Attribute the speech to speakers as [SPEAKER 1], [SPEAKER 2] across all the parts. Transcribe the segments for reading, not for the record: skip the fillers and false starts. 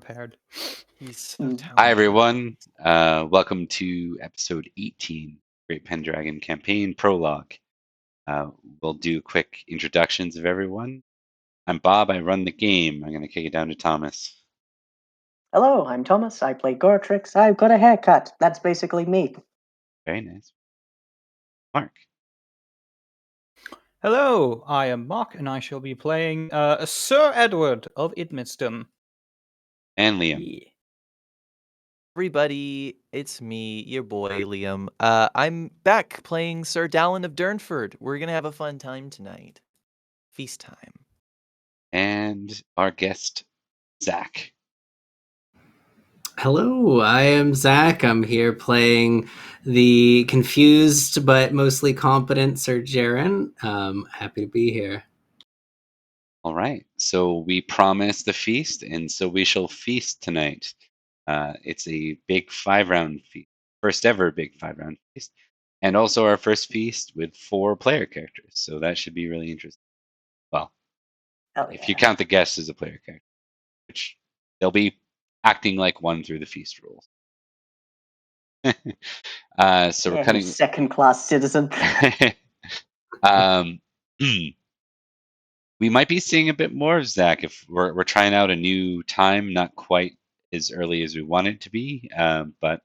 [SPEAKER 1] prepared. He's so talented.
[SPEAKER 2] Hi, everyone. Welcome to episode 18, Great Pendragon Campaign Prologue. We'll do quick introductions of everyone. I'm Bob. I run the game. I'm going to kick it down to Thomas.
[SPEAKER 3] Hello, I'm Thomas. I play Goratrix. I've got a haircut. That's basically me.
[SPEAKER 2] Very nice. Mark.
[SPEAKER 1] Hello, I am Mark, and I shall be playing Sir Edward of Idmiston.
[SPEAKER 2] And Liam.
[SPEAKER 4] Yeah. Everybody, it's me, your boy Liam. I'm back playing Sir Dalan of Durnford. We're gonna have a fun time tonight. Feast time.
[SPEAKER 2] And our guest, Zach.
[SPEAKER 5] Hello, I am Zach. I'm here playing the confused but mostly competent Sir Jarren. Happy to be here.
[SPEAKER 2] All right. So we promised the feast, and so we shall feast tonight. It's a big 5-round feast. First ever big 5-round feast. And also our first feast with 4 player characters. So that should be really interesting. Well, if you count the guests as a player character, which they'll be acting like one through the feast rules. So we're cutting
[SPEAKER 3] second-class citizen.
[SPEAKER 2] We might be seeing a bit more of Zach if we're trying out a new time, not quite as early as we want it to be, but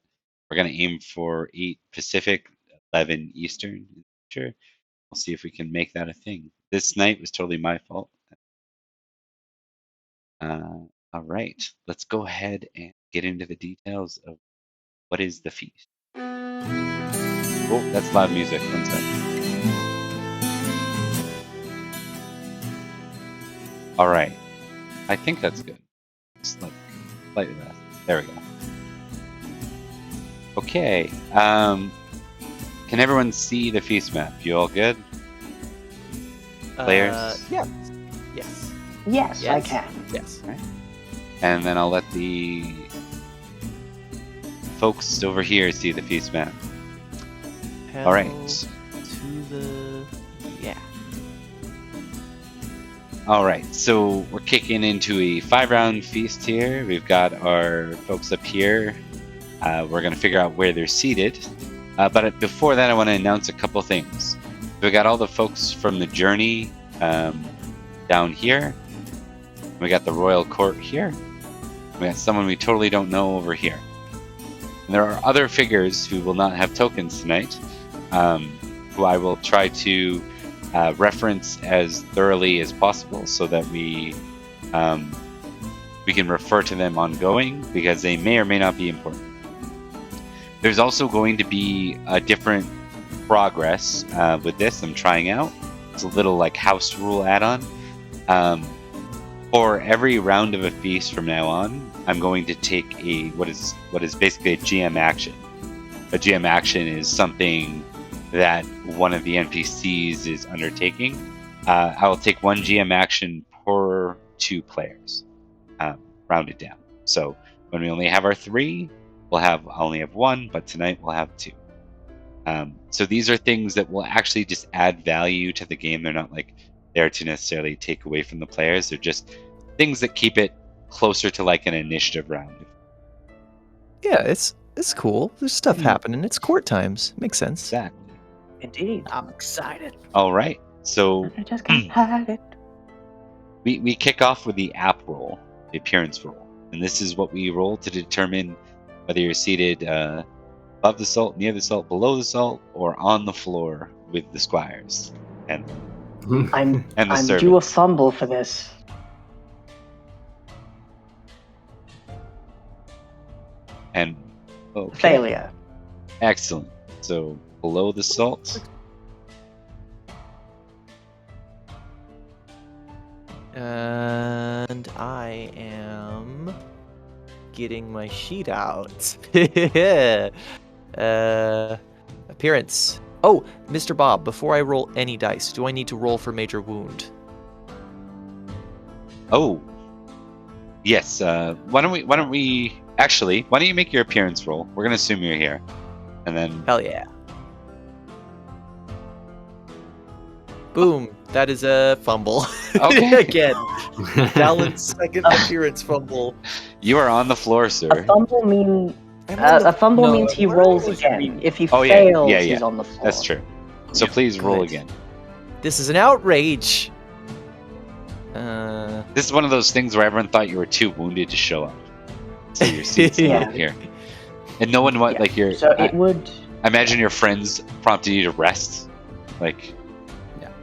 [SPEAKER 2] we're going to aim for 8 Pacific, 11 Eastern. Sure, we'll see if we can make that a thing. This night was totally my fault. All right, let's go ahead and get into the details of what is the feast. Oh, that's loud music. One second. All right, I think that's good. Just like slightly less. There we go. Okay. Can everyone see the feast map? You all good? Players?
[SPEAKER 4] Yeah. Yes.
[SPEAKER 3] Yes, I can.
[SPEAKER 4] Yes.
[SPEAKER 2] Right. And then I'll let the folks over here see the feast map. All right. All right, so we're kicking into a 5-round feast here. We've got our folks up here. We're going to figure out where they're seated. But before that, I want to announce a couple things. We got all the folks from the journey down here. We got the royal court here. We got someone we totally don't know over here. And there are other figures who will not have tokens tonight, who I will try to reference as thoroughly as possible so that we can refer to them ongoing because they may or may not be important. There's also going to be a different progress with this I'm trying out. It's a little like house rule add-on. For every round of a feast from now on, I'm going to take a what is basically a GM action. A GM action is something that one of the NPCs is undertaking. I will take 1 GM action per 2 players, rounded down. So when we only have our 3, I'll only have 1, but tonight we'll have 2. So these are things that will actually just add value to the game. They're not like there to necessarily take away from the players. They're just things that keep it closer to like an initiative round.
[SPEAKER 4] Yeah, it's cool. There's stuff happening. It's court times. Makes sense.
[SPEAKER 2] Exactly.
[SPEAKER 3] Indeed.
[SPEAKER 1] I'm excited.
[SPEAKER 2] All right, so
[SPEAKER 3] I just can't hide it.
[SPEAKER 2] we kick off with the app roll, the appearance roll, and this is what we roll to determine whether you're seated above the salt, near the salt, below the salt, or on the floor with the squires and
[SPEAKER 3] I'm
[SPEAKER 2] the servants.
[SPEAKER 3] due a fumble for this.
[SPEAKER 2] And okay.
[SPEAKER 3] Failure.
[SPEAKER 2] Excellent. So below the salt.
[SPEAKER 4] And I am getting my sheet out. Appearance. Oh, Mr. Bob, before I roll any dice, do I need to roll for major wound?
[SPEAKER 2] Oh. Yes. Why don't we actually, why don't you make your appearance roll? We're gonna assume you're here. And then
[SPEAKER 4] Hell yeah. Boom. That is a fumble.
[SPEAKER 2] Okay.
[SPEAKER 4] Again. Dalan's second appearance fumble.
[SPEAKER 2] You are on the floor,
[SPEAKER 3] A
[SPEAKER 2] sir.
[SPEAKER 3] fumble
[SPEAKER 1] No,
[SPEAKER 3] means he
[SPEAKER 1] we're
[SPEAKER 3] rolls
[SPEAKER 1] always
[SPEAKER 3] again.
[SPEAKER 1] reading.
[SPEAKER 3] If he
[SPEAKER 2] Oh, yeah,
[SPEAKER 3] fails,
[SPEAKER 2] yeah.
[SPEAKER 3] he's on the floor.
[SPEAKER 2] That's true. So please roll
[SPEAKER 4] Good.
[SPEAKER 2] again.
[SPEAKER 4] This is an outrage.
[SPEAKER 2] This is one of those things where everyone thought you were too wounded to show up. So your seat's
[SPEAKER 3] Yeah.
[SPEAKER 2] not here. And no one
[SPEAKER 3] Yeah.
[SPEAKER 2] like your.
[SPEAKER 3] So it would.
[SPEAKER 2] I imagine your friends prompted you to rest. Like.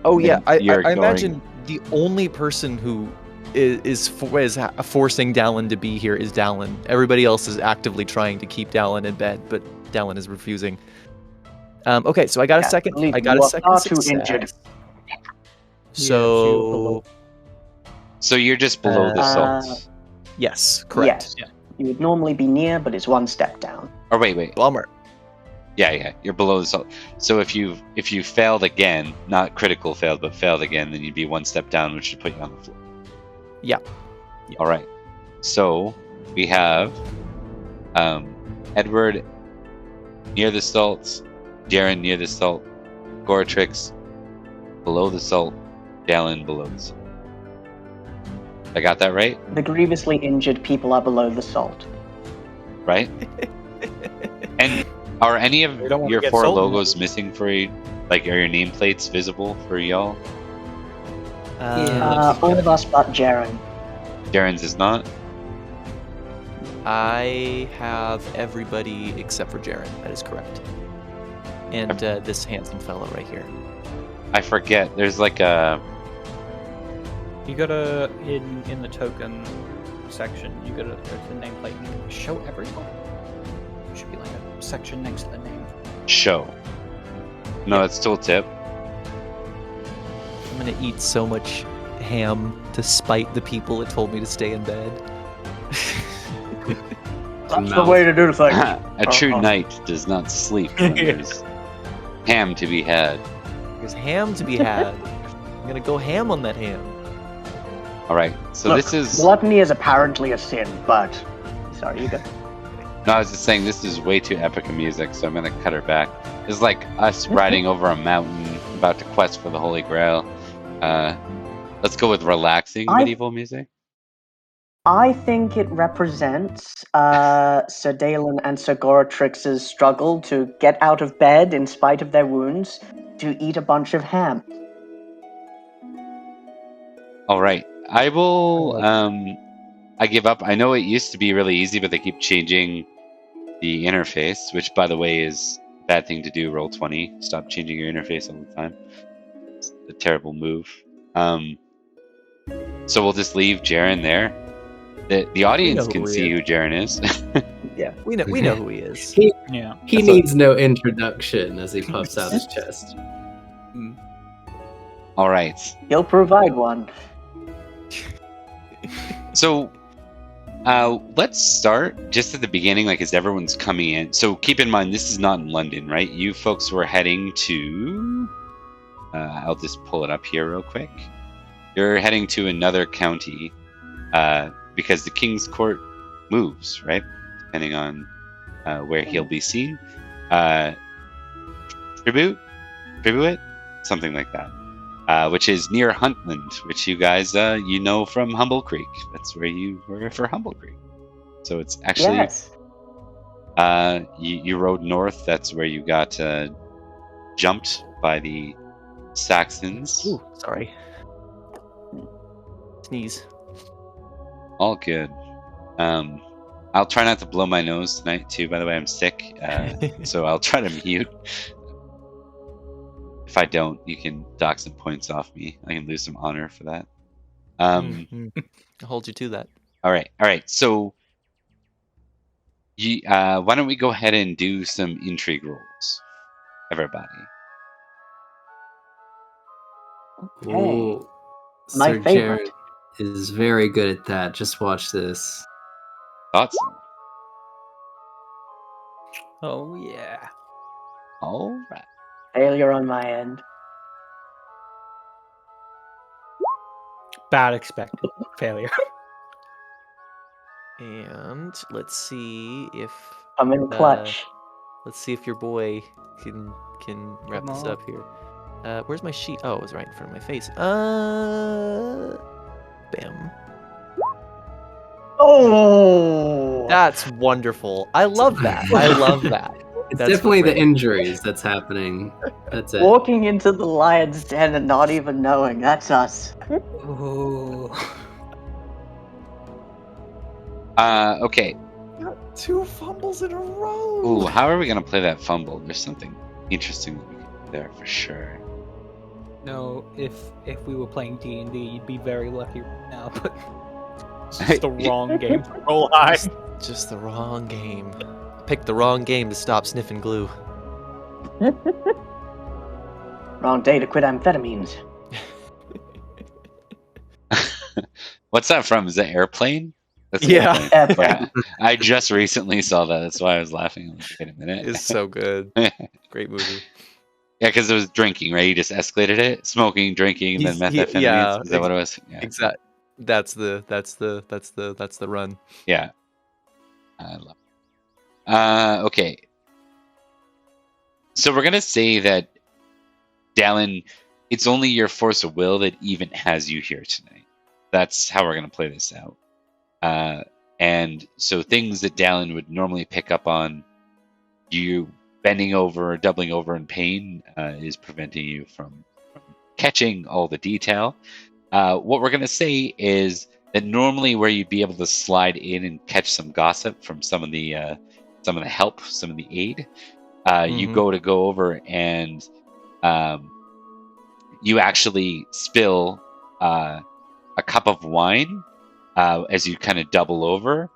[SPEAKER 4] Oh yeah, I
[SPEAKER 2] You're
[SPEAKER 4] imagine the only person who is forcing Dalan to be here is Dalan. Everybody else is actively trying to keep Dalan in bed, but Dalan is refusing. Okay, so I got a second.
[SPEAKER 3] believe
[SPEAKER 4] I got
[SPEAKER 3] you
[SPEAKER 4] a
[SPEAKER 3] are
[SPEAKER 4] second
[SPEAKER 3] far too
[SPEAKER 4] success.
[SPEAKER 3] injured.
[SPEAKER 4] So
[SPEAKER 2] So you're just below the
[SPEAKER 3] Uh,
[SPEAKER 2] salt.
[SPEAKER 4] yes, correct.
[SPEAKER 3] Yes. You would normally be near, but it's one step down.
[SPEAKER 2] Or wait.
[SPEAKER 4] Bummer.
[SPEAKER 2] Yeah. You're below the salt. So if you failed again, not critical failed, but failed again, then you'd be one step down, which would put you on the floor.
[SPEAKER 4] Yeah.
[SPEAKER 2] All right. So we have Edward near the salt, Jarren near the salt, Goratrix below the salt, Dalan below the salt. I got that right?
[SPEAKER 3] The grievously injured people are below the salt.
[SPEAKER 2] Right? And are any of
[SPEAKER 1] We don't wanna
[SPEAKER 2] your
[SPEAKER 1] get
[SPEAKER 2] 4
[SPEAKER 1] salt in
[SPEAKER 2] logos missing for you? Like, are your nameplates visible for y'all?
[SPEAKER 3] All of us but Jarren.
[SPEAKER 2] Jarren's is not?
[SPEAKER 4] I have everybody except for Jarren. That is correct. And this handsome fellow right here.
[SPEAKER 2] I forget. There's like a...
[SPEAKER 1] You gotta in the token section. You gotta go to the nameplate and show everyone. There should be like a section next to the name.
[SPEAKER 2] show. No, it's tooltip.
[SPEAKER 4] I'm gonna eat so much ham to spite the people that told me to stay in bed.
[SPEAKER 3] That's the way to do things.
[SPEAKER 2] A true knight does not sleep when there's ham to be had.
[SPEAKER 4] There's ham to be had. I'm gonna go ham on that ham.
[SPEAKER 2] All right, so
[SPEAKER 3] Look,
[SPEAKER 2] this is...
[SPEAKER 3] gluttony is apparently a sin, but sorry, you go.
[SPEAKER 2] No, I was just saying this is way too epic a music, so I'm gonna cut her back. It's like us riding over a mountain, about to quest for the Holy Grail. Let's go with relaxing medieval music.
[SPEAKER 3] I think it represents Sir Dalan and Sir Goratrix's struggle to get out of bed in spite of their wounds to eat a bunch of ham.
[SPEAKER 2] All right, I will. I give up. I know it used to be really easy, but they keep changing the interface, which, by the way, is a bad thing to do. Roll20. Stop changing your interface all the time. It's a terrible move. So we'll just leave Jarren there. The audience can see who Jarren is.
[SPEAKER 4] Yeah, we know who he is.
[SPEAKER 5] He
[SPEAKER 1] Yeah.
[SPEAKER 5] needs no introduction as he puffs out his chest.
[SPEAKER 2] All right.
[SPEAKER 3] He'll provide one.
[SPEAKER 2] So let's start just at the beginning, like as everyone's coming in. So keep in mind, this is not in London, right? You folks were heading to... I'll just pull it up here real quick. You're heading to another county because the King's Court moves, right? Depending on where he'll be seen. Tribute? Something like that. Which is near Huntland, which you guys, you know from Humble Creek. That's where you were for Humble Creek. So it's actually,
[SPEAKER 3] Yes.
[SPEAKER 2] you rode north. That's where you got jumped by the Saxons.
[SPEAKER 4] Ooh, sorry. Sneeze.
[SPEAKER 2] All good. I'll try not to blow my nose tonight too. By the way, I'm sick, so I'll try to mute. If I don't, you can dock some points off me. I can lose some honor for that.
[SPEAKER 4] I'll hold you to that.
[SPEAKER 2] All right. So, why don't we go ahead and do some intrigue rolls, everybody?
[SPEAKER 5] Ooh,
[SPEAKER 3] My
[SPEAKER 5] Sir
[SPEAKER 3] favorite.
[SPEAKER 5] Jarren is very good at that. Just watch this.
[SPEAKER 2] Thought so.
[SPEAKER 1] Oh yeah.
[SPEAKER 2] All right.
[SPEAKER 3] Failure on my end.
[SPEAKER 1] Bad expected failure.
[SPEAKER 4] And let's see if
[SPEAKER 3] I'm in clutch.
[SPEAKER 4] let's see if your boy can wrap
[SPEAKER 1] Come
[SPEAKER 4] this
[SPEAKER 1] on.
[SPEAKER 4] up here. Where's my sheet? Oh, it was right in front of my face. Bam.
[SPEAKER 3] Oh!
[SPEAKER 4] That's wonderful. I love that. I love that.
[SPEAKER 5] It's
[SPEAKER 4] That's
[SPEAKER 5] definitely the
[SPEAKER 4] great.
[SPEAKER 5] injuries that's happening. That's it.
[SPEAKER 3] Walking into the lion's den and not even knowing, that's us.
[SPEAKER 1] Ooh.
[SPEAKER 2] Okay.
[SPEAKER 4] 2 fumbles in a row.
[SPEAKER 2] Ooh, how are we gonna play that fumble? There's something interesting that we can do there for sure.
[SPEAKER 1] No, if we were playing D&D, you'd be very lucky right now, but it's just the wrong game to roll high.
[SPEAKER 4] Just the wrong game. Picked the wrong game to stop sniffing glue.
[SPEAKER 3] Wrong day to quit amphetamines.
[SPEAKER 2] What's that from? Is that Airplane? That's
[SPEAKER 4] Yeah.
[SPEAKER 2] Airplane.
[SPEAKER 3] Airplane.
[SPEAKER 2] Yeah. I just recently saw that. That's why I was laughing. I was like, wait a minute.
[SPEAKER 4] It's so good. Great movie.
[SPEAKER 2] Yeah, because it was drinking, right? You just escalated it, smoking, drinking, and then methamphetamines.
[SPEAKER 4] Yeah,
[SPEAKER 2] Is that what it was? Yeah.
[SPEAKER 4] Exact. That's the run.
[SPEAKER 2] Yeah. I love it. Okay. So we're gonna say that Dalan, it's only your force of will that even has you here tonight. That's how we're gonna play this out. And so things that Dalan would normally pick up on, you bending over, doubling over in pain, is preventing you from catching all the detail. What we're going to say is that normally where you'd be able to slide in and catch some gossip from some of the help, some of the aid, you go over and you actually spill a cup of wine as you kind of double over.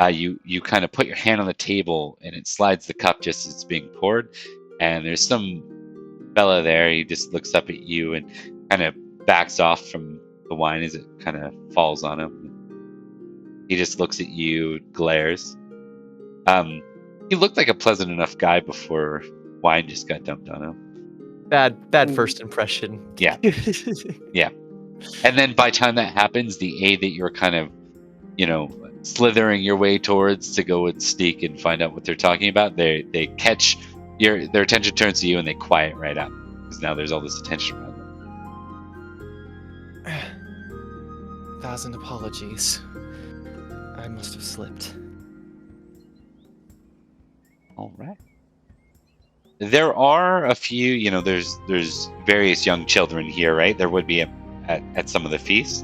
[SPEAKER 2] You kind of put your hand on the table and it slides the cup just as it's being poured. And there's some fella there. He just looks up at you and kind of backs off from the wine as it kind of falls on him. He just looks at you, glares. He looked like a pleasant enough guy before wine just got dumped on him.
[SPEAKER 4] Bad first impression.
[SPEAKER 2] Yeah. Yeah. And then by the time that happens, the aid that you're kind of, slithering your way towards to go and sneak and find out what they're talking about, they catch their attention turns to you and they quiet right up because now there's all this attention around them.
[SPEAKER 4] 1,000 apologies. I must have slipped.
[SPEAKER 2] All right. There are a few, there's various young children here, right? There would be at some of the feasts.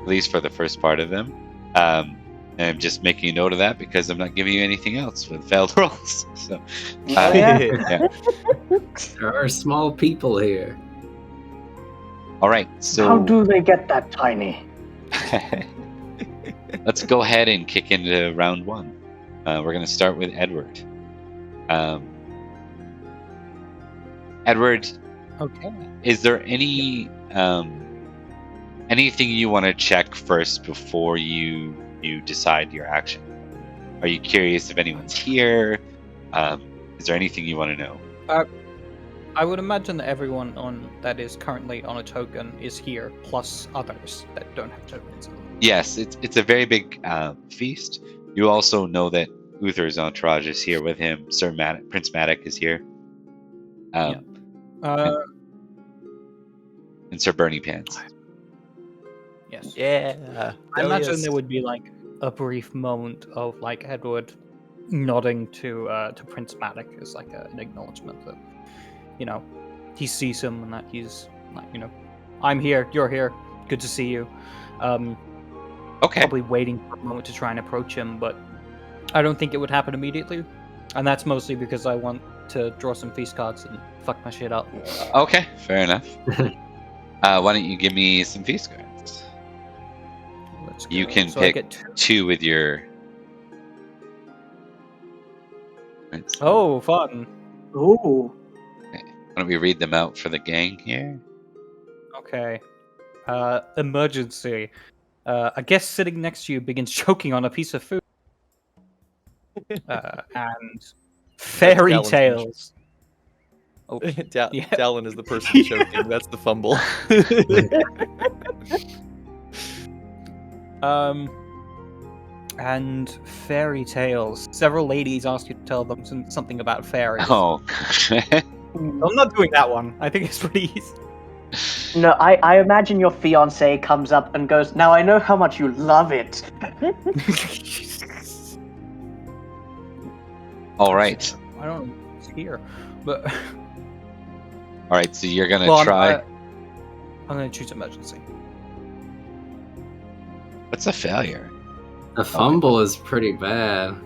[SPEAKER 2] At least for the first part of them. And I'm just making a note of that because I'm not giving you anything else with failed rolls. So, yeah.
[SPEAKER 5] There are small people here.
[SPEAKER 2] All right, so
[SPEAKER 3] How do they get that tiny?
[SPEAKER 2] let's go ahead and kick into round 1. We're going to start with Edward. Edward,
[SPEAKER 1] Okay.
[SPEAKER 2] is there any anything you want to check first before you decide your action? Are you curious if anyone's here? Is there anything you want to know?
[SPEAKER 1] I would imagine that everyone that is currently on a token is here, plus others that don't have tokens.
[SPEAKER 2] Yes, it's a very big feast. You also know that Uther's entourage is here with him. Prince Madoc is here.
[SPEAKER 1] Yeah.
[SPEAKER 2] And Sir Bernie Pants.
[SPEAKER 1] Yes.
[SPEAKER 4] Yeah.
[SPEAKER 1] I imagine there would be like a brief moment of like Edward nodding to Prince Madoc as like an acknowledgement that he sees him and that he's like I'm here, you're here, good to see you.
[SPEAKER 2] Okay.
[SPEAKER 1] Probably waiting for a moment to try and approach him, but I don't think it would happen immediately, and that's mostly because I want to draw some feast cards and fuck my shit up.
[SPEAKER 2] Okay, fair enough. Why don't you give me some feast cards?
[SPEAKER 1] Let's go.
[SPEAKER 2] You can
[SPEAKER 1] So I
[SPEAKER 2] pick
[SPEAKER 1] get
[SPEAKER 2] 2 with your. Right, so
[SPEAKER 1] Oh, fun.
[SPEAKER 3] Ooh.
[SPEAKER 2] why don't we read them out for the gang here?
[SPEAKER 1] Okay. Emergency. A guest sitting next to you begins choking on a piece of food. And fairy
[SPEAKER 4] Dalan's
[SPEAKER 1] tales. Oh, yeah.
[SPEAKER 4] Dalan is the person choking. That's the fumble.
[SPEAKER 1] And fairy tales. Several ladies asked you to tell them something about fairies.
[SPEAKER 2] Oh.
[SPEAKER 1] I'm not doing that one. I think it's pretty easy.
[SPEAKER 3] No, I imagine your fiance comes up and goes, "Now I know how much you love it."
[SPEAKER 2] All right.
[SPEAKER 1] I don't know if it's here, but
[SPEAKER 2] All right. So you're gonna
[SPEAKER 1] well,
[SPEAKER 2] try.
[SPEAKER 1] I'm gonna choose emergency.
[SPEAKER 2] What's a failure?
[SPEAKER 5] The fumble is pretty bad.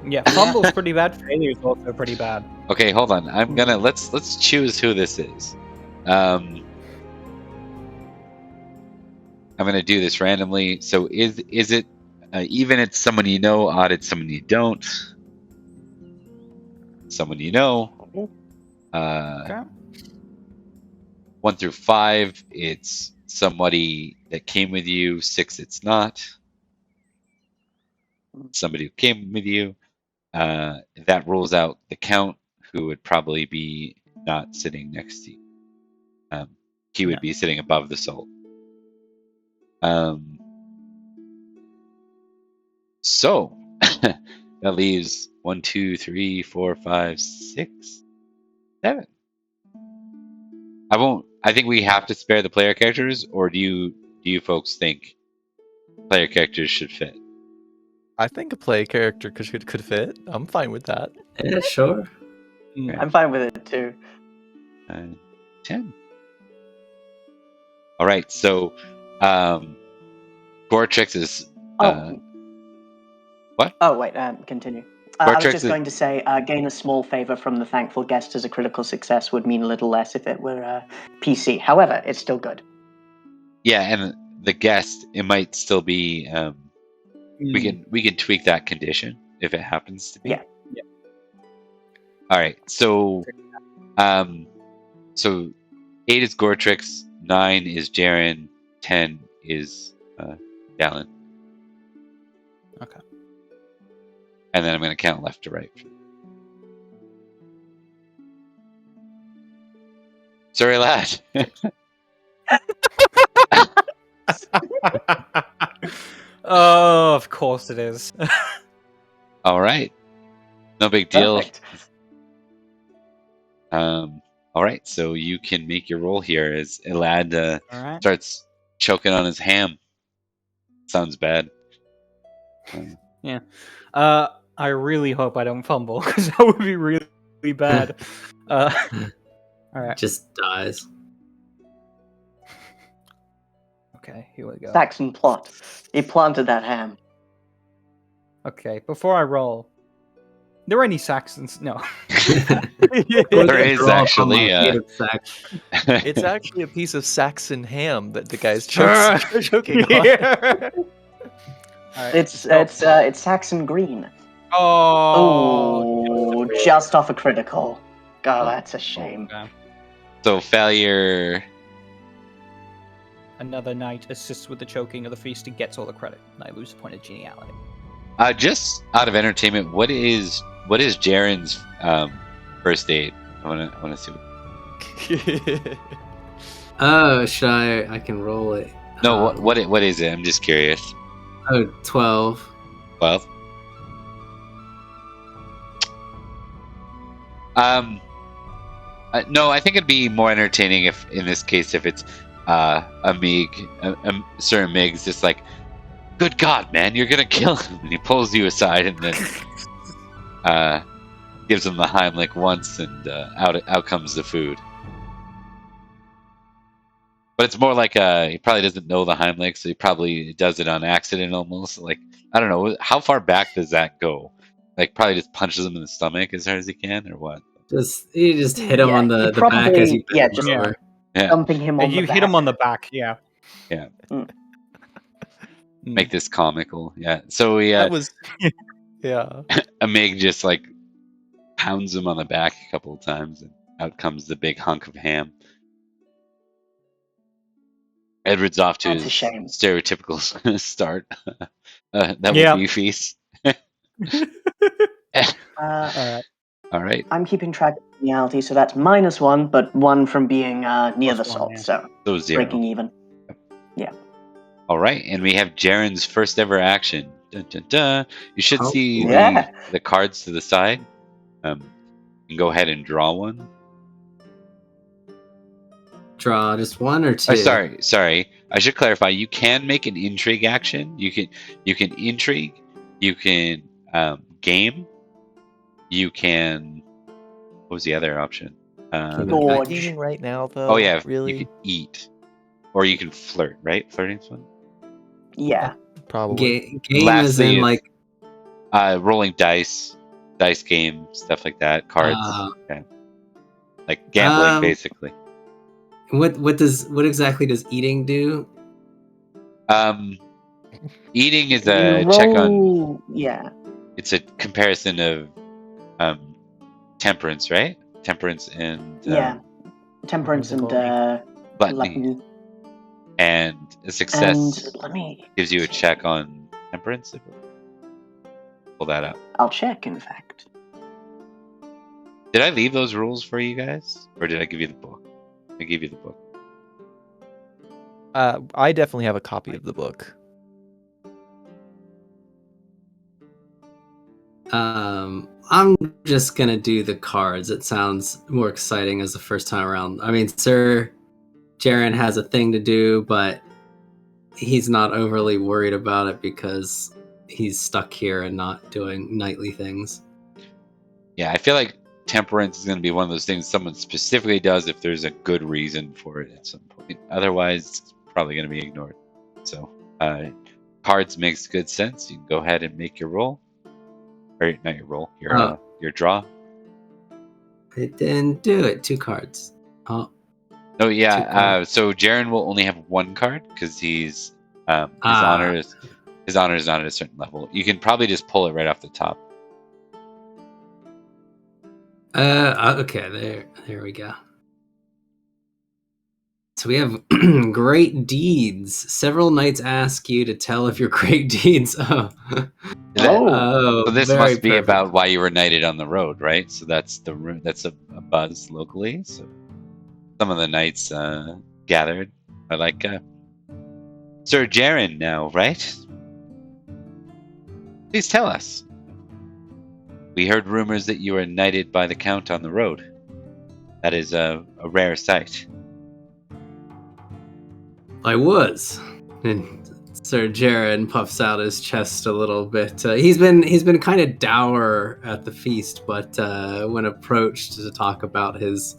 [SPEAKER 1] Yeah, fumble's pretty bad. Failure is also pretty bad.
[SPEAKER 2] Okay, hold on. I'm gonna let's choose who this is. I'm gonna do this randomly. So is it even it's someone you know, odd it's someone you don't, someone you know.
[SPEAKER 1] Okay.
[SPEAKER 2] 1 through 5, it's somebody that came with you. 6, it's not somebody who came with you. That rules out the Count, who would probably be not sitting next to you. He would be sitting above the Salt. So that leaves 1, 2, 3, 4, 5, 6, 7. I think we have to spare the player characters, or do you folks think player characters should fit?
[SPEAKER 4] I think a play character could fit. I'm fine with that.
[SPEAKER 5] Yeah, sure.
[SPEAKER 3] I'm fine with it too.
[SPEAKER 2] 10. All right, so Goratrix is. What?
[SPEAKER 3] Oh wait, continue. I was
[SPEAKER 2] Goratrix
[SPEAKER 3] just going to say, gain a small favor from the thankful guest as a critical success would mean a little less if it were PC. However, it's still good.
[SPEAKER 2] Yeah, and the guest, it might still be. We can tweak that condition if it happens to be.
[SPEAKER 3] Yeah.
[SPEAKER 2] All right, so 8 is Goratrix, 9 is Jarren, 10 is Dalan.
[SPEAKER 1] Okay.
[SPEAKER 2] And then I'm going to count left to right. Sorry, lad.
[SPEAKER 1] Oh, of course it is.
[SPEAKER 2] All right. No big deal.
[SPEAKER 3] Perfect.
[SPEAKER 2] All right, so you can make your roll here as Elad
[SPEAKER 1] All right.
[SPEAKER 2] starts choking on his ham. Sounds bad.
[SPEAKER 1] Yeah. I really hope I don't fumble, because that would be really, really bad. All right.
[SPEAKER 5] Just dies.
[SPEAKER 1] Okay, here we go.
[SPEAKER 3] Saxon plot. He planted that ham.
[SPEAKER 1] Okay, before I roll, there are any Saxons? No.
[SPEAKER 2] There is actually.
[SPEAKER 4] It's actually a piece of Saxon ham that the guy's choking on.
[SPEAKER 1] Yeah. All right,
[SPEAKER 3] It's Saxon green. Oh, just off a critical. God, that's a shame.
[SPEAKER 1] Okay.
[SPEAKER 2] So failure.
[SPEAKER 1] Another knight assists with the choking of the feast and gets all the credit. And I lose a point of geniality.
[SPEAKER 2] Just out of entertainment, what is Jarren's first aid? I want to see.
[SPEAKER 5] Oh, should I can roll it.
[SPEAKER 2] No, what is it? I'm just curious.
[SPEAKER 5] Oh, 12.
[SPEAKER 2] 12. No, I think it'd be more entertaining if, in this case, if it's a Mig, Sir Mig's just like, good God, man, you're gonna kill him, and he pulls you aside and then gives him the Heimlich once, and out comes the food. But it's more like he probably doesn't know the Heimlich, so he probably does it on accident almost. Like, I don't know, how far back does that go? Like, probably just punches him in the stomach as hard as he can, or what?
[SPEAKER 5] You just hit him on the back as you bend him over.
[SPEAKER 3] Dumping him on the
[SPEAKER 1] You
[SPEAKER 3] back.
[SPEAKER 1] hit him on the back, yeah.
[SPEAKER 2] Yeah.
[SPEAKER 3] Mm.
[SPEAKER 2] Make this comical, yeah. So
[SPEAKER 4] That was, yeah.
[SPEAKER 2] a Mig just like pounds him on the back a couple of times, and out comes the big hunk of ham. Edward's off to
[SPEAKER 3] That's
[SPEAKER 2] his
[SPEAKER 3] a shame.
[SPEAKER 2] stereotypical start. That would be feast. All right.
[SPEAKER 3] I'm keeping track of reality, so that's -1, but 1 from being near the
[SPEAKER 1] +1,
[SPEAKER 3] salt,
[SPEAKER 1] yeah.
[SPEAKER 3] so
[SPEAKER 2] 0.
[SPEAKER 3] breaking even. Yeah.
[SPEAKER 2] All right, and we have Jarren's first ever action. Dun, dun, dun. You should
[SPEAKER 5] Oh,
[SPEAKER 2] see
[SPEAKER 3] yeah.
[SPEAKER 2] the cards to the side. You can go ahead and draw one.
[SPEAKER 5] Draw just one or two?
[SPEAKER 2] Oh, sorry. I should clarify. You can make an intrigue action. You can intrigue. You can game. You can. What was the other option?
[SPEAKER 3] Gorge.
[SPEAKER 4] Eating right now, though.
[SPEAKER 2] Oh yeah,
[SPEAKER 4] really?
[SPEAKER 2] You can eat, or you can flirt. Right, flirting's fun.
[SPEAKER 3] Yeah.
[SPEAKER 4] Probably.
[SPEAKER 5] Game as
[SPEAKER 2] Lastly,
[SPEAKER 5] in like
[SPEAKER 2] rolling dice game, stuff like that. Cards, okay. Like gambling, basically.
[SPEAKER 5] what exactly does eating do?
[SPEAKER 2] Eating is
[SPEAKER 3] You
[SPEAKER 2] a check on.
[SPEAKER 3] roll- Yeah.
[SPEAKER 2] It's a comparison of temperance, right? Temperance and
[SPEAKER 3] Yeah. Temperance and
[SPEAKER 2] gluttony. And a success
[SPEAKER 3] And let me
[SPEAKER 2] gives you a check on temperance. Pull that up.
[SPEAKER 3] I'll check, in fact.
[SPEAKER 2] Did I leave those rules for you guys, or did I give you the book? I gave you the book.
[SPEAKER 4] I definitely have a copy of the book.
[SPEAKER 5] I'm just gonna do the cards. It sounds more exciting as the first time around. I mean, Sir Jarren has a thing to do, but he's not overly worried about it because he's stuck here and not doing knightly things.
[SPEAKER 2] Yeah, I feel like temperance is going to be one of those things someone specifically does if there's a good reason for it at some point. Otherwise, it's probably going to be ignored. So, cards makes good sense. You can go ahead and make your roll. Or not your roll, your draw.
[SPEAKER 5] It didn't do it. 2 cards. Oh.
[SPEAKER 2] Oh yeah. So Jarren will only have 1 card because his honor is not at a certain level. You can probably just pull it right off the top.
[SPEAKER 5] Okay, there we go. So we have great deeds. Several knights ask you to tell of your great deeds.
[SPEAKER 2] So this must be about why you were knighted on the road, right? So that's a buzz locally. So some of the knights gathered are like Sir Jarren now, right? Please tell us. We heard rumors that you were knighted by the Count on the road. That is a rare sight.
[SPEAKER 5] I was. And Sir Jarren puffs out his chest a little bit. He's been kind of dour at the feast, but when approached to talk about his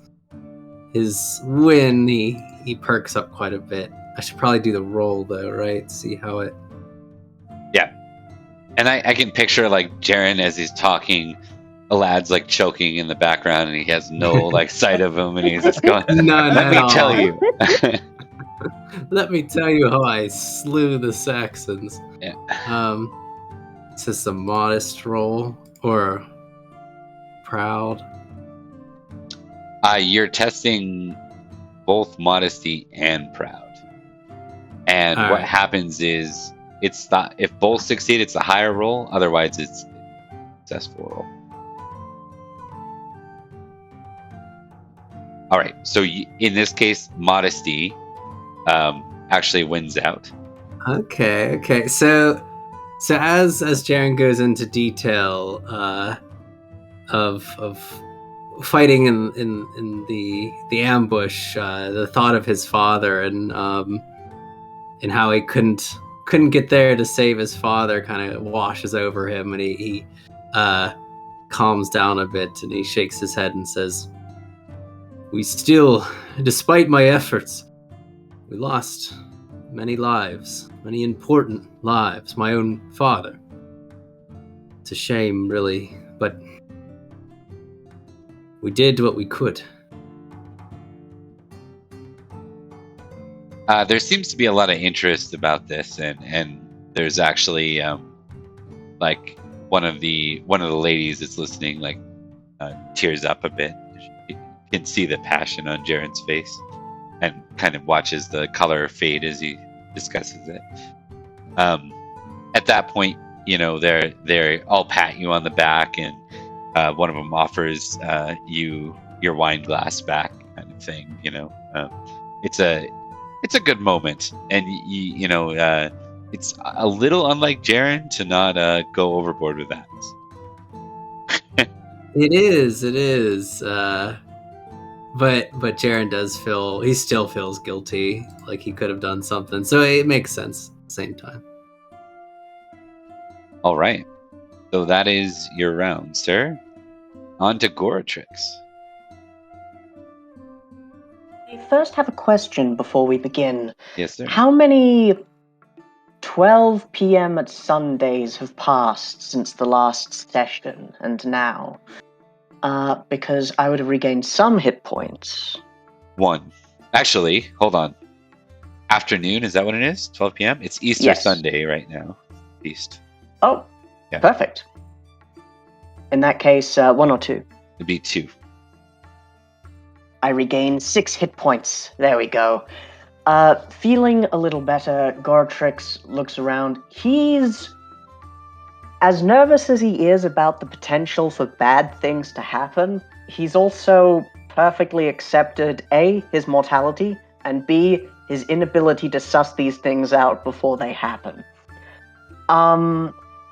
[SPEAKER 5] win, he perks up quite a bit. I should probably do the roll though, right? See how it.
[SPEAKER 2] Yeah, and I can picture like Jarren as he's talking. Alad's like choking in the background, and he has no like sight of him, and he's just going. Let me tell you.
[SPEAKER 5] Let me tell you how I slew the Saxons.
[SPEAKER 2] Yeah.
[SPEAKER 5] Is this a modest roll or proud?
[SPEAKER 2] You're testing both modesty and proud. And what happens is if both succeed, it's a higher roll. Otherwise, it's a successful roll. All right. So in this case, modesty actually wins out.
[SPEAKER 5] Okay. So as Jarren goes into detail of fighting in the ambush, the thought of his father and how he couldn't get there to save his father kind of washes over him, and he calms down a bit and he shakes his head and says, "We still, despite my efforts, we lost many lives, many important lives. My own father. It's a shame, really, but we did what we could."
[SPEAKER 2] There seems to be a lot of interest about this, and there's actually like one of the ladies that's listening like tears up a bit. You can see the passion on Jarren's face, and kind of watches the color fade as he discusses it. At that point, they all pat you on the back, and one of them offers you your wine glass back, kind of thing. It's a good moment, and it's a little unlike Jarren to not go overboard with that.
[SPEAKER 5] It is. But Jarren he still feels guilty, like he could have done something. So it makes sense at the same time.
[SPEAKER 2] All right. So that is your round, sir. On to Goratrix.
[SPEAKER 3] I first have a question before we begin.
[SPEAKER 2] Yes, sir.
[SPEAKER 3] How many 12 p.m. at Sundays have passed since the last session and now? Because I would have regained some hit points.
[SPEAKER 2] 1. Actually, hold on. Afternoon, is that what it is? 12 p.m.? It's Easter
[SPEAKER 3] Yes.
[SPEAKER 2] Sunday right now. East.
[SPEAKER 3] Oh,
[SPEAKER 2] Yeah.
[SPEAKER 3] Perfect. In that case, 1 or 2.
[SPEAKER 2] It'd be 2.
[SPEAKER 3] I regain 6 hit points. There we go. Feeling a little better, Goratrix looks around. He's as nervous as he is about the potential for bad things to happen. He's also perfectly accepted A, his mortality, and B, his inability to suss these things out before they happen.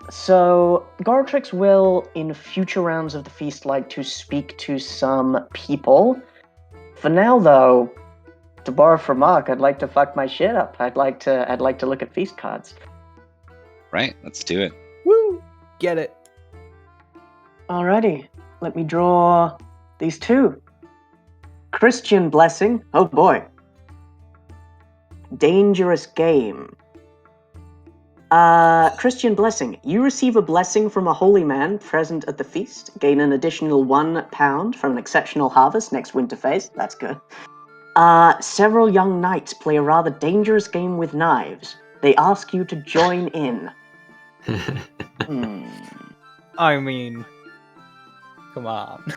[SPEAKER 3] So Goratrix will, in future rounds of the feast, like to speak to some people. For now, though, to borrow from Mark, I'd like to fuck my shit up. I'd like to look at feast cards.
[SPEAKER 2] Right, let's do it.
[SPEAKER 1] Woo! Get it.
[SPEAKER 3] Alrighty, let me draw these 2. Christian Blessing. Oh boy. Dangerous Game. Christian Blessing. You receive a blessing from a holy man present at the feast. Gain an additional 1 pound from an exceptional harvest next winter phase. That's good. Several young knights play a rather dangerous game with knives. They ask you to join in.
[SPEAKER 1] I mean, come on.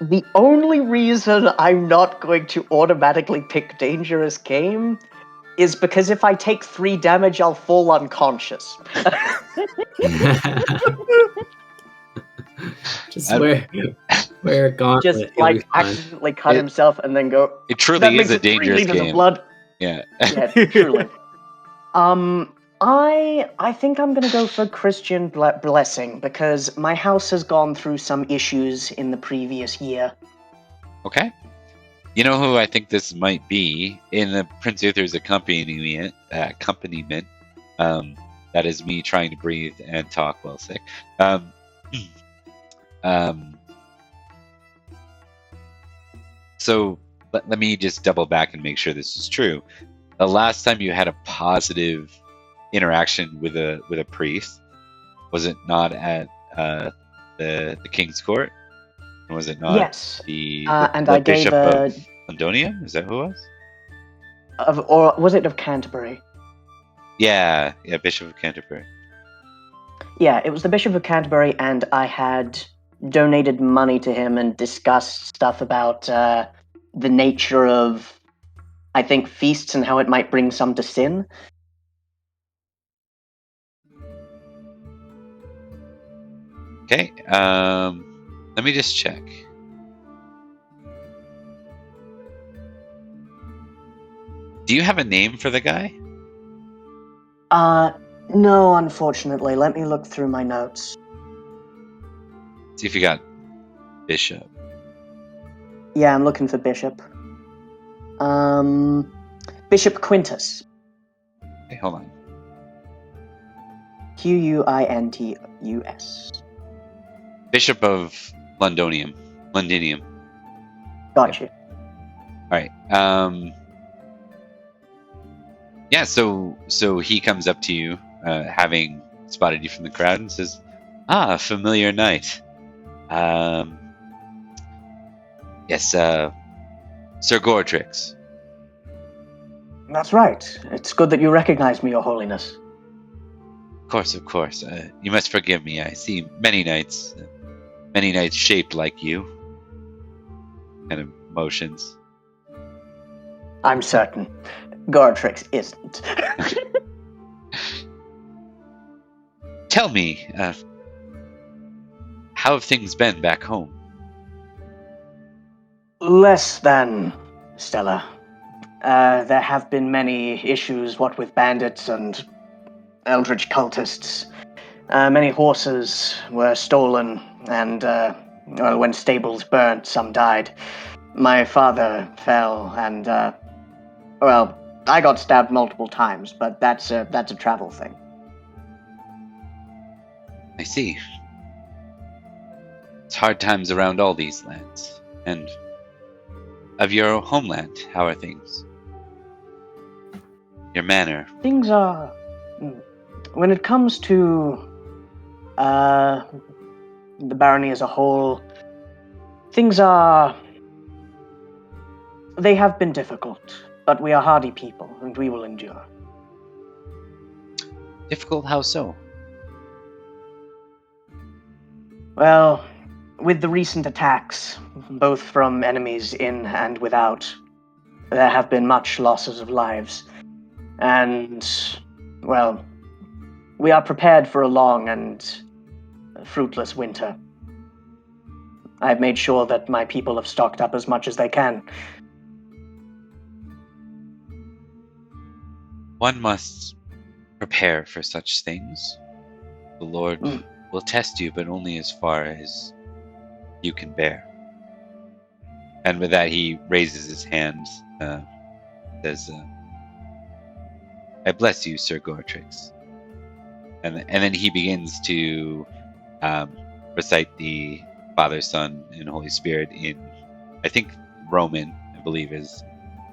[SPEAKER 3] The only reason I'm not going to automatically pick Dangerous Game is because if I take 3 damage, I'll fall unconscious.
[SPEAKER 5] Just wear a gauntlet.
[SPEAKER 3] Just like accidentally cut himself and then go.
[SPEAKER 2] It truly
[SPEAKER 3] That
[SPEAKER 2] is
[SPEAKER 3] makes
[SPEAKER 2] a
[SPEAKER 3] it 3
[SPEAKER 2] dangerous
[SPEAKER 3] liters of
[SPEAKER 2] game.
[SPEAKER 3] blood.
[SPEAKER 2] Yeah.
[SPEAKER 3] Yeah, truly. I think I'm gonna go for Christian Blessing because my house has gone through some issues in the previous year.
[SPEAKER 2] Okay. You know who I think this might be in the Prince Uther's accompaniment. That is me trying to breathe and talk while sick. So let me just double back and make sure this is true. The last time you had a positive interaction with a priest, was it not at the King's Court? Was it not?
[SPEAKER 3] Yes.
[SPEAKER 2] The
[SPEAKER 3] I gave
[SPEAKER 2] Bishop of Londonium? Is that who it was?
[SPEAKER 3] Or was it of Canterbury?
[SPEAKER 2] Yeah, Bishop of Canterbury.
[SPEAKER 3] Yeah, it was the Bishop of Canterbury, and I had donated money to him and discussed stuff about the nature of, I think, feasts and how it might bring some to sin.
[SPEAKER 2] Okay, let me just check. Do you have a name for the guy?
[SPEAKER 3] No, unfortunately. Let me look through my notes.
[SPEAKER 2] See if you got Bishop.
[SPEAKER 3] Yeah, I'm looking for Bishop. Bishop Quintus.
[SPEAKER 2] Okay, hold on.
[SPEAKER 3] Quintus.
[SPEAKER 2] Bishop of Londonium.
[SPEAKER 3] Got you.
[SPEAKER 2] All right. Yeah. So he comes up to you, having spotted you from the crowd, and says, "Ah, familiar knight. Yes, Sir Goratrix."
[SPEAKER 3] That's right. It's good that you recognize me, Your Holiness.
[SPEAKER 2] Of course. You must forgive me. I see many knights shaped like you. Kind of motions.
[SPEAKER 3] I'm certain. Goratrix isn't.
[SPEAKER 2] Tell me, how have things been back home?
[SPEAKER 3] Less than stellar. There have been many issues, what with bandits and eldritch cultists. Many horses were stolen, and well, when stables burnt, some died. My father fell, and well, I got stabbed multiple times, but that's a travel thing.
[SPEAKER 2] I see. It's hard times around all these lands. And of your homeland, how are things? Your manor.
[SPEAKER 3] Things are, when it comes to the barony as a whole, things are. They have been difficult, but we are hardy people, and we will endure.
[SPEAKER 2] Difficult? How so?
[SPEAKER 3] Well, with the recent attacks, both from enemies in and without, there have been much losses of lives. And, well, we are prepared for a long and fruitless winter. I've made sure that my people have stocked up as much as they can.
[SPEAKER 2] One must prepare for such things. The Lord will test you, but only as far as you can bear. And with that, he raises his hand, says, I bless you, Sir Goratrix. And then he begins to recite the Father, Son, and Holy Spirit in, I think, Roman, I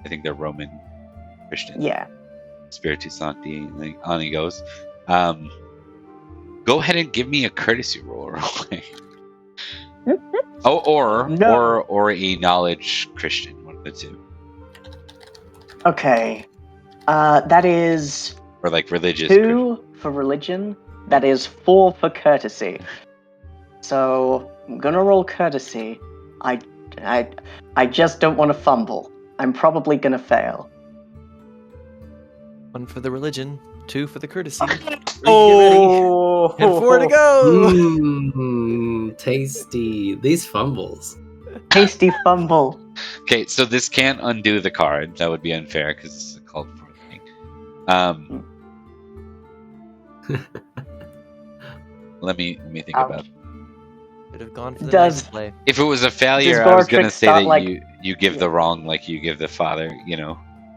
[SPEAKER 2] think they're Roman Christian.
[SPEAKER 3] Yeah.
[SPEAKER 2] Spiritus Sancti, and on he goes. Go ahead and give me a courtesy roll. or a knowledge Christian, one of the two.
[SPEAKER 3] Okay. That is
[SPEAKER 2] Or like religious.
[SPEAKER 3] 2 for religion. That is 4 for courtesy. So I'm gonna roll courtesy. I just don't want to fumble. I'm probably gonna fail.
[SPEAKER 4] 1 for the religion, 2 for the courtesy.
[SPEAKER 1] Oh,
[SPEAKER 4] And 4 to go.
[SPEAKER 5] Tasty. These fumbles.
[SPEAKER 3] Tasty fumble.
[SPEAKER 2] Okay, so this can't undo the card. That would be unfair because it's a called for thing. Let me think about it.
[SPEAKER 4] Should have gone for the
[SPEAKER 3] Does-
[SPEAKER 4] nice play.
[SPEAKER 2] If it was a failure,
[SPEAKER 3] Does
[SPEAKER 2] I was gonna
[SPEAKER 3] Goratrix
[SPEAKER 2] say
[SPEAKER 3] start,
[SPEAKER 2] that
[SPEAKER 3] like-
[SPEAKER 2] you give the wrong, like you give the father,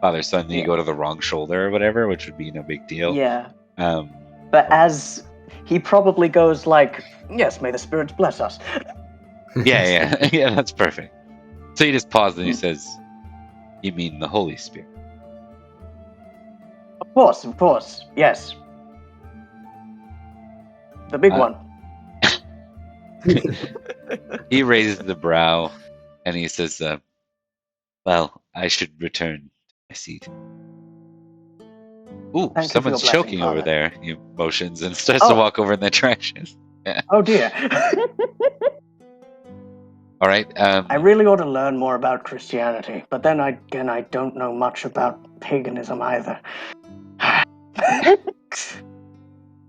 [SPEAKER 2] father son, then you go to the wrong shoulder or whatever, which would be no big deal.
[SPEAKER 3] Yeah.
[SPEAKER 2] Um,
[SPEAKER 3] But as he probably goes like, yes, may the spirits bless us.
[SPEAKER 2] yeah, yeah, that's perfect. So he just paused and he says, "You mean the Holy Spirit?"
[SPEAKER 3] Of course, yes. The big one.
[SPEAKER 2] He raises the brow and he says, "Well, I should return to my seat." Ooh,
[SPEAKER 3] Thank you for
[SPEAKER 2] someone's
[SPEAKER 3] your blessing,
[SPEAKER 2] choking over
[SPEAKER 3] Father.
[SPEAKER 2] there. He motions and starts to
[SPEAKER 3] Oh.
[SPEAKER 2] walk over in that direction.
[SPEAKER 3] Oh dear.
[SPEAKER 2] All right.
[SPEAKER 3] I really ought to learn more about Christianity, but then again, I don't know much about paganism either.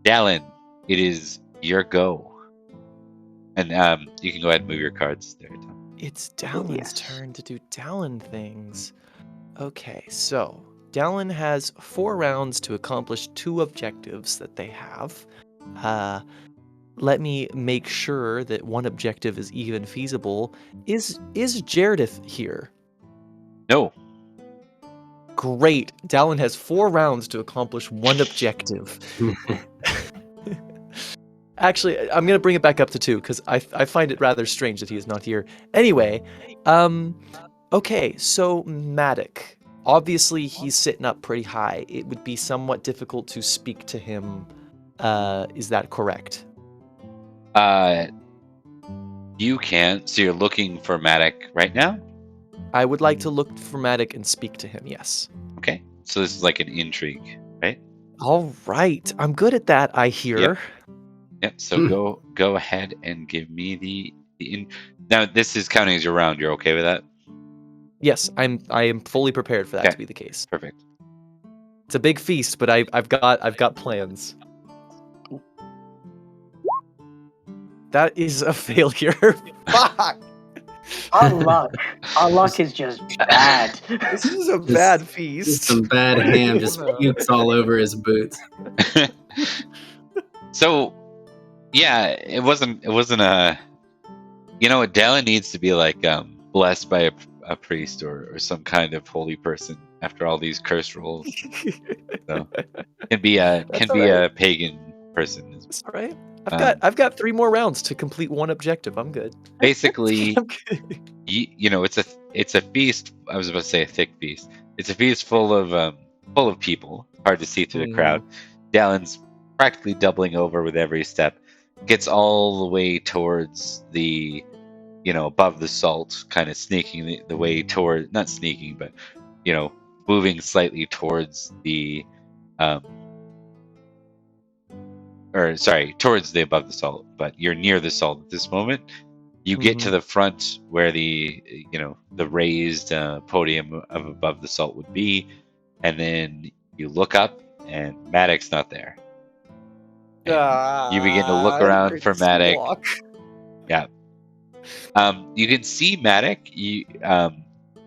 [SPEAKER 2] Dalan, it is your go. And you can go ahead and move your cards there, Tom.
[SPEAKER 4] It's Dalan's
[SPEAKER 3] yes.
[SPEAKER 4] turn to do Dalan things. Okay, so Dalan has 4 rounds to accomplish 2 objectives that they have. Let me make sure that one objective is even feasible. Is Jaredith here?
[SPEAKER 2] No.
[SPEAKER 4] Great. Dalan has 4 rounds to accomplish 1 objective. Actually, I'm going to bring it back up to 2 because I find it rather strange that he is not here. Anyway, okay, so Madoc. Obviously, he's sitting up pretty high. It would be somewhat difficult to speak to him. Is that correct?
[SPEAKER 2] You can't. So you're looking for Madoc right now?
[SPEAKER 4] I would like to look for Madoc and speak to him, yes.
[SPEAKER 2] Okay. So this is like an intrigue, right?
[SPEAKER 4] All right. I'm good at that, I hear.
[SPEAKER 2] Yep. So go ahead and give me the Now this is counting as your round. You're okay with that?
[SPEAKER 4] Yes, I am fully prepared for that
[SPEAKER 2] Okay.
[SPEAKER 4] to be the case.
[SPEAKER 2] Perfect.
[SPEAKER 4] It's a big feast, but I've got plans. That is a failure. Fuck.
[SPEAKER 3] Our luck. Our luck is just bad.
[SPEAKER 4] This is a
[SPEAKER 5] Just-
[SPEAKER 4] bad
[SPEAKER 5] Just
[SPEAKER 4] feast.
[SPEAKER 5] some bad ham just pukes all over his boots.
[SPEAKER 2] So, yeah, it wasn't a. You know, Dalan needs to be like blessed by a priest or some kind of holy person after all these curse rolls. So can be a pagan person.
[SPEAKER 4] That's all right.
[SPEAKER 2] Um,
[SPEAKER 4] I've got 3 more rounds to complete one objective. I'm good.
[SPEAKER 2] Basically,
[SPEAKER 4] I'm good.
[SPEAKER 2] you know, it's a feast. I was about to say a thick feast. It's a feast full of people. Hard to see through the crowd. Dalan's practically doubling over with every step. Gets all the way towards the, above the salt, kind of sneaking the way toward, not sneaking, but, moving slightly towards the, towards the above the salt, but you're near the salt at this moment. You get to the front where the raised podium of above the salt would be, and then you look up, and Madoc's not there. You begin to look around for Madoc. Yeah. You can see Madoc.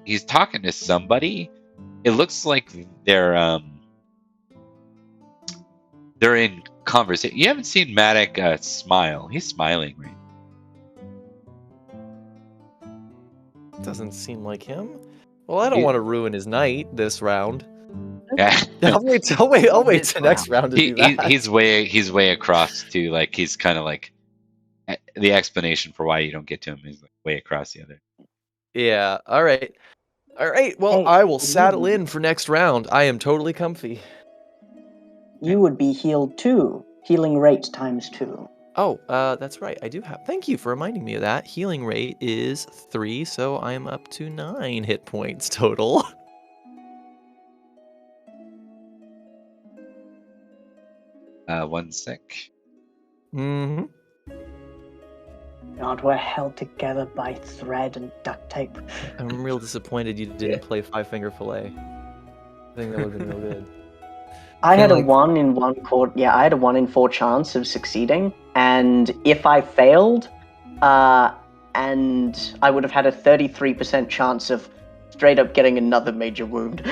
[SPEAKER 2] He's talking to somebody. It looks like they're in conversation. You haven't seen Madoc smile. He's smiling, right?
[SPEAKER 4] Doesn't seem like him. Well, I don't want to ruin his night this round.
[SPEAKER 2] Yeah.
[SPEAKER 4] I'll wait till next round to do that.
[SPEAKER 2] He's way across too. Like he's kind of like the explanation for why you don't get to him is like way across the other.
[SPEAKER 4] Yeah. All right. Well,
[SPEAKER 3] Hey,
[SPEAKER 4] I will saddle in for next round. I am totally comfy.
[SPEAKER 3] You would be healed too. Healing rate ×2.
[SPEAKER 4] Oh, that's right. I do have. Thank you for reminding me of that. Healing rate is 3, so I'm up to 9 hit points total.
[SPEAKER 2] One sec.
[SPEAKER 3] God, we're held together by thread and duct tape.
[SPEAKER 4] I'm real disappointed you didn't play Five Finger Fillet. I think that would have been real good.
[SPEAKER 3] I had a 1 in 1 chord. Yeah, I had a 1 in 4 chance of succeeding, and if I failed, and I would have had a 33% chance of straight up getting another major wound.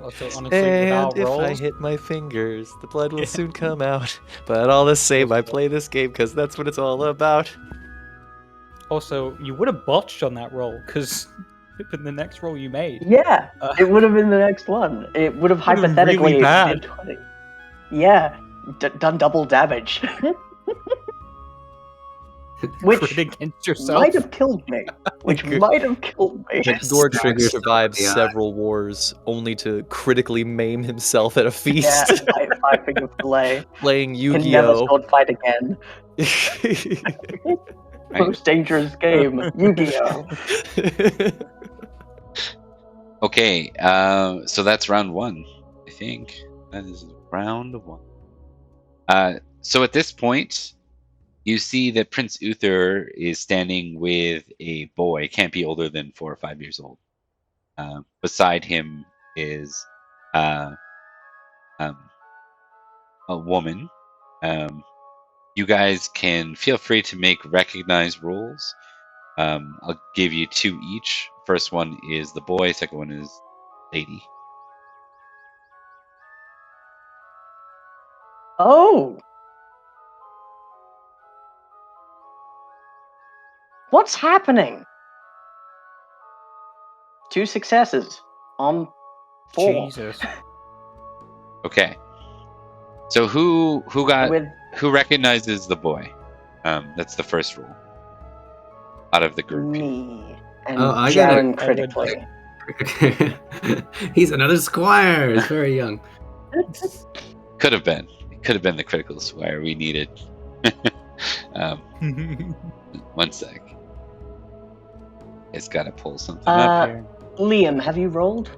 [SPEAKER 1] Also, honestly,
[SPEAKER 4] And
[SPEAKER 1] without
[SPEAKER 4] if
[SPEAKER 1] rolls,
[SPEAKER 4] I hit my fingers, the blood will soon come out. But all the same, I play this game because that's what it's all about.
[SPEAKER 1] also, you would have botched on that roll because in the next roll you made.
[SPEAKER 3] Yeah, it would have been the next one. It would have
[SPEAKER 1] Would've
[SPEAKER 3] hypothetically
[SPEAKER 1] really bad.
[SPEAKER 3] been 20. Yeah, done double damage. Which
[SPEAKER 1] Crit against yourself.
[SPEAKER 3] might have killed me.
[SPEAKER 4] Goratrix
[SPEAKER 5] yourself
[SPEAKER 4] survived
[SPEAKER 5] in the eye.
[SPEAKER 4] several wars only to critically maim himself at a
[SPEAKER 3] Yeah,
[SPEAKER 4] feast.
[SPEAKER 3] Five Finger Fillet.
[SPEAKER 4] Playing
[SPEAKER 3] Can never
[SPEAKER 4] Yu-Gi-Oh!
[SPEAKER 3] sword fight again. Most dangerous game, Yu-Gi-Oh!
[SPEAKER 2] Okay, so that's round 1, I think. That is round 1. So at this point, you see that Prince Uther is standing with a boy, can't be older than 4 or 5 years old. Beside him is a woman. You guys can feel free to make recognize rolls. I'll give you 2 each. First one is the boy, second one is lady.
[SPEAKER 3] Oh! What's happening? 2 successes on 4.
[SPEAKER 1] Jesus.
[SPEAKER 2] Okay. So who
[SPEAKER 3] With
[SPEAKER 2] recognizes the boy? That's the first roll. Out of the group.
[SPEAKER 3] me and
[SPEAKER 5] Oh, I got
[SPEAKER 3] Jarren
[SPEAKER 1] it.
[SPEAKER 3] critically.
[SPEAKER 5] He's another squire. He's very young.
[SPEAKER 2] Could have been. It could have been the critical squire we needed. One sec. It's got to pull something up here.
[SPEAKER 3] Liam, have you rolled?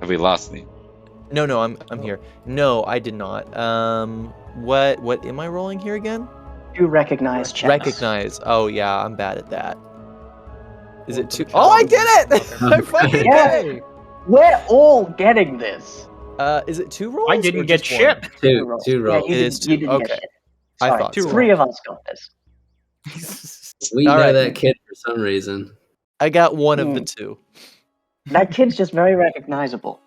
[SPEAKER 2] Have we lost Liam?
[SPEAKER 4] No, I'm here. No, I did not. What am I rolling here again?
[SPEAKER 3] You recognize checks.
[SPEAKER 4] Recognize. Oh yeah, I'm bad at that. Is
[SPEAKER 1] Roll
[SPEAKER 4] it
[SPEAKER 1] for
[SPEAKER 4] two?
[SPEAKER 1] the
[SPEAKER 4] Oh, I
[SPEAKER 1] challenge.
[SPEAKER 4] get it! I fucking
[SPEAKER 3] Yeah.
[SPEAKER 4] get it!
[SPEAKER 3] We're all getting this.
[SPEAKER 4] Is it 2 rolls?
[SPEAKER 1] I
[SPEAKER 4] or
[SPEAKER 1] didn't get
[SPEAKER 4] just one?
[SPEAKER 1] shit.
[SPEAKER 5] Two
[SPEAKER 3] Yeah,
[SPEAKER 5] rolls.
[SPEAKER 3] you
[SPEAKER 4] It is
[SPEAKER 3] didn't, you
[SPEAKER 4] 2.
[SPEAKER 3] didn't
[SPEAKER 4] Okay.
[SPEAKER 3] get shit.
[SPEAKER 4] I
[SPEAKER 3] Sorry,
[SPEAKER 4] thought
[SPEAKER 1] 2
[SPEAKER 4] so.
[SPEAKER 3] 3 of us got this.
[SPEAKER 5] We
[SPEAKER 4] All
[SPEAKER 5] know
[SPEAKER 4] right.
[SPEAKER 5] that kid for some reason.
[SPEAKER 4] I got one of the two.
[SPEAKER 3] That kid's just very recognizable.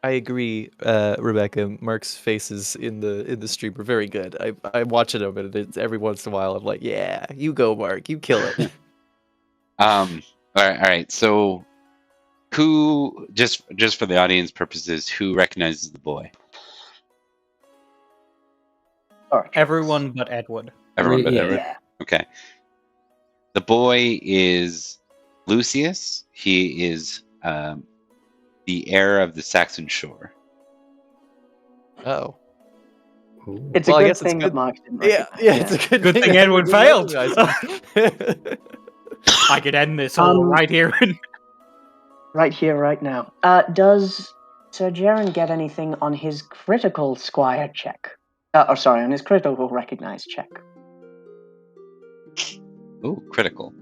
[SPEAKER 4] I agree, Rebecca. Mark's faces in the stream are very good. I watch it over it every once in a while. I'm like, yeah, you go, Mark, you kill it.
[SPEAKER 2] All right. So, who just for the audience purposes, who recognizes the boy?
[SPEAKER 1] Everyone but Edward.
[SPEAKER 2] Everyone but
[SPEAKER 5] Yeah.
[SPEAKER 2] Edward. Okay. The boy is Lucius. He is the heir of the Saxon shore.
[SPEAKER 4] Oh,
[SPEAKER 3] It's
[SPEAKER 4] Well,
[SPEAKER 3] a
[SPEAKER 4] I
[SPEAKER 3] good
[SPEAKER 4] guess it's
[SPEAKER 3] thing
[SPEAKER 4] good-
[SPEAKER 3] that Mark didn't
[SPEAKER 4] yeah,
[SPEAKER 3] recognize
[SPEAKER 4] it's a
[SPEAKER 3] it.
[SPEAKER 4] good
[SPEAKER 1] Good thing Edward failed.
[SPEAKER 4] failed.
[SPEAKER 1] I could end this all right here.
[SPEAKER 3] Right here, right now. Does Sir Jarren get anything on his critical squire check? On his critical recognize check.
[SPEAKER 2] Oh, critical.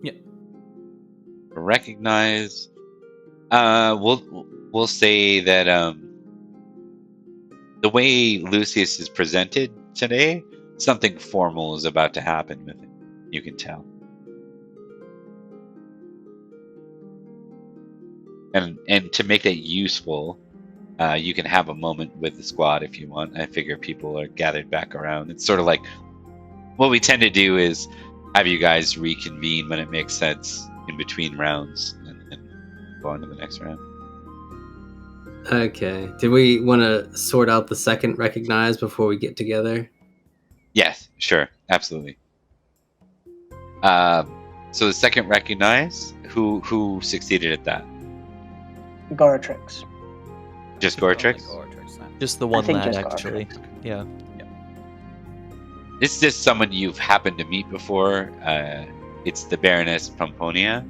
[SPEAKER 1] Yeah.
[SPEAKER 2] Recognize. We'll say that the way Lucius is presented today, something formal is about to happen with him. You can tell. And to make that useful, you can have a moment with the squad if you want. I figure people are gathered back around. It's sort of like what we tend to do is have you guys reconvene when it makes sense in between rounds and go on to the next round.
[SPEAKER 5] Okay. Do we want to sort out the second recognize before we get together?
[SPEAKER 2] Yes, sure, absolutely. So the second recognize, who succeeded at that?
[SPEAKER 3] Goratrix.
[SPEAKER 2] Just Goratrix?
[SPEAKER 4] Just the one
[SPEAKER 3] think
[SPEAKER 4] lad,
[SPEAKER 3] just
[SPEAKER 4] actually.
[SPEAKER 3] Goratrix.
[SPEAKER 4] Yeah.
[SPEAKER 2] It's just someone you've happened to meet before. It's the Baroness Pomponia.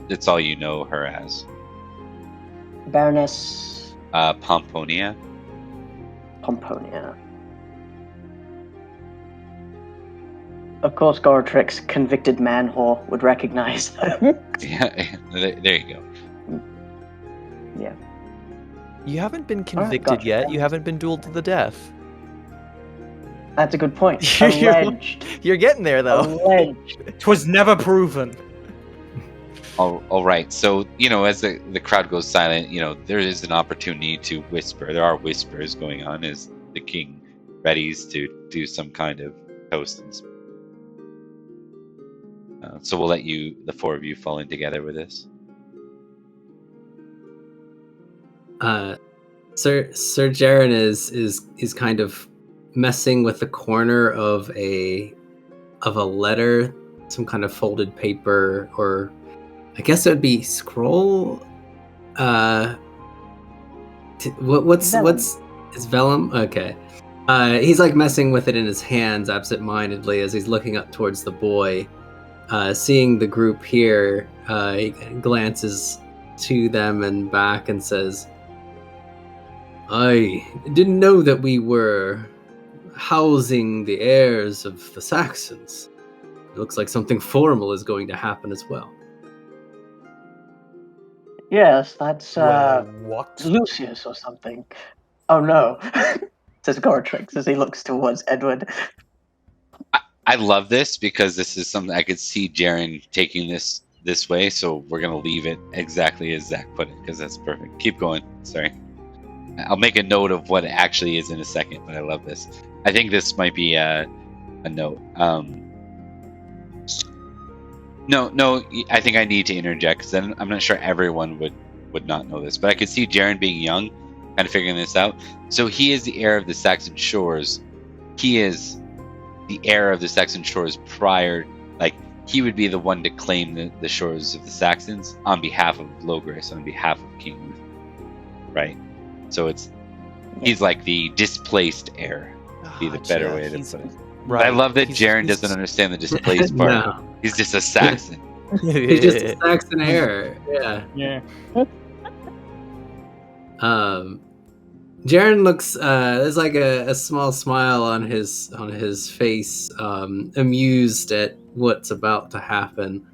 [SPEAKER 2] That's all you know her as.
[SPEAKER 3] Baroness
[SPEAKER 2] Pomponia.
[SPEAKER 3] Pomponia. Of course, Goratrix, convicted man whore, would recognize them.
[SPEAKER 2] Yeah, there you go.
[SPEAKER 3] Yeah.
[SPEAKER 4] You haven't been
[SPEAKER 3] right,
[SPEAKER 4] convicted
[SPEAKER 3] gotcha.
[SPEAKER 4] yet. You haven't been dueled to the death.
[SPEAKER 3] That's a good point.
[SPEAKER 4] You're-
[SPEAKER 3] Alleged.
[SPEAKER 4] You're getting there, though.
[SPEAKER 3] Alleged.
[SPEAKER 1] 'Twas never proven.
[SPEAKER 2] All right. So, as the crowd goes silent, there is an opportunity to whisper. There are whispers going on as the king readies to do some kind of toast. So we'll let the four of you fall in together with this.
[SPEAKER 5] Sir Jarren is kind of messing with the corner of a letter, some kind of folded paper, or I guess it would be scroll. What's is vellum? Okay. He's like messing with it in his hands absentmindedly as he's looking up towards the boy. Seeing the group here, he glances to them and back and says, I didn't know that we were housing the heirs of the Saxons. It looks like something formal is going to happen as well.
[SPEAKER 3] Yes, that's
[SPEAKER 1] What?
[SPEAKER 3] Lucius or something. Oh no, says Goratrix as he looks towards Edward.
[SPEAKER 2] I love this because this is something I could see Jarren taking this way. So we're gonna leave it exactly as Zach put it because that's perfect. Keep going. Sorry. I'll make a note of what it actually is in a second, but I love this. I think this might be a note. No, I think I need to interject because then I'm not sure everyone would not know this, but I could see Jarren being young, kind of figuring this out. So he is the heir of the Saxon shores. He is the heir of the Saxon shores prior, like he would be the one to claim the shores of the Saxons on behalf of Logris, on behalf of King Uther, right? So he's like the displaced heir, would be the better way to put it.
[SPEAKER 4] Right.
[SPEAKER 2] I love that Jarren doesn't understand the displaced part.
[SPEAKER 5] No.
[SPEAKER 2] He's just a Saxon.
[SPEAKER 5] He's just a Saxon heir. Yeah.
[SPEAKER 1] Yeah.
[SPEAKER 5] Jarren looks there's like a small smile on his face, amused at what's about to happen.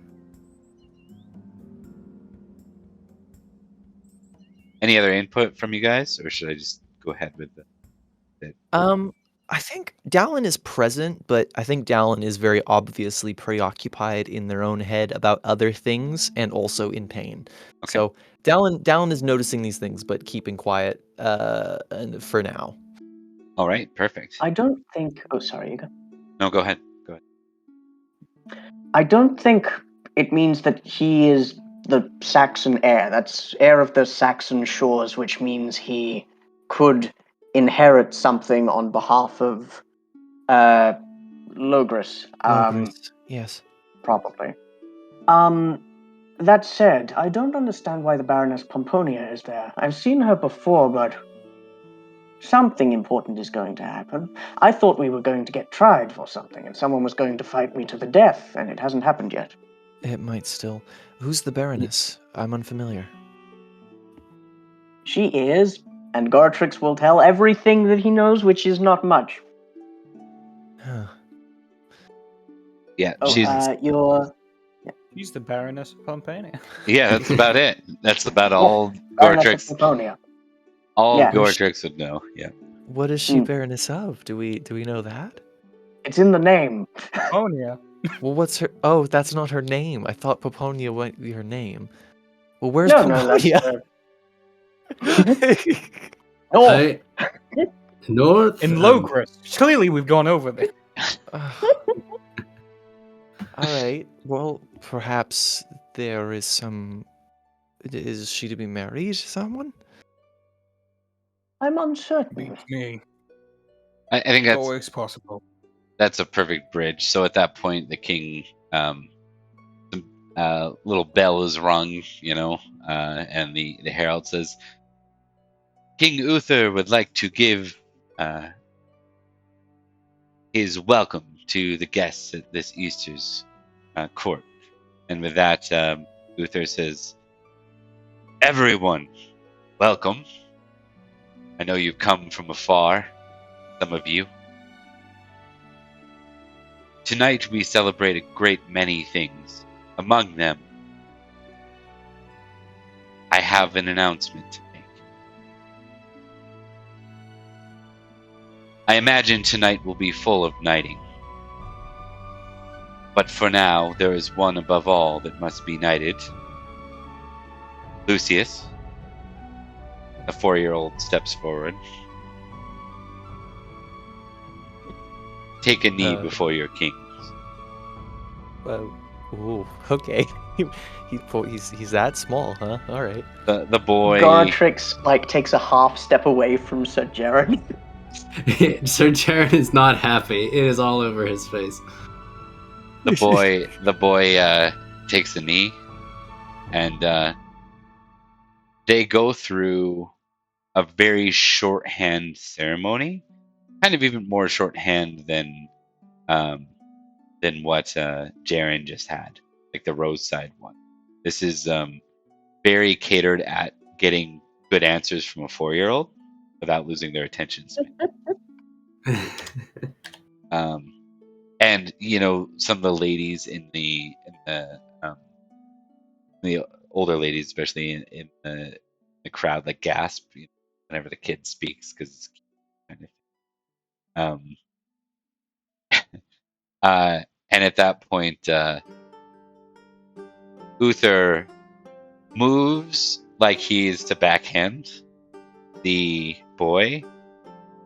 [SPEAKER 2] Any other input from you guys, or should I just go ahead with the.
[SPEAKER 4] I think Dalan is present, but I think Dalan is very obviously preoccupied in their own head about other things and also in pain.
[SPEAKER 2] Okay.
[SPEAKER 4] So Dalan is noticing these things, but keeping quiet and for now.
[SPEAKER 2] All right, perfect.
[SPEAKER 3] I don't think. Oh, sorry, you go.
[SPEAKER 2] No, go ahead. Go ahead.
[SPEAKER 3] I don't think it means that he is the Saxon heir. That's heir of the Saxon shores, which means he could inherit something on behalf of Logris.
[SPEAKER 4] Logris, yes.
[SPEAKER 3] Probably. That said, I don't understand why the Baroness Pomponia is there. I've seen her before, but something important is going to happen. I thought we were going to get tried for something, and someone was going to fight me to the death, and it hasn't happened yet.
[SPEAKER 4] It might still. Who's the Baroness? I'm unfamiliar.
[SPEAKER 3] She is, and Goratrix will tell everything that he knows, which is not much.
[SPEAKER 4] Huh.
[SPEAKER 2] Yeah,
[SPEAKER 3] Oh,
[SPEAKER 2] she's
[SPEAKER 1] He's the Baroness of Pomponia.
[SPEAKER 2] yeah. That's about it. That's about all
[SPEAKER 3] Baroness
[SPEAKER 2] Goratrix.
[SPEAKER 3] of Pomponia.
[SPEAKER 2] All
[SPEAKER 3] Yeah.
[SPEAKER 2] Goratrix would know. Yeah.
[SPEAKER 4] What is she Baroness of? Do we know that?
[SPEAKER 3] It's in the name.
[SPEAKER 1] Pomponia.
[SPEAKER 4] Well, what's her? Oh, that's not her name. I thought Poponia might be her name. Well, where's
[SPEAKER 3] No, that's
[SPEAKER 4] Poponia?
[SPEAKER 3] Oh,
[SPEAKER 5] North
[SPEAKER 1] In Logris. Clearly, we've gone over this.
[SPEAKER 4] All right. Well, perhaps there is some. Is she to be married to someone?
[SPEAKER 3] I'm uncertain.
[SPEAKER 1] Beats me.
[SPEAKER 2] I think
[SPEAKER 1] It's
[SPEAKER 2] that's
[SPEAKER 1] always possible.
[SPEAKER 2] that's a perfect bridge. So at that point, the king, little bell is rung, and the herald says, King Uther would like to give his welcome to the guests at this Easter's court. And with that, Uther says, everyone, welcome. I know you've come from afar, some of you. Tonight we celebrate a great many things. Among them, I have an announcement to make. I imagine tonight will be full of knighting. But for now, there is one above all that must be knighted. Lucius, a 4-year-old, steps forward. Take a knee before your king.
[SPEAKER 4] Ooh, okay. He's that small, huh? All right.
[SPEAKER 2] The boy.
[SPEAKER 3] Goratrix takes a half step away from Sir Jarren.
[SPEAKER 5] Sir Jarren is not happy. It is all over his face.
[SPEAKER 2] The boy takes the knee, and they go through a very shorthand ceremony, kind of even more shorthand than what Jarren just had, like the roadside one. This is very catered at getting good answers from a 4-year-old without losing their attention span. And some of the ladies in the older ladies, especially in the crowd, like gasp whenever the kid speaks because it's kind of. And at that point, Uther moves like he is to backhand the boy,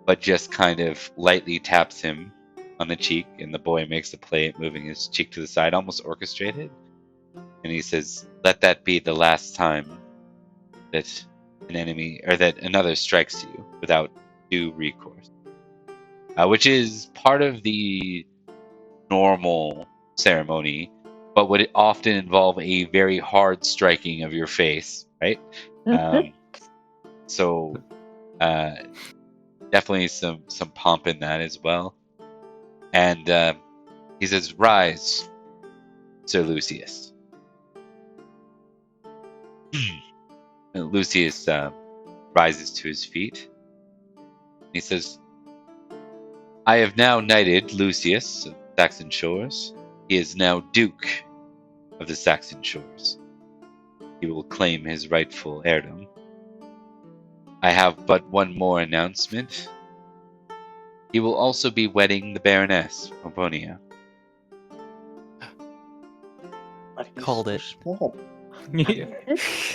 [SPEAKER 2] but just kind of lightly taps him on the cheek, and the boy makes the play at moving his cheek to the side, almost orchestrated. And he says, "Let that be the last time that an enemy or that another strikes you without due recourse," which is part of the normal ceremony, but would often involve a very hard striking of your face, right? So definitely some pomp in that as well. And he says, "Rise, Sir Lucius." Lucius rises to his feet. He says, "I have now knighted Lucius of Saxon Shores. He is now Duke of the Saxon Shores. He will claim his rightful heirdom. I have but one more announcement. He will also be wedding the Baroness Pomponia.
[SPEAKER 3] But he's
[SPEAKER 4] Called
[SPEAKER 3] so
[SPEAKER 4] it.
[SPEAKER 3] small.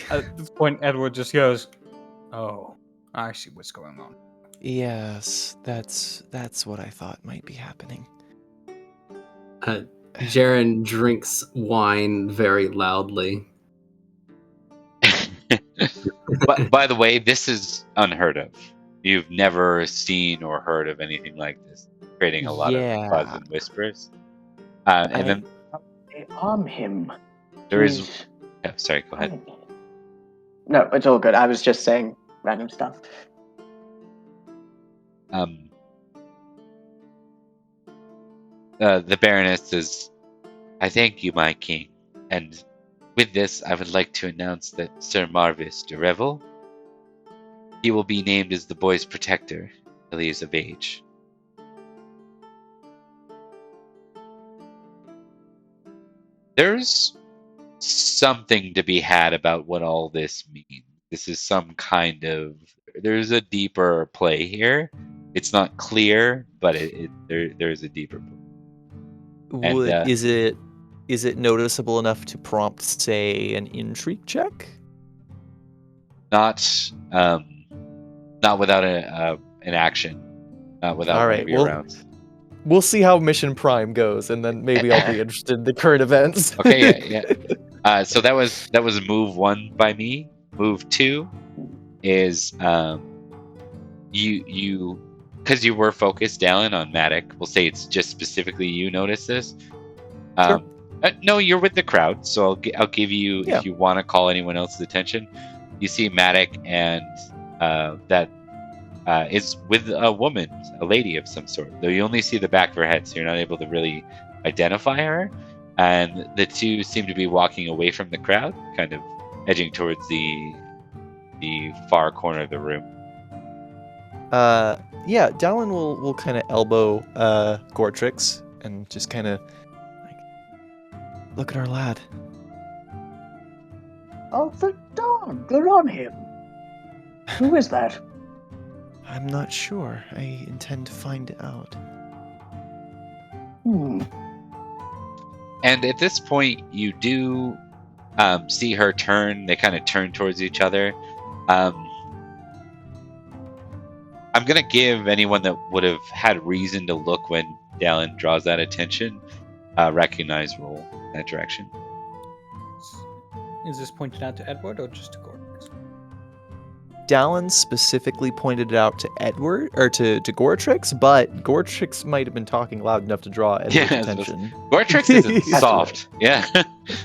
[SPEAKER 1] At this point, Edward just goes, "Oh, I see what's going on."
[SPEAKER 4] Yes, that's what I thought might be happening.
[SPEAKER 5] Jarren drinks wine very loudly.
[SPEAKER 2] But by the way, this is unheard of. You've never seen or heard of anything like this, creating a lot of buzz and whispers. And then
[SPEAKER 3] They arm him.
[SPEAKER 2] there is.
[SPEAKER 3] He's-
[SPEAKER 2] Oh, sorry, go ahead.
[SPEAKER 3] No, it's all good. I was just saying random stuff.
[SPEAKER 2] The Baroness says, "I thank you, my king, and with this, I would like to announce that Sir Marvis de Revel, he will be named as the boy's protector till he is of age." There's something to be had about what all this means. This is some kind of... There's a deeper play here. It's not clear, but there's a deeper play. And,
[SPEAKER 4] Is it noticeable enough to prompt, say, an intrigue check?
[SPEAKER 2] Not without an action. Not without
[SPEAKER 4] All
[SPEAKER 2] one
[SPEAKER 4] right,
[SPEAKER 2] of your
[SPEAKER 4] well,
[SPEAKER 2] rounds.
[SPEAKER 4] We'll see how Mission Prime goes, and then maybe I'll be interested in the current events.
[SPEAKER 2] Okay, yeah. So that was move 1 by me. Move 2 is you because you were focused, Dalan, on Madoc. We'll say it's just specifically you notice this.
[SPEAKER 4] Sure.
[SPEAKER 2] No, you're with the crowd, so I'll give you,
[SPEAKER 4] Yeah.
[SPEAKER 2] if you want to call anyone else's attention. You see Madoc, and that is with a woman, a lady of some sort. Though you only see the back of her head, so you're not able to really identify her. And the two seem to be walking away from the crowd, kind of edging towards the far corner of the room.
[SPEAKER 4] Yeah, Dalan will kind of elbow Goratrix and just kind of like, look at our lad.
[SPEAKER 3] Oh, the dog! Good on him. Who is that?
[SPEAKER 4] I'm not sure. I intend to find out.
[SPEAKER 2] And at this point, you do see her turn. They kind of turn towards each other. I'm going to give anyone that would have had reason to look when Dalan draws that attention recognize roll in that direction.
[SPEAKER 1] Is this pointed out to Edward or just to Goratrix?
[SPEAKER 4] Dalan specifically pointed it out to Edward or to Goratrix, but Goratrix might have been talking loud enough to draw Edward's
[SPEAKER 2] Yeah,
[SPEAKER 4] attention.
[SPEAKER 2] Goratrix isn't soft, yeah,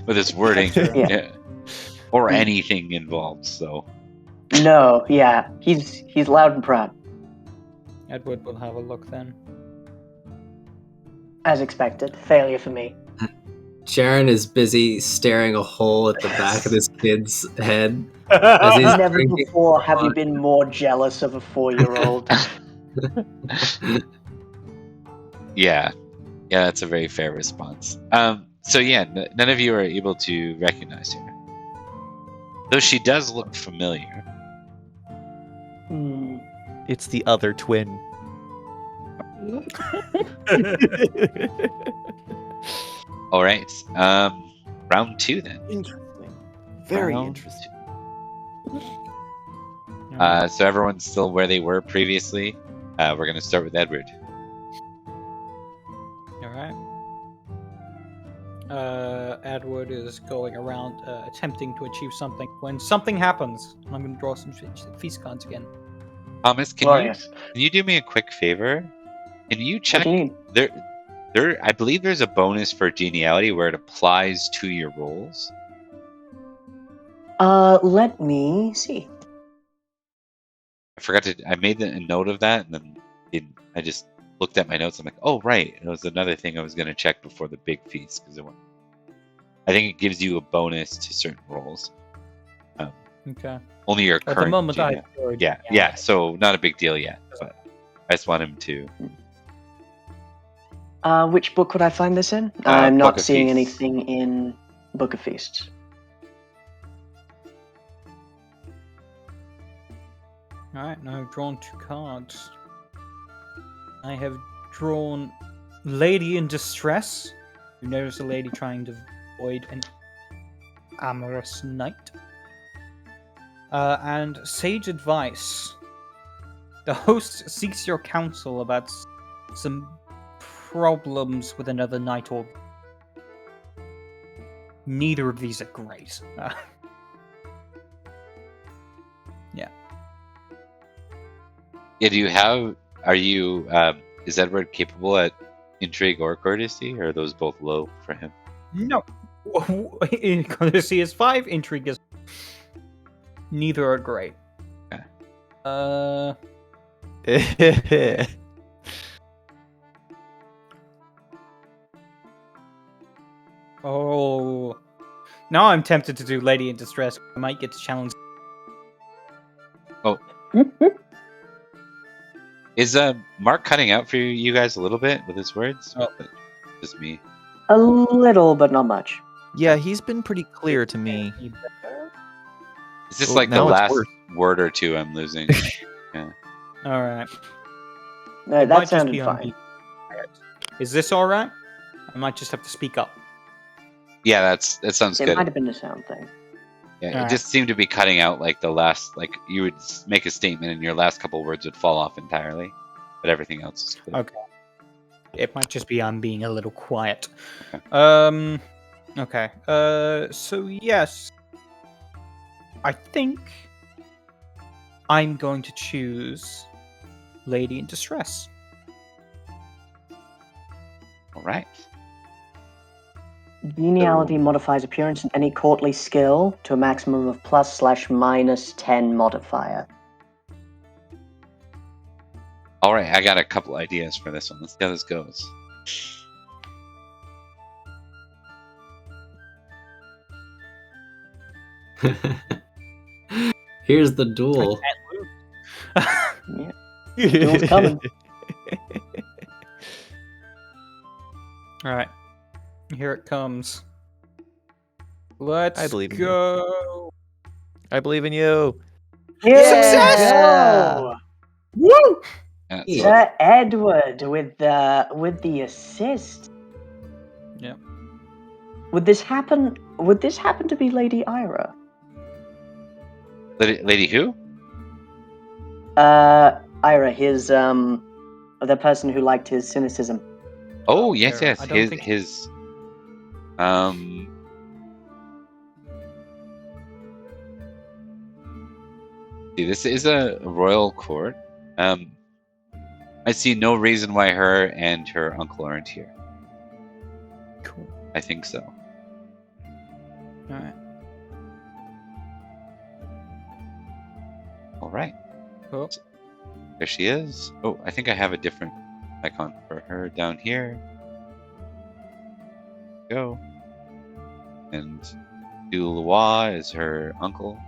[SPEAKER 2] with his wording, yeah, or anything involved. So
[SPEAKER 3] No, yeah, he's loud and proud,
[SPEAKER 1] Edward will have a look then.
[SPEAKER 3] as expected. Failure for me.
[SPEAKER 5] Jarren is busy staring a hole at the back of this kid's head. As he's
[SPEAKER 3] Never
[SPEAKER 5] drinking
[SPEAKER 3] before have you
[SPEAKER 5] wine.
[SPEAKER 3] been more jealous of a 4-year-old.
[SPEAKER 2] yeah, that's a very fair response. So yeah, none of you are able to recognize her, though she does look familiar.
[SPEAKER 4] It's the other twin.
[SPEAKER 2] All right, round 2 then.
[SPEAKER 4] Interesting. Very
[SPEAKER 2] Round
[SPEAKER 4] interesting.
[SPEAKER 2] So everyone's still where they were previously. We're going to start with Edward.
[SPEAKER 1] Alright. Edward is going around attempting to achieve something when something happens. I'm going to draw some feast cards again.
[SPEAKER 2] Thomas, can
[SPEAKER 3] Glorious.
[SPEAKER 2] you do me a quick favor? Can you
[SPEAKER 3] What
[SPEAKER 2] check
[SPEAKER 3] do you mean?
[SPEAKER 2] there? I believe there's a bonus for geniality where it applies to your rolls.
[SPEAKER 3] Let me see.
[SPEAKER 2] I forgot to. I made a note of that, and then I just looked at my notes. I'm like, oh right, it was another thing I was going to check before the big feast because I think it gives you a bonus to certain rolls.
[SPEAKER 1] Okay.
[SPEAKER 2] Only your current.
[SPEAKER 1] At the moment,
[SPEAKER 2] geniality.
[SPEAKER 1] I already-
[SPEAKER 2] Yeah. So not a big deal yet, but I just want him to.
[SPEAKER 3] Which book would I find this in? I'm
[SPEAKER 2] Book
[SPEAKER 3] not
[SPEAKER 2] of
[SPEAKER 3] seeing
[SPEAKER 2] Feasts.
[SPEAKER 3] anything in Book of Feasts.
[SPEAKER 1] Alright, now I've drawn 2 cards. I have drawn Lady in Distress. You notice a lady trying to avoid an amorous knight. And Sage Advice. The host seeks your counsel about some problems with another knight or... Neither of these are great. Yeah.
[SPEAKER 2] Yeah, is Edward capable at intrigue or courtesy, or are those both low for him?
[SPEAKER 1] No. Courtesy is 5, intrigue is... Neither are great.
[SPEAKER 2] Okay.
[SPEAKER 1] Oh. Now I'm tempted to do Lady in Distress. I might get to challenge.
[SPEAKER 2] Oh. Is Mark cutting out for you guys a little bit with his words?
[SPEAKER 1] Oh.
[SPEAKER 2] Just me.
[SPEAKER 3] A little, but not much.
[SPEAKER 4] Yeah, he's been pretty clear to me.
[SPEAKER 2] Is this
[SPEAKER 4] Oh,
[SPEAKER 2] like the
[SPEAKER 4] now it's
[SPEAKER 2] last
[SPEAKER 4] worse.
[SPEAKER 2] word or two I'm losing? Yeah.
[SPEAKER 1] Alright.
[SPEAKER 3] No, that sounded fine.
[SPEAKER 1] Is this alright? I might just have to speak up.
[SPEAKER 2] Yeah, that sounds
[SPEAKER 3] It
[SPEAKER 2] good.
[SPEAKER 3] might have been a sound thing.
[SPEAKER 2] Yeah, it
[SPEAKER 1] Alright.
[SPEAKER 2] just seemed to be cutting out like the last, like you would make a statement and your last couple words would fall off entirely, but everything else is clear.
[SPEAKER 1] Okay. It might just be I'm being a little quiet.
[SPEAKER 2] Okay.
[SPEAKER 1] Okay. So yes. I think I'm going to choose Lady in Distress.
[SPEAKER 2] All right.
[SPEAKER 3] Geniality modifies appearance and any courtly skill to a maximum of +/-10 modifier.
[SPEAKER 2] All right, I got a couple ideas for this one. Let's see how this goes.
[SPEAKER 5] Here's the duel.
[SPEAKER 3] Duel's coming.
[SPEAKER 1] Alright. Here it comes. Let's
[SPEAKER 4] I believe in you.
[SPEAKER 1] go.
[SPEAKER 4] I believe in you.
[SPEAKER 1] Success!
[SPEAKER 3] Go!
[SPEAKER 1] Woo!
[SPEAKER 2] Yeah,
[SPEAKER 5] Yeah.
[SPEAKER 2] so
[SPEAKER 3] Sir Edward with the assist.
[SPEAKER 1] Yeah.
[SPEAKER 3] Would this happen to be Lady Ira?
[SPEAKER 2] Lady who?
[SPEAKER 3] Ira, his the person who liked his cynicism.
[SPEAKER 2] Oh, yes,
[SPEAKER 1] there.
[SPEAKER 2] yes.
[SPEAKER 1] I don't think-
[SPEAKER 2] His See, this is a royal court. I see no reason why her and her uncle aren't here.
[SPEAKER 1] Cool.
[SPEAKER 2] I think so.
[SPEAKER 1] Alright.
[SPEAKER 2] All right.
[SPEAKER 1] Cool.
[SPEAKER 2] There she is. Oh, I think I have a different icon for her down here. Go. And Dulois is her uncle.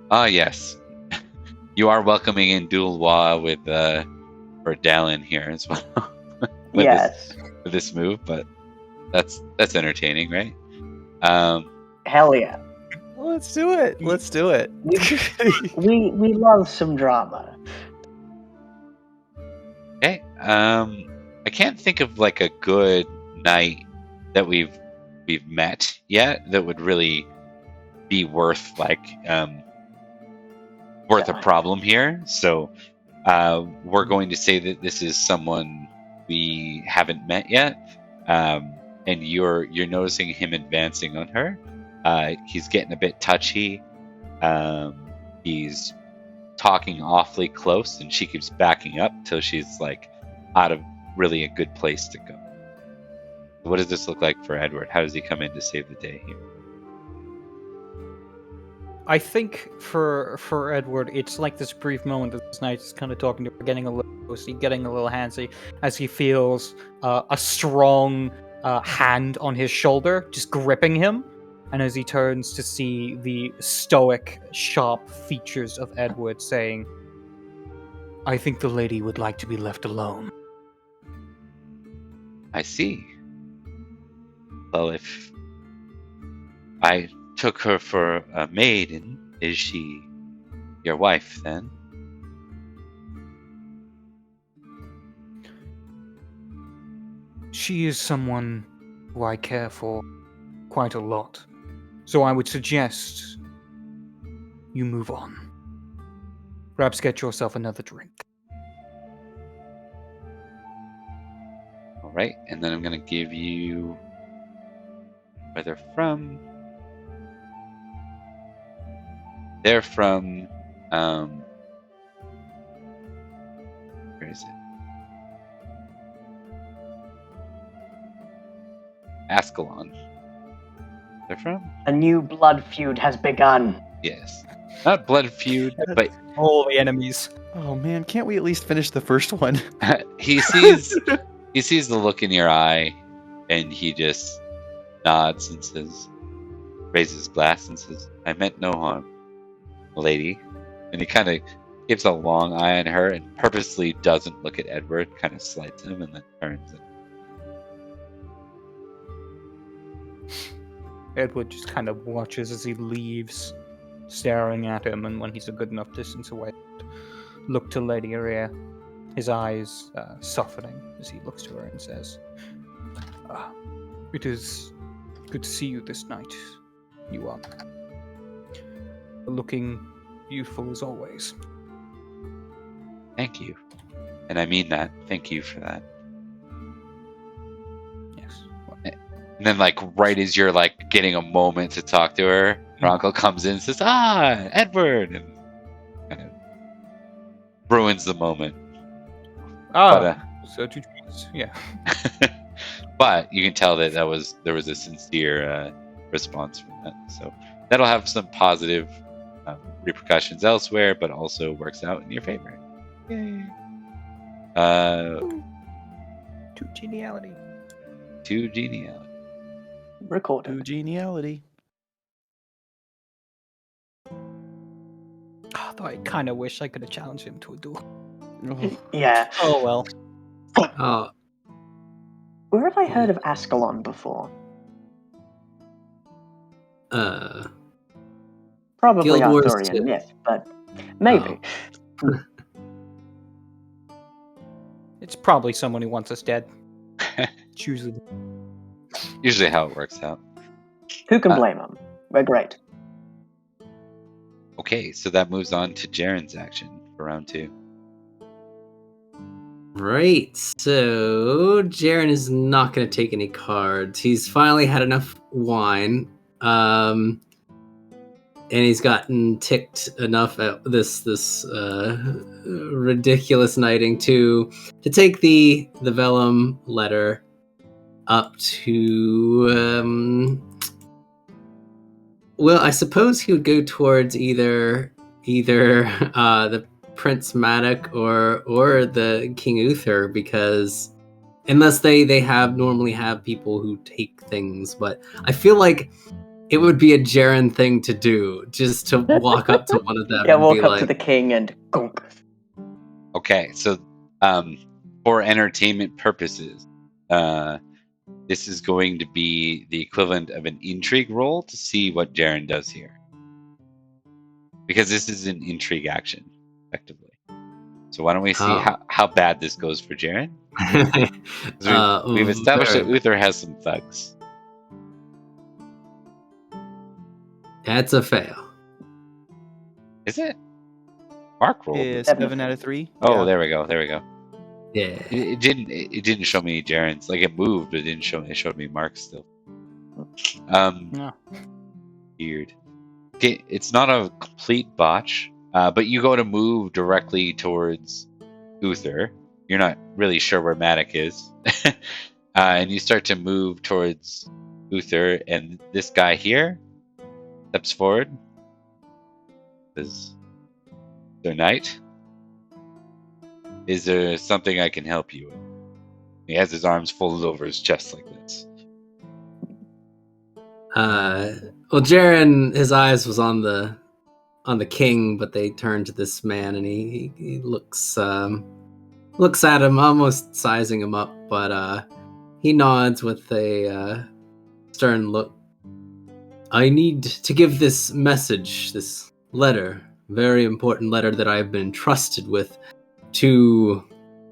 [SPEAKER 2] Ah, yes. You are welcoming in Dulois with for Dalan here as well. with
[SPEAKER 3] Yes.
[SPEAKER 2] with this move, but that's entertaining, right?
[SPEAKER 3] Hell yeah.
[SPEAKER 4] Let's do it. Let's do it.
[SPEAKER 3] We love some drama.
[SPEAKER 2] Okay. I can't think of like a good knight that we've met yet that would really be worth like worth a problem here. So we're going to say that this is someone we haven't met yet, and you're noticing him advancing on her. He's getting a bit touchy. He's talking awfully close, and she keeps backing up till she's like out of really a good place to go. What does this look like for Edward? How does he come in to save the day here?
[SPEAKER 1] I think for Edward, it's like this brief moment that this knight is kind of talking to her, getting a little closey, getting a little handsy, as he feels a strong hand on his shoulder, just gripping him. And as he turns to see the stoic, sharp features of Edward, saying, "I think the lady would like to be left alone."
[SPEAKER 2] I see. Well, if I took her for a maiden, Is she your wife, then?
[SPEAKER 1] She is someone who I care for quite a lot. So I would suggest you move on. Perhaps get yourself another drink.
[SPEAKER 2] All right, and then I'm going to give you where they're from. They're from, where is it? Ascalon. They're from?
[SPEAKER 3] A new blood feud has begun.
[SPEAKER 2] Yes. Not blood feud, but
[SPEAKER 1] All the enemies.
[SPEAKER 4] Oh man, can't we at least finish the first one?
[SPEAKER 2] he sees the look in your eye, and he just nods and says, raises his glass and says, "I meant no harm, lady." And he kind of gives a long eye on her and purposely doesn't look at Edward, kind of slights him and then turns. And
[SPEAKER 1] Edward just kind of watches as he leaves, staring at him, and when he's a good enough distance away, look to Lady Aria, his eyes softening as he looks to her and says, "It is good to see you this night. You are looking beautiful as always."
[SPEAKER 2] Thank you. And I mean that. Thank you for that.
[SPEAKER 1] Yes.
[SPEAKER 2] And then, like, right as you're, like, getting a moment to talk to her, her uncle comes in and says, Edward! And kind of ruins the moment.
[SPEAKER 1] So two drinks. Yeah.
[SPEAKER 2] But you can tell that there was a sincere response from that. So that'll have some positive repercussions elsewhere, but also works out in your favor. Yay.
[SPEAKER 1] To geniality.
[SPEAKER 2] To geniality.
[SPEAKER 3] Recorded.
[SPEAKER 4] To geniality.
[SPEAKER 1] Though I kind of wish I could have challenged him to a duel.
[SPEAKER 4] Oh.
[SPEAKER 3] Yeah.
[SPEAKER 1] Oh well.
[SPEAKER 5] Oh,
[SPEAKER 3] Where have I heard of Ascalon before? Probably
[SPEAKER 5] Guild Wars
[SPEAKER 3] Arthurian
[SPEAKER 5] 2.
[SPEAKER 3] myth, but maybe.
[SPEAKER 1] It's probably someone who wants us dead. It's
[SPEAKER 2] Usually how it works out.
[SPEAKER 3] Who can blame them? We're great.
[SPEAKER 2] Okay, so that moves on to Jarren's action for round 2.
[SPEAKER 5] Right, so Jarren is not going to take any cards. He's finally had enough wine, and he's gotten ticked enough at this ridiculous knighting to take the vellum letter up to. Well, I suppose he would go towards either the Prince Madoc or the King Uther, because unless they normally have people who take things, but I feel like it would be a Jarren thing to do, just to walk up to one of them.
[SPEAKER 3] Yeah,
[SPEAKER 5] and
[SPEAKER 3] walk
[SPEAKER 5] be
[SPEAKER 3] up
[SPEAKER 5] like,
[SPEAKER 3] to the king and gunk.
[SPEAKER 2] Okay, so for entertainment purposes, this is going to be the equivalent of an intrigue roll to see what Jarren does here. Because this is an intrigue action, effectively. So why don't we see how bad this goes for Jarren? We've established that Uther has some thugs.
[SPEAKER 5] That's a fail.
[SPEAKER 2] Is it? Mark rolled.
[SPEAKER 4] It's 7 out of 3.
[SPEAKER 2] Oh,
[SPEAKER 4] Yeah.
[SPEAKER 2] there we go.
[SPEAKER 5] Yeah.
[SPEAKER 2] It didn't show me Jarren's. Like, it moved, but it didn't show me. It showed me Mark's still.
[SPEAKER 1] No.
[SPEAKER 2] Weird. Okay, it's not a complete botch, but you go to move directly towards Uther. You're not really sure where Madoc is, and you start to move towards Uther, and this guy here steps forward. Says, "Sir Knight, is there something I can help you with?" He has his arms folded over his chest like this.
[SPEAKER 5] Well, Jarren, his eyes was on the king, but they turned to this man, and he looks at him, almost sizing him up, but he nods with a stern look. I need to give this message, this letter, very important letter that I've been entrusted with to,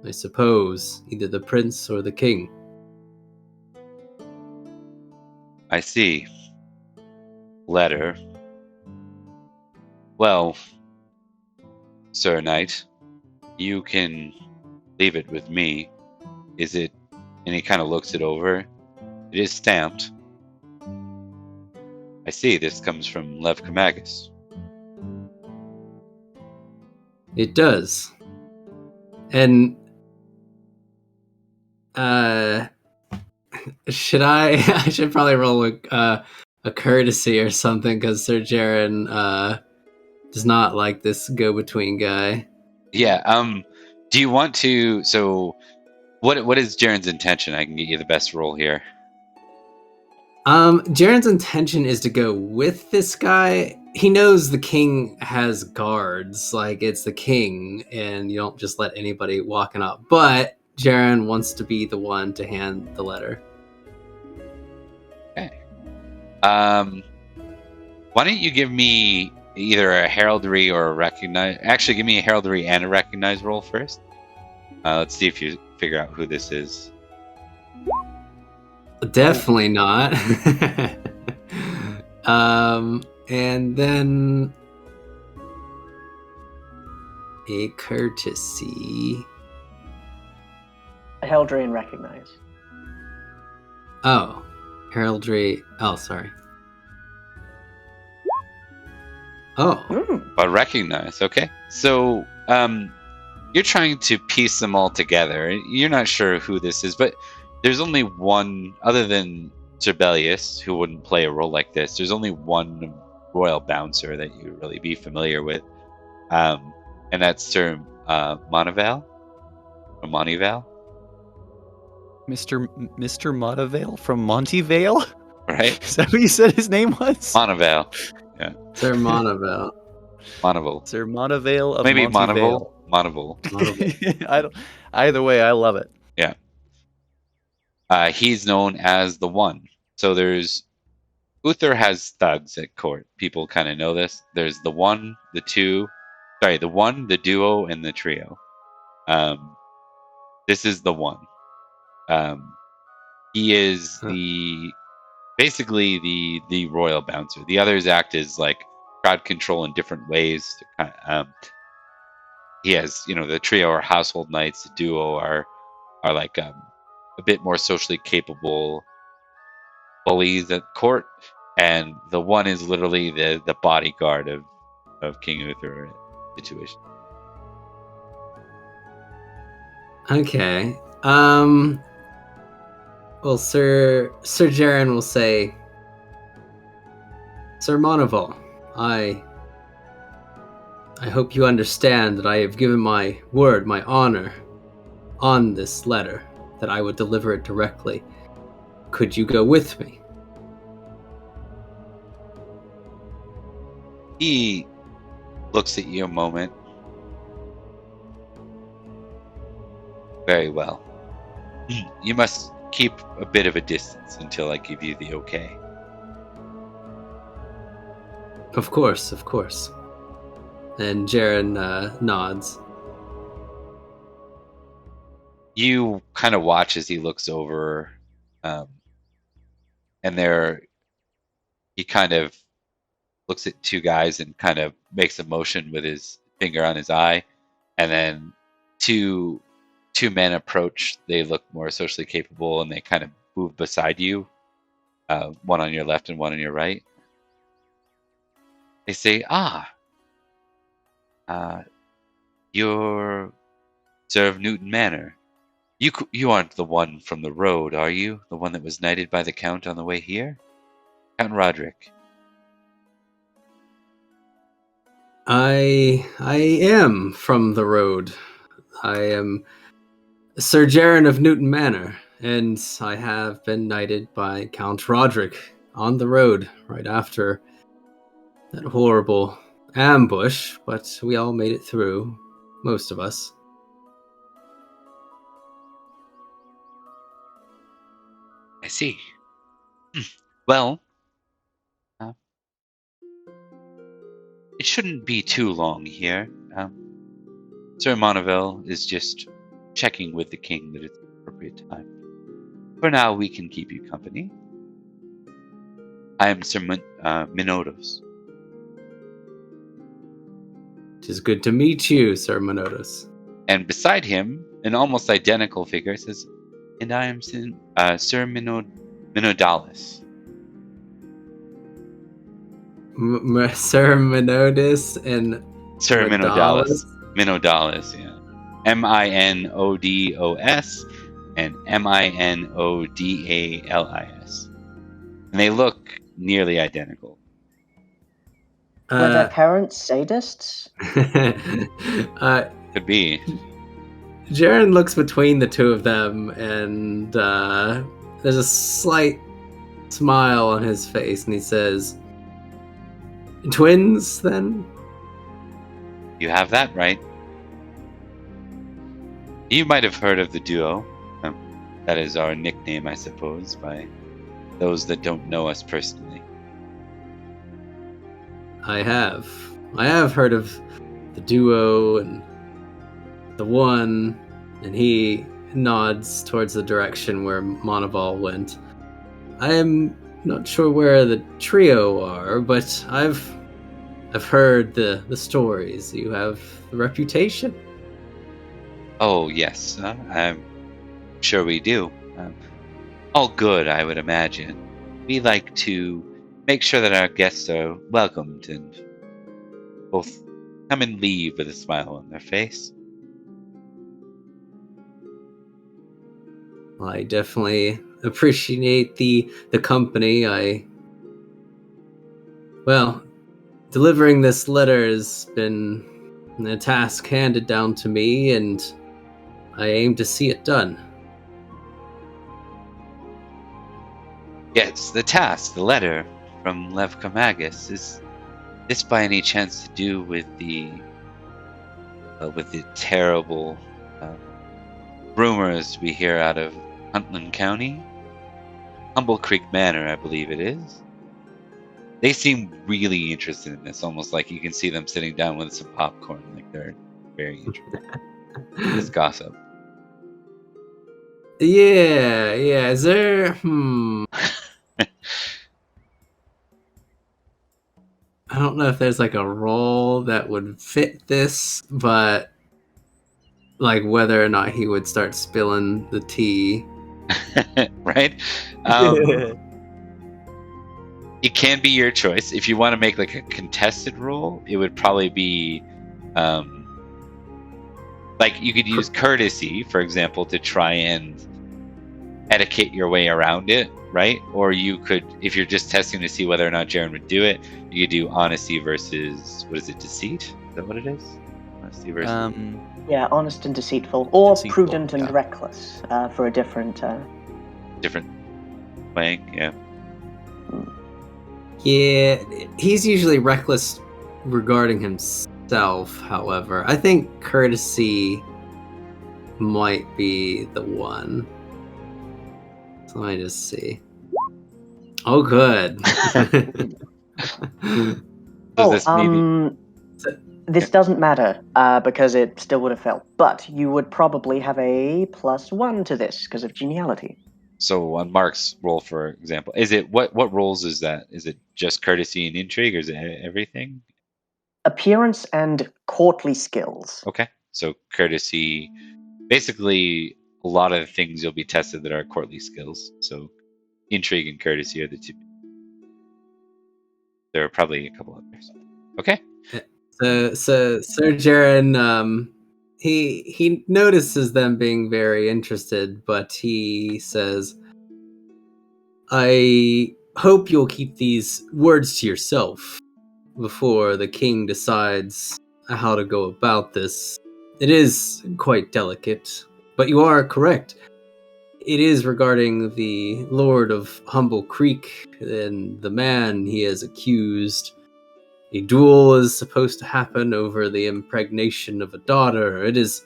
[SPEAKER 5] I suppose, either the prince or the king.
[SPEAKER 2] I see. Letter. Well, Sir Knight, you can leave it with me. Is it? And he kind of looks it over. It is stamped. I see. This comes from Lev Kamagus.
[SPEAKER 5] It does. And should I should probably roll a courtesy or something, because Sir Jarren does not like this go-between guy.
[SPEAKER 2] Yeah. Do you want to? So, what is Jaren's intention? I can get you the best roll here.
[SPEAKER 5] Jaren's intention is to go with this guy. He knows the king has guards, like it's the king, and you don't just let anybody walking up. But Jarren wants to be the one to hand the letter.
[SPEAKER 2] Okay. Why don't you give me either a heraldry or a recognize? Actually, give me a heraldry and a recognize roll first. Let's see if you figure out who this is.
[SPEAKER 5] Definitely not. And then a courtesy.
[SPEAKER 3] Heraldry and recognize.
[SPEAKER 5] Oh, heraldry. Oh, sorry. Oh,
[SPEAKER 2] But recognize, okay. So, you're trying to piece them all together. You're not sure who this is, but there's only one, other than Sibelius, who wouldn't play a role like this. There's only one royal bouncer that you really be familiar with, and that's Sir Monteval, or Monteval,
[SPEAKER 4] Mr. Montevale from Montyvale?
[SPEAKER 2] right?
[SPEAKER 4] Is that what you said his name was?
[SPEAKER 2] Monteval,
[SPEAKER 5] Sir Monteval.
[SPEAKER 2] Monteval,
[SPEAKER 4] Sir Montevale of
[SPEAKER 2] maybe
[SPEAKER 4] Montyvale.
[SPEAKER 2] Monteval.
[SPEAKER 4] I don't. Either way, I love it.
[SPEAKER 2] Yeah. He's known as the One. So there's Uther has thugs at court. People kind of know this. There's the One, the Two, the One, the Duo, and the Trio. This is the One. He is basically the royal bouncer. The others act as like crowd control in different ways. He has, the Trio are household knights. The Duo are like a bit more socially capable bullies at court, and the One is literally the bodyguard of King Uther situation.
[SPEAKER 5] Okay. Well, Sir Jarren will say, Sir Monteval, I hope you understand that I have given my word, my honor, on this letter, that I would deliver it directly. Could you go with me?
[SPEAKER 2] He looks at you a moment. Very well. You must keep a bit of a distance until I give you the okay.
[SPEAKER 5] Of course. And Jarren nods.
[SPEAKER 2] You kind of watch as he looks over, and he kind of looks at two guys and kind of makes a motion with his finger on his eye, and then two men approach. They look more socially capable, and they kind of move beside you, one on your left and one on your right. They say, you're Sir of Newton Manor. You aren't the one from the road, are you? The one that was knighted by the Count on the way here? Count Roderick.
[SPEAKER 5] I am from the road. I am Sir Jarren of Newton Manor, and I have been knighted by Count Roderick on the road right after that horrible ambush, but we all made it through, most of us.
[SPEAKER 2] I see. Well, It shouldn't be too long here. Sir Monaville is just checking with the king that it's the appropriate time. For now, we can keep you company. I am Sir Minodos.
[SPEAKER 5] It is good to meet you, Sir Minodos.
[SPEAKER 2] And beside him, an almost identical figure says, and I am Sir Minodalis.
[SPEAKER 5] Sir Minodus and
[SPEAKER 2] Sir
[SPEAKER 5] Minodalis?
[SPEAKER 2] Minodalis, yeah. Minodos and Minodalis. And they look nearly identical.
[SPEAKER 3] Were their parents sadists?
[SPEAKER 2] Could be.
[SPEAKER 5] Jarren looks between the two of them, and there's a slight smile on his face, and he says, "Twins, then?"
[SPEAKER 2] You have that right. You might have heard of the duo. That is our nickname, I suppose, by those that don't know us personally.
[SPEAKER 5] I have heard of the duo and the one, and he nods towards the direction where Monaval went. I am not sure where the trio are, but I've heard the stories. You have the reputation.
[SPEAKER 2] Oh, yes. I'm sure we do. All good, I would imagine. We like to make sure that our guests are welcomed and both come and leave with a smile on their face.
[SPEAKER 5] Well, I definitely appreciate the company. Delivering this letter has been a task handed down to me, and I aim to see it done.
[SPEAKER 2] Yes, the task, the letter from Lev Carmagus, is this by any chance to do with the terrible rumors we hear out of Huntland County? Humble Creek Manor, I believe it is. They seem really interested in this, almost like you can see them sitting down with some popcorn, like they're very interested in this gossip.
[SPEAKER 5] Yeah, is there... I don't know if there's like a role that would fit this, but like whether or not he would start spilling the tea.
[SPEAKER 2] Right? It can be your choice. If you want to make like a contested role, it would probably be like you could use courtesy, for example, to try and etiquette your way around it, right? Or you could, if you're just testing to see whether or not Jarren would do it, you could do honesty versus, what is it, deceit? Is that what it is? Honesty versus...
[SPEAKER 3] Yeah, honest and deceitful, or
[SPEAKER 4] Deceitful,
[SPEAKER 3] prudent and
[SPEAKER 4] yeah.
[SPEAKER 3] reckless, for a different...
[SPEAKER 2] different playing, yeah.
[SPEAKER 5] Yeah, he's usually reckless regarding himself, however. I think courtesy might be the one. So let me just see. Oh, good.
[SPEAKER 3] This doesn't matter, because it still would have failed. But you would probably have a +1 to this, because of geniality.
[SPEAKER 2] So on Mark's roll, for example, is it what roles is that? Is it just courtesy and intrigue, or is it everything?
[SPEAKER 3] Appearance and courtly skills.
[SPEAKER 2] Okay, so courtesy, basically a lot of the things you'll be tested that are courtly skills. So intrigue and courtesy are the two. There are probably a couple others. Okay.
[SPEAKER 5] So Sir Jarren, he notices them being very interested, but he says, "I hope you'll keep these words to yourself before the king decides how to go about this. It is quite delicate, but you are correct. It is regarding the Lord of Humble Creek and the man he has accused. A duel is supposed to happen over the impregnation of a daughter. It is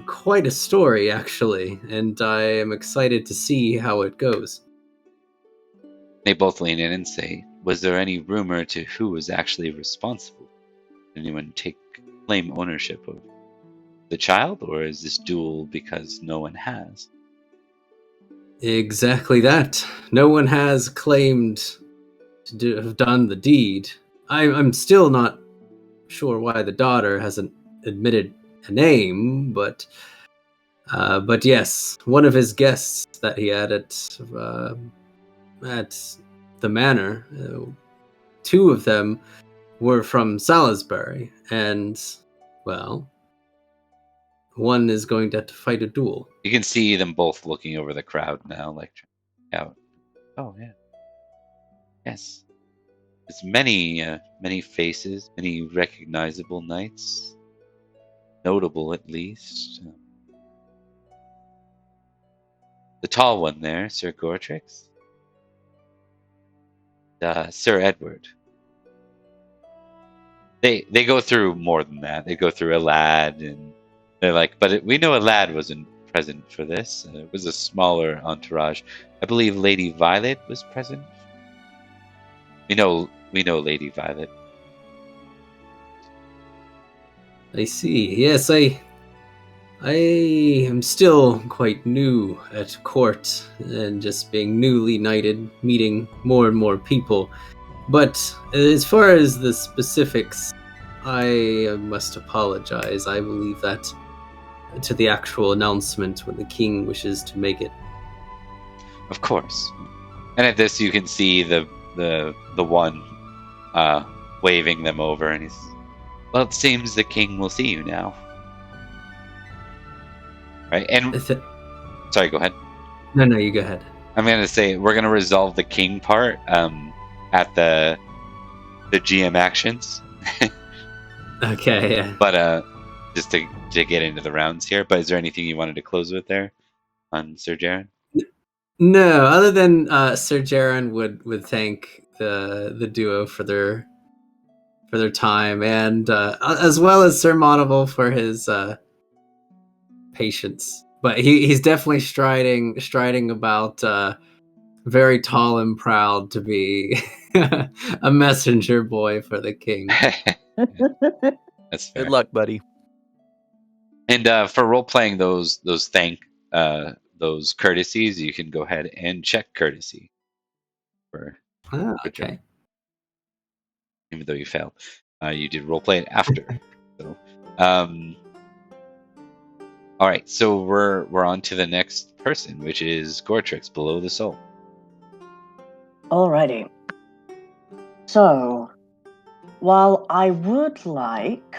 [SPEAKER 5] quite a story, actually, and I am excited to see how it goes."
[SPEAKER 2] They both lean in and say, was there any rumor to who was actually responsible? Anyone claim ownership of the child, or is this duel because no one has?
[SPEAKER 5] Exactly that. No one has claimed to have done the deed. I'm still not sure why the daughter hasn't admitted a name, but yes, one of his guests that he had at the manor, two of them were from Salisbury, and well, one is going to have to fight a duel.
[SPEAKER 2] You can see them both looking over the crowd now, like out. Oh yeah, yes. There's many faces, many recognizable knights, notable at least. The tall one there, Sir Goratrix. Sir Edward. They go through more than that. They go through a lad, and they're like, but we know a lad wasn't present for this. It was a smaller entourage. I believe Lady Violet was present. We know Lady Violet.
[SPEAKER 5] I see. Yes, I am still quite new at court and just being newly knighted, meeting more and more people. But as far as the specifics, I must apologize. I will leave that to the actual announcement when the king wishes to make it.
[SPEAKER 2] Of course. And at this, you can see the one waving them over, and he's, well, it seems the king will see you now. Right? And sorry, go ahead.
[SPEAKER 5] No, you go ahead.
[SPEAKER 2] I'm going to say we're going to resolve the king part at the GM actions.
[SPEAKER 5] Okay, yeah.
[SPEAKER 2] But just to get into the rounds here. But is there anything you wanted to close with there on Sir Jarren?
[SPEAKER 5] No, other than Sir Jarren would thank the duo for their time, and as well as Sir Maudeville for his patience. But he's definitely striding about very tall and proud to be a messenger boy for the king.
[SPEAKER 2] That's fair.
[SPEAKER 4] Good luck, buddy.
[SPEAKER 2] And for role playing those courtesies, you can go ahead and check courtesy for
[SPEAKER 5] Okay.
[SPEAKER 2] even though you failed. You did role play it after. So all right, so we're on to the next person, which is Goratrix, below the soul.
[SPEAKER 3] Alrighty. So, while I would like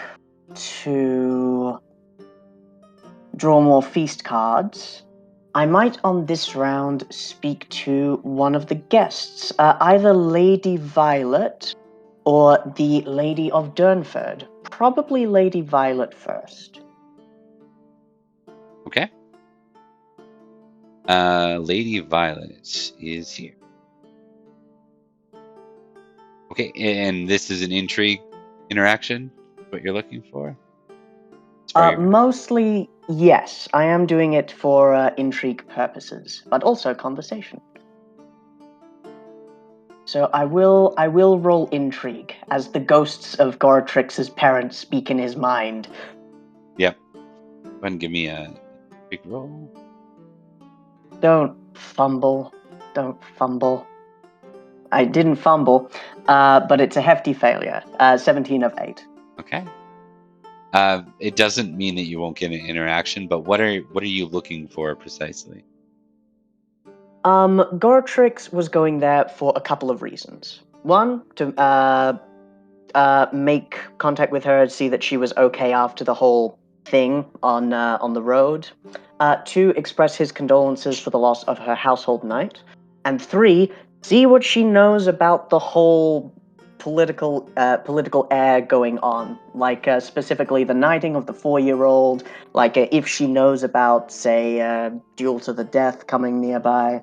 [SPEAKER 3] to draw more feast cards, I might on this round speak to one of the guests, either Lady Violet or the Lady of Durnford. Probably Lady Violet first.
[SPEAKER 2] Okay. Lady Violet is here. Okay, and this is an intrigue interaction, what you're looking for?
[SPEAKER 3] Mostly, yes. I am doing it for intrigue purposes, but also conversation. So I will roll intrigue as the ghosts of Goratrix's parents speak in his mind.
[SPEAKER 2] Yep. Go ahead and give me a big roll.
[SPEAKER 3] Don't fumble. I didn't fumble, but it's a hefty failure. 17 of 8.
[SPEAKER 2] Okay. It doesn't mean that you won't get an interaction, but what are you looking for precisely?
[SPEAKER 3] Goratrix was going there for a couple of reasons. One, to make contact with her, see that she was okay after the whole thing on the road. 2, express his condolences for the loss of her household knight. And 3, see what she knows about the whole political air going on, like specifically the knighting of the 4-year-old, like if she knows about, say, duel to the death coming nearby.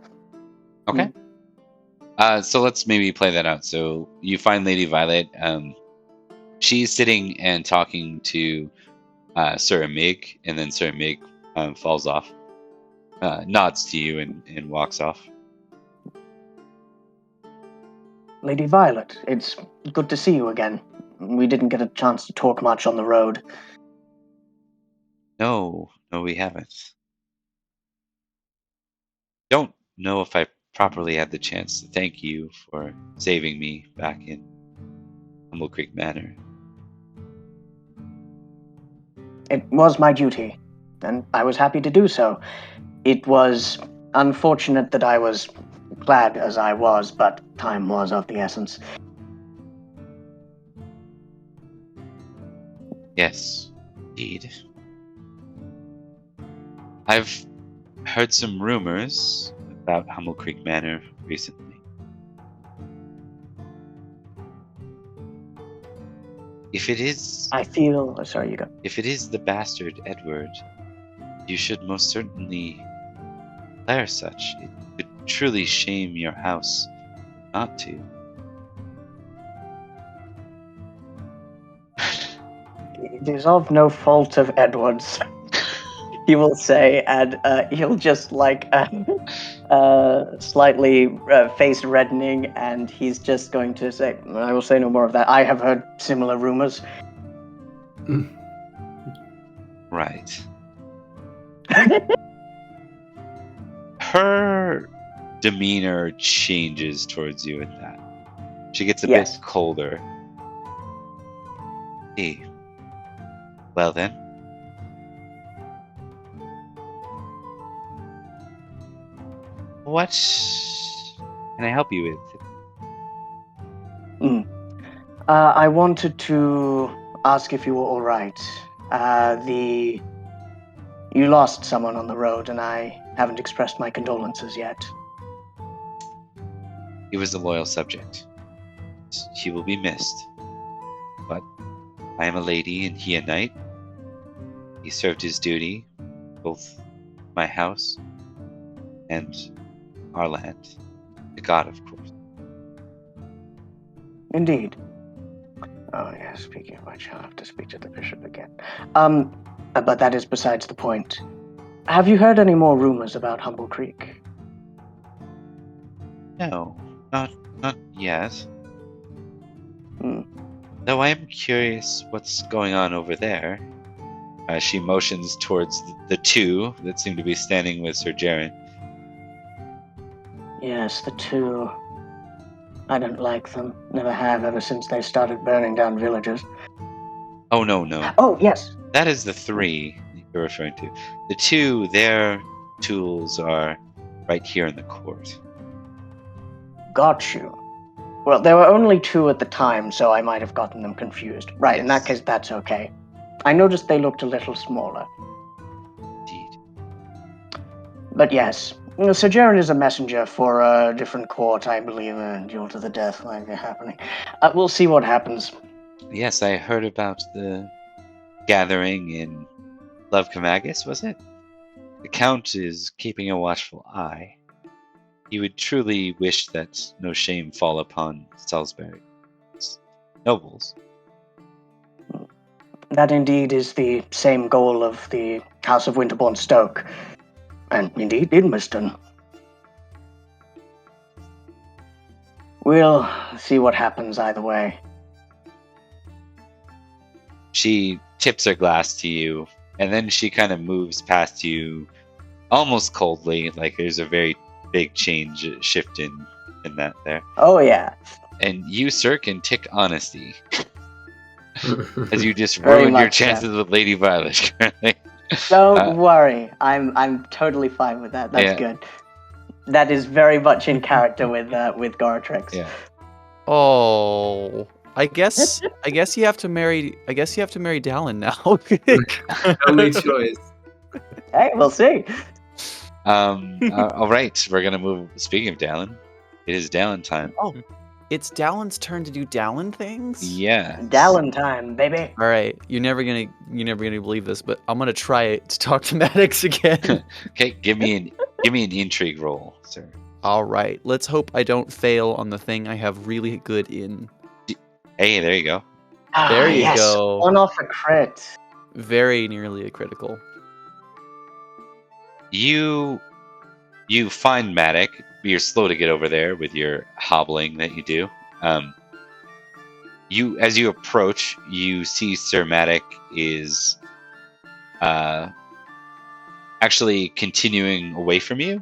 [SPEAKER 2] Okay. So let's maybe play that out. So you find Lady Violet. She's sitting and talking to Sir Amig, and then Sir Amig falls off, nods to you, and walks off.
[SPEAKER 3] Lady Violet, it's good to see you again. We didn't get a chance to talk much on the road.
[SPEAKER 2] No, we haven't. Don't know if I properly had the chance to thank you for saving me back in Humble Creek Manor.
[SPEAKER 3] It was my duty, and I was happy to do so. It was unfortunate that I was glad as I was, but time was of the essence.
[SPEAKER 2] Yes, indeed. I've heard some rumors about Humble Creek Manor recently. If it is...
[SPEAKER 3] Sorry, you go.
[SPEAKER 2] If it is the bastard Edward, you should most certainly declare such. It would truly shame your house not to.
[SPEAKER 3] It is of no fault of Edward's, he will say, and he'll just slightly face reddening, and he's just going to say, I will say no more of that. I have heard similar rumors.
[SPEAKER 2] Right. Her demeanor changes towards you at that. She gets a bit colder. Hey. Well then. What can I help you with?
[SPEAKER 3] I wanted to ask if you were all right. You lost someone on the road, and I haven't expressed my condolences yet.
[SPEAKER 2] He was a loyal subject. He will be missed. But I am a lady and he a knight. He served his duty, both my house and our land. The god, of course.
[SPEAKER 3] Indeed. Oh, yeah, speaking of which, I'll have to speak to the bishop again. But that is besides the point. Have you heard any more rumors about Humble Creek?
[SPEAKER 2] No, not yet.
[SPEAKER 3] Hmm.
[SPEAKER 2] Though I am curious what's going on over there. She motions towards the two that seem to be standing with Sir Jarren.
[SPEAKER 3] Yes, the two. I don't like them. Never have ever since they started burning down villages.
[SPEAKER 2] Oh, no.
[SPEAKER 3] Oh, yes.
[SPEAKER 2] That is the three you're referring to. The two, their tools are right here in the court.
[SPEAKER 3] Got you. Well, there were only two at the time, so I might have gotten them confused. Right, In that case, that's okay. I noticed they looked a little smaller.
[SPEAKER 2] Indeed.
[SPEAKER 3] But yes, Sir Jarren is a messenger for a different court, I believe, a duel to the death might be happening. We'll see what happens.
[SPEAKER 2] Yes, I heard about the gathering in Lovecamagus, was it? The Count is keeping a watchful eye. He would truly wish that no shame fall upon Salisbury nobles.
[SPEAKER 3] That indeed is the same goal of the House of Winterbourne Stoke, and indeed Idmiston. We'll see what happens either way.
[SPEAKER 2] She tips her glass to you, and then she kind of moves past you almost coldly, like there's a very big shift in that there.
[SPEAKER 3] Oh, yeah.
[SPEAKER 2] And you, sir, can tick honesty. As you just
[SPEAKER 3] Very
[SPEAKER 2] ruined your
[SPEAKER 3] much
[SPEAKER 2] chances with Lady Violet currently.
[SPEAKER 3] Don't worry. I'm totally fine with that. That's good. That is very much in character with Goratrix.
[SPEAKER 2] Yeah.
[SPEAKER 4] Oh, I guess you have to marry. I guess you have to marry Dalan now.
[SPEAKER 5] Only choice.
[SPEAKER 3] Hey, we'll see.
[SPEAKER 2] All right, we're gonna move. Speaking of Dalan, it is Dalan time.
[SPEAKER 4] Oh, it's Dalan's turn to do Dalan things.
[SPEAKER 2] Yeah.
[SPEAKER 3] Dalan time, baby.
[SPEAKER 4] All right, you're never gonna believe this, but I'm gonna try to talk to Maddox again.
[SPEAKER 2] Okay, give me an intrigue roll, sir.
[SPEAKER 4] All right, let's hope I don't fail on the thing I have really good in.
[SPEAKER 2] Hey, there you go.
[SPEAKER 4] There you
[SPEAKER 3] yes.
[SPEAKER 4] go.
[SPEAKER 3] One off a crit.
[SPEAKER 4] Very nearly a critical.
[SPEAKER 2] You find Madoc. You're slow to get over there with your hobbling that you do. As you approach, you see Sir Madoc is actually continuing away from you,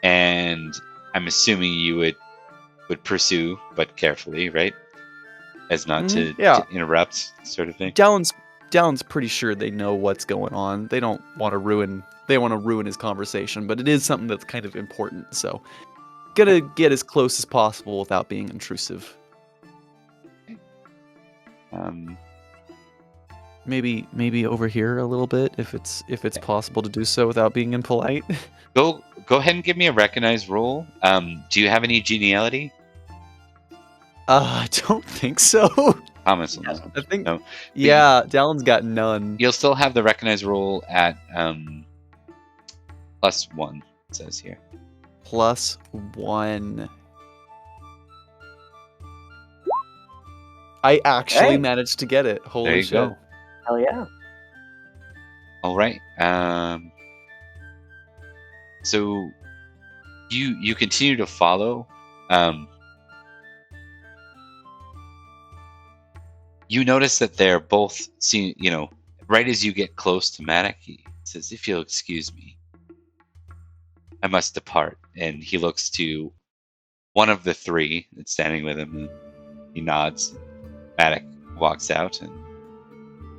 [SPEAKER 2] and I'm assuming you would pursue, but carefully, right? As not to interrupt, sort of thing.
[SPEAKER 4] Dalan's pretty sure they know what's going on. They don't want to ruin his conversation, but it is something that's kind of important. So, gotta get as close as possible without being intrusive. Maybe over here a little bit if it's possible to do so without being impolite.
[SPEAKER 2] Go ahead and give me a recognize roll. Do you have any geniality?
[SPEAKER 4] I don't think so.
[SPEAKER 2] Thomas,
[SPEAKER 4] I think
[SPEAKER 2] no.
[SPEAKER 4] Yeah, Dalan's got none.
[SPEAKER 2] You'll still have the recognize roll at +1. It says here.
[SPEAKER 4] +1. I actually managed to get it. Holy
[SPEAKER 2] there you
[SPEAKER 4] shit!
[SPEAKER 2] Go.
[SPEAKER 3] Hell yeah!
[SPEAKER 2] All right. So you continue to follow. You notice that they're both seeing. Right as you get close to Madoc, he says, "If you'll excuse me, I must depart." And he looks to one of the three that's standing with him. And he nods. Madoc walks out, and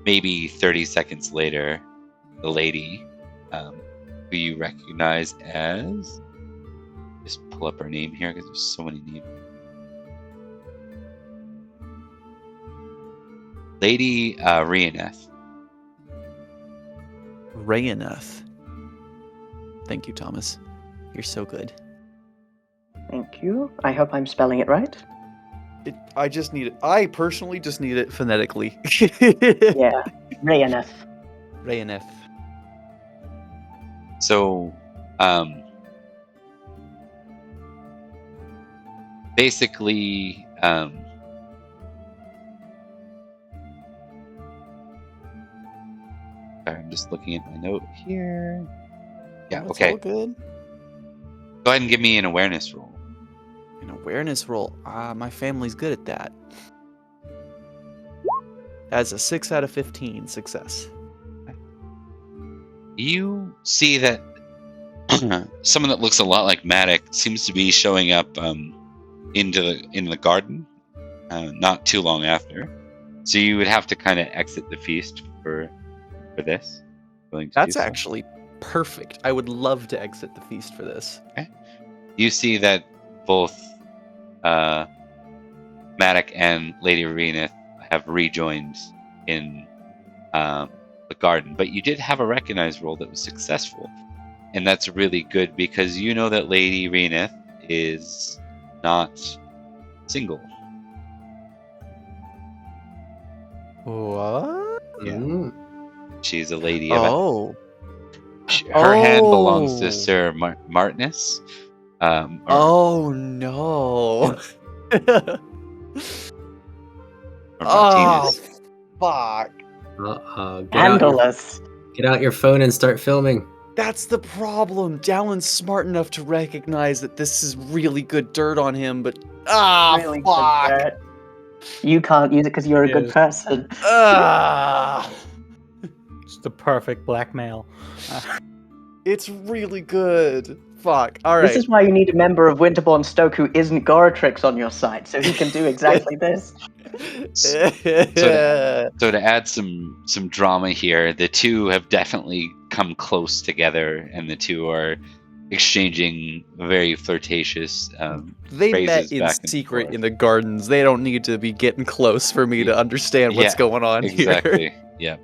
[SPEAKER 2] maybe 30 seconds later, the lady, who you recognize as, just pull up her name here because there's so many names. Lady Rhianeth.
[SPEAKER 4] Rhianeth. Thank you, Thomas. You're so good.
[SPEAKER 3] Thank you. I hope I'm spelling it right.
[SPEAKER 4] I personally just need it phonetically.
[SPEAKER 3] Yeah, Rhianeth.
[SPEAKER 4] Rhianeth.
[SPEAKER 2] So, basically, sorry, I'm just looking at my note here. Yeah, okay.
[SPEAKER 4] All good.
[SPEAKER 2] Go ahead and give me an awareness roll.
[SPEAKER 4] An awareness roll. My family's good at that. That's a 6 out of 15 success.
[SPEAKER 2] You see that someone that looks a lot like Madoc seems to be showing up in the garden not too long after. So you would have to kind of exit the feast for this.
[SPEAKER 4] That's actually perfect. I would love to exit the feast for this.
[SPEAKER 2] Okay. You see that both Madoc and Lady Rhianeth have rejoined in the garden, but you did have a recognize roll that was successful, and that's really good because you know that Lady Rhianeth is not single.
[SPEAKER 4] What?
[SPEAKER 2] Yeah. She's a lady.
[SPEAKER 4] Oh.
[SPEAKER 2] Her hand belongs to Sir Martinus.
[SPEAKER 4] Oh no.
[SPEAKER 2] Oh,
[SPEAKER 4] fuck.
[SPEAKER 3] Scandalous.
[SPEAKER 5] Get out your phone and start filming.
[SPEAKER 4] That's the problem. Dalan's smart enough to recognize that this is really good dirt on him, but
[SPEAKER 3] Really good
[SPEAKER 4] fuck.
[SPEAKER 3] dirt. You can't use it because you're a good person.
[SPEAKER 1] It's the perfect blackmail.
[SPEAKER 4] It's really good. Fuck. All right.
[SPEAKER 3] This is why you need a member of Winterborn Stoke who isn't Goratrix on your side, so he can do exactly this.
[SPEAKER 2] So to add some drama here, the two have definitely come close together, and the two are exchanging very flirtatious
[SPEAKER 4] they
[SPEAKER 2] phrases
[SPEAKER 4] met in
[SPEAKER 2] back and
[SPEAKER 4] secret
[SPEAKER 2] forth.
[SPEAKER 4] in the gardens. They don't need to be getting close for me to understand what's going on
[SPEAKER 2] exactly.
[SPEAKER 4] here.
[SPEAKER 2] Yeah.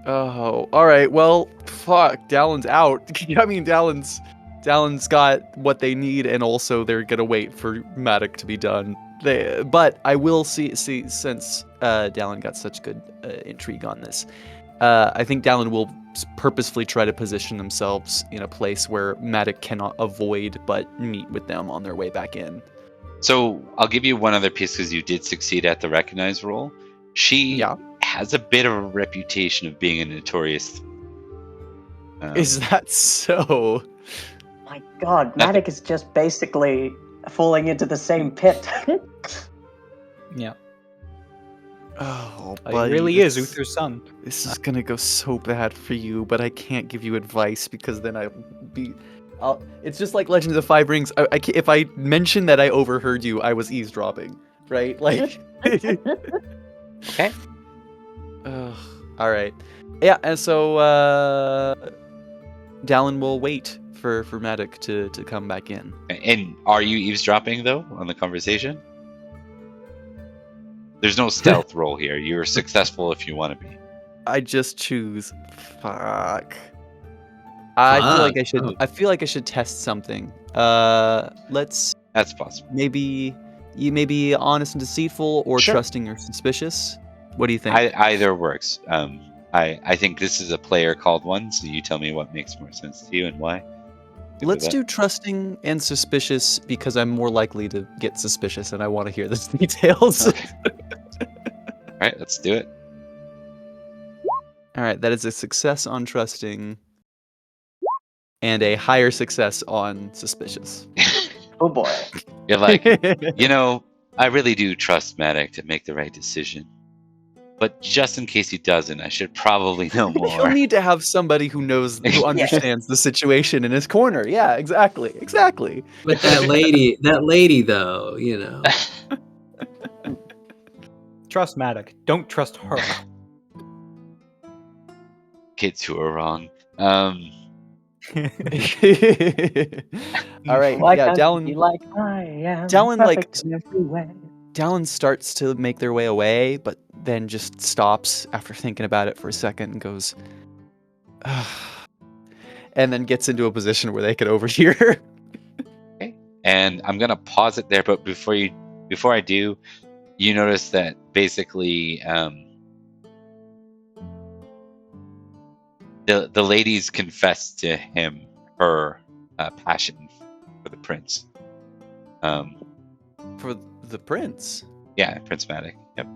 [SPEAKER 4] Oh, all right. Well, fuck. Dalan's out. I mean, Dalan's got what they need, and also they're gonna wait for Madoc to be done. But I will see since Dalan got such good intrigue on this. I think Dalan will purposefully try to position themselves in a place where Madoc cannot avoid but meet with them on their way back in.
[SPEAKER 2] So I'll give you one other piece because you did succeed at the recognize roll. She has a bit of a reputation of being a notorious.
[SPEAKER 4] Is that so?
[SPEAKER 3] My God, Madoc is just basically falling into the same pit.
[SPEAKER 1] Yeah.
[SPEAKER 4] Oh,
[SPEAKER 1] He
[SPEAKER 4] buddy,
[SPEAKER 1] really is
[SPEAKER 4] this-
[SPEAKER 1] Uther's son.
[SPEAKER 4] This is gonna go so bad for you, but I can't give you advice because then it's just like Legends of Five Rings. If I mention that I overheard you, I was eavesdropping, right? Like.
[SPEAKER 2] Okay.
[SPEAKER 4] All right. Yeah, and so Dalan will wait for Madoc to come back in.
[SPEAKER 2] And are you eavesdropping though on the conversation? There's no stealth roll here. You're successful if you want to be.
[SPEAKER 4] I just choose. Fuck. I feel like I should.
[SPEAKER 5] Oh.
[SPEAKER 4] I feel like I should test something. Let's
[SPEAKER 2] That's possible.
[SPEAKER 4] maybe you may be honest and deceitful, or
[SPEAKER 2] Sure.
[SPEAKER 4] trusting or suspicious. What do you think?
[SPEAKER 2] Either works. I think this is a player called one, so you tell me what makes more sense to you and why. Good with
[SPEAKER 4] Let's
[SPEAKER 2] that.
[SPEAKER 4] do trusting and suspicious because I'm more likely to get suspicious, and I want to hear the details.
[SPEAKER 2] Okay. All right, let's do it.
[SPEAKER 4] All right, that is a success on trusting, and a higher success on suspicious.
[SPEAKER 3] Oh boy.
[SPEAKER 2] You're like, I really do trust Madoc to make the right decision. But just in case he doesn't, I should probably know
[SPEAKER 4] He'll
[SPEAKER 2] more.
[SPEAKER 4] need to have somebody who understands the situation in his corner. Yeah, exactly.
[SPEAKER 5] But that lady though,
[SPEAKER 1] Trust Madoc. Don't trust her.
[SPEAKER 2] Kids who are wrong.
[SPEAKER 4] All right,
[SPEAKER 3] Why
[SPEAKER 4] yeah,
[SPEAKER 3] can't
[SPEAKER 4] Dalan.
[SPEAKER 3] you be like I am?
[SPEAKER 4] Dalan, like,
[SPEAKER 3] perfect in every way.
[SPEAKER 4] Dalan starts to make their way away, but then just stops after thinking about it for a second and goes, and then gets into a position where they could overhear.
[SPEAKER 2] And I'm gonna pause it there, but before I do, you notice that basically the ladies confess to him her passion for the prince.
[SPEAKER 4] For the prince.
[SPEAKER 2] Yeah, Prince Madoc. Yep.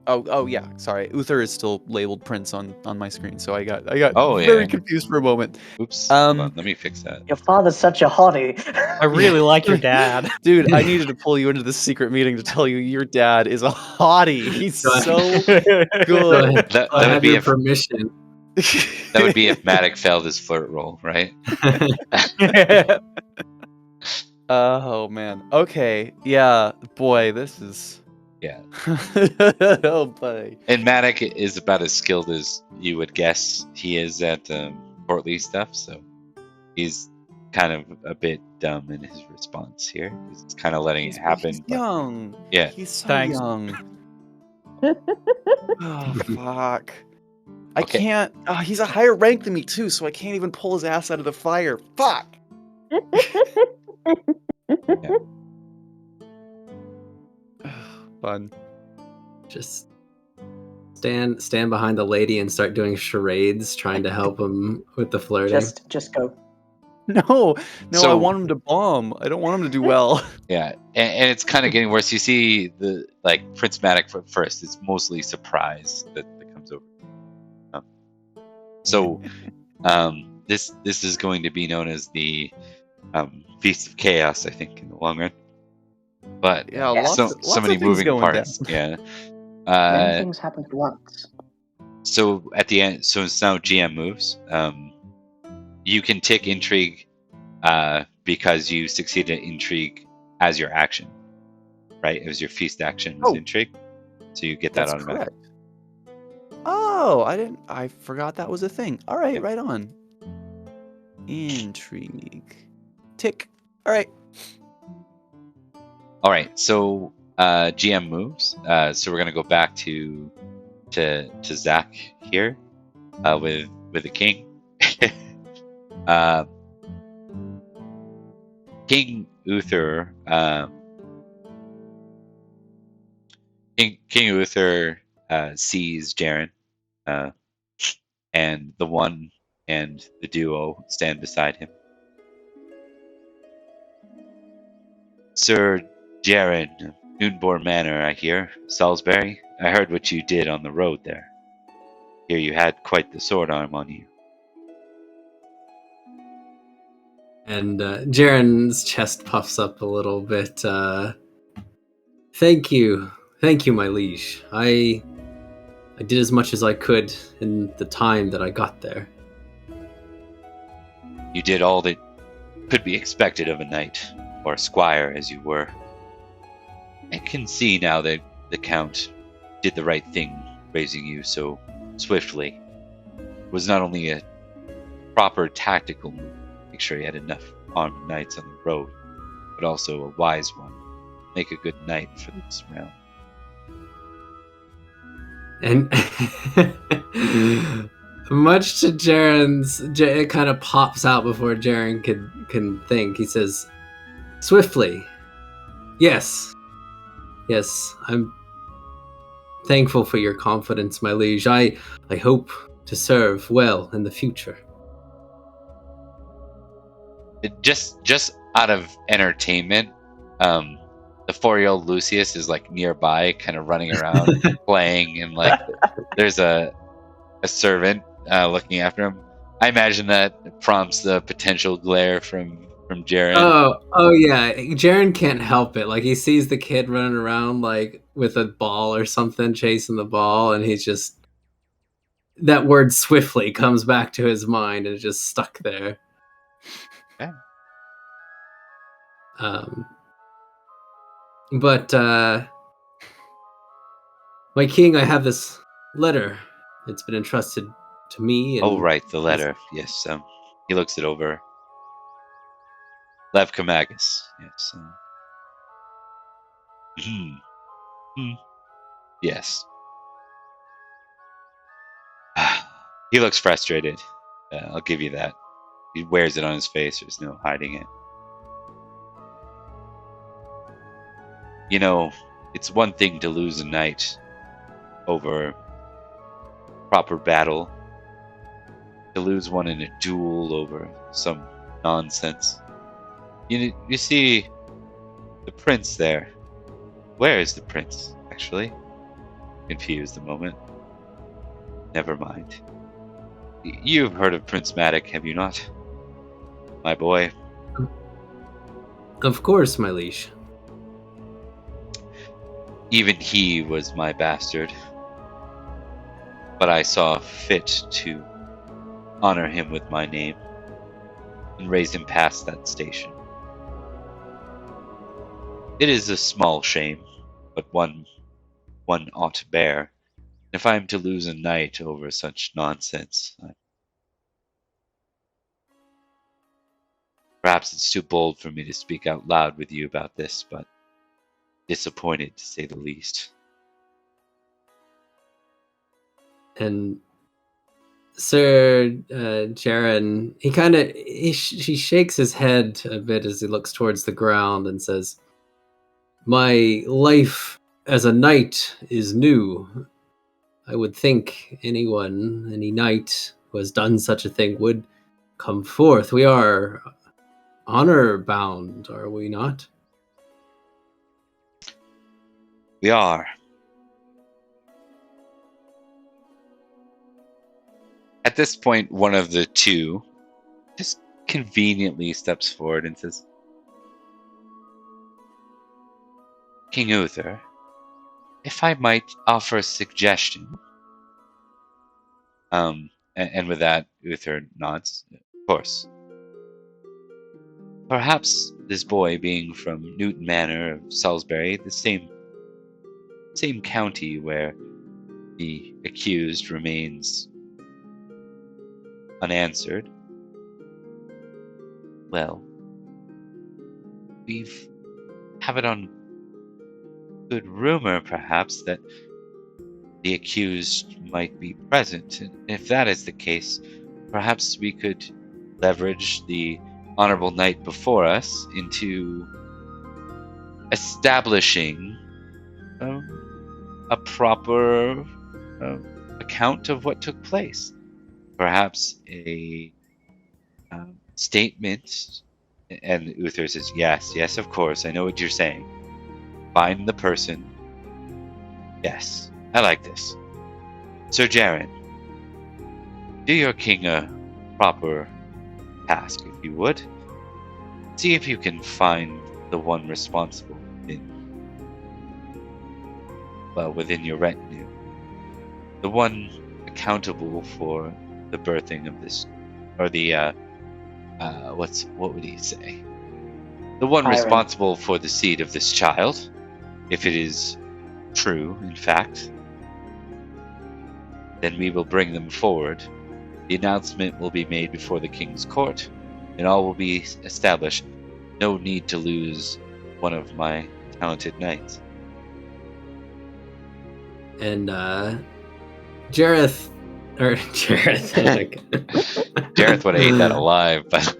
[SPEAKER 4] Oh yeah. Sorry, Uther is still labeled prince on my screen, so I got
[SPEAKER 2] Oh, yeah.
[SPEAKER 4] very confused for a moment.
[SPEAKER 2] Oops. Hold on,
[SPEAKER 4] Um,
[SPEAKER 2] let me fix that.
[SPEAKER 3] Your father's such a hottie.
[SPEAKER 1] I really like your dad.
[SPEAKER 4] Dude, I needed to pull you into this secret meeting to tell you your dad is a hottie. He's
[SPEAKER 5] Go
[SPEAKER 4] so
[SPEAKER 5] Go
[SPEAKER 4] good.
[SPEAKER 5] ahead.
[SPEAKER 2] That
[SPEAKER 5] I
[SPEAKER 2] would
[SPEAKER 5] have
[SPEAKER 2] be
[SPEAKER 5] your
[SPEAKER 2] if
[SPEAKER 5] permission.
[SPEAKER 2] that would be if Madoc failed his flirt roll, right?
[SPEAKER 4] Oh man. Okay. Yeah. Boy, this is.
[SPEAKER 2] Yeah.
[SPEAKER 4] Oh boy.
[SPEAKER 2] And Madoc is about as skilled as you would guess he is at courtly stuff, so he's kind of a bit dumb in his response here. He's kind of letting it happen.
[SPEAKER 4] He's
[SPEAKER 2] but-
[SPEAKER 4] young.
[SPEAKER 2] Yeah.
[SPEAKER 4] He's so
[SPEAKER 1] Thanks.
[SPEAKER 4] young. Oh fuck. I
[SPEAKER 2] Okay.
[SPEAKER 4] can't. He's a higher rank than me too, so I can't even pull his ass out of the fire. Fuck. Fun.
[SPEAKER 5] Just stand behind the lady and start doing charades, trying to help him with the flirting.
[SPEAKER 3] just go.
[SPEAKER 4] No, I
[SPEAKER 2] So-
[SPEAKER 4] want him to bomb. I don't want him to do well.
[SPEAKER 2] Yeah, and it's kind of getting worse. You see the Prince Madoc at first is mostly surprise that comes over. So this is going to be known as the Feast of Chaos, I think, in the long run. But
[SPEAKER 4] Yeah,
[SPEAKER 3] Yeah.
[SPEAKER 4] lots
[SPEAKER 2] so
[SPEAKER 4] of
[SPEAKER 2] many
[SPEAKER 4] things
[SPEAKER 2] moving
[SPEAKER 4] going
[SPEAKER 2] parts.
[SPEAKER 4] down.
[SPEAKER 2] Yeah.
[SPEAKER 3] Many things happen at once.
[SPEAKER 2] So at the end, so it's now GM moves. You can tick intrigue because you succeeded at intrigue as your action, right? It was your feast action was
[SPEAKER 4] Oh.
[SPEAKER 2] intrigue, so you get that
[SPEAKER 4] That's
[SPEAKER 2] automatic.
[SPEAKER 4] correct. Oh, I forgot that was a thing. All right,
[SPEAKER 2] Yeah.
[SPEAKER 4] right on. Intrigue. Tick. All right.
[SPEAKER 2] All right, so GM moves. So we're gonna go back to Zach here with the king. King Uther. King Uther sees Jarren, and the one and the duo stand beside him. Sir Jarren, Noonbore Manor, I hear. Salisbury, I heard what you did on the road there. Hear you had quite the sword arm on you.
[SPEAKER 5] And Jarren's chest puffs up a little bit. Thank you, my liege. I did as much as I could in the time that I got there.
[SPEAKER 2] You did all that could be expected of a knight, or a squire as you were. I can see now that the Count did the right thing raising you so swiftly. It was not only a proper tactical move, make sure he had enough armed knights on the road, but also a wise one. Make a good knight for this round.
[SPEAKER 5] And much to Jarren's, it kind of pops out before Jarren can think. He says, "Swiftly, yes, I'm thankful for your confidence, my liege. I hope to serve well in the future."
[SPEAKER 2] Just out of entertainment, the 4-year-old Lucius is like nearby, kind of running around, playing, and like there's a servant looking after him. I imagine that prompts the potential glare from Jarren.
[SPEAKER 5] Oh yeah, Jarren can't help it. Like he sees the kid running around like with a ball or something, chasing the ball, and he's just that word "swiftly" comes back to his mind and it's just stuck there.
[SPEAKER 2] Yeah.
[SPEAKER 5] But my king, I have this letter. It's been entrusted to me. And
[SPEAKER 2] Oh, right, the letter. Yes. He looks it over. Lev Kamagus. Yes. Yes. He looks frustrated. I'll give you that. He wears it on his face. There's no hiding it. You know, it's one thing to lose a knight over proper battle. To lose one in a duel over some nonsense. You see the prince there. Where is the prince, actually? Confused a moment. Never mind. You've heard of Prince Madoc, have you not? My boy.
[SPEAKER 5] Of course, my liege.
[SPEAKER 2] Even he was my bastard. But I saw fit to honor him with my name and raise him past that station. It is a small shame, but one ought to bear. If I am to lose a knight over such nonsense, perhaps it's too bold for me to speak out loud with you about this, but disappointed to say the least.
[SPEAKER 5] And Sir Jarren, he shakes his head a bit as he looks towards the ground and says, "My life as a knight is new. I would think any knight who has done such a thing would come forth. We are honor bound, are we not?"
[SPEAKER 2] We are. At this point, one of the two just conveniently steps forward and says, "King Uther, if I might offer a suggestion." And with that, Uther nods. Of course. Perhaps this boy, being from Newton Manor of Salisbury, the same county where the accused remains unanswered. Well, we've have it on good rumor, perhaps, that the accused might be present. And if that is the case, perhaps we could leverage the honorable knight before us into establishing a proper account of what took place. Perhaps a statement. And Uther says, yes, of course, I know what you're saying. Find the person. Yes, I like this. Sir Jarren, do your king a proper task, if you would. see if you can find the one responsible within your retinue. The one accountable for the birthing of this, or the, what would he say? The one
[SPEAKER 3] Jarren.
[SPEAKER 2] responsible for the seed of this child, if it is true, in fact. Then we will bring them forward. The announcement will be made before the king's court, and all will be established. No need to lose one of my talented knights.
[SPEAKER 5] And Jareth
[SPEAKER 2] Jareth would have ate that alive, but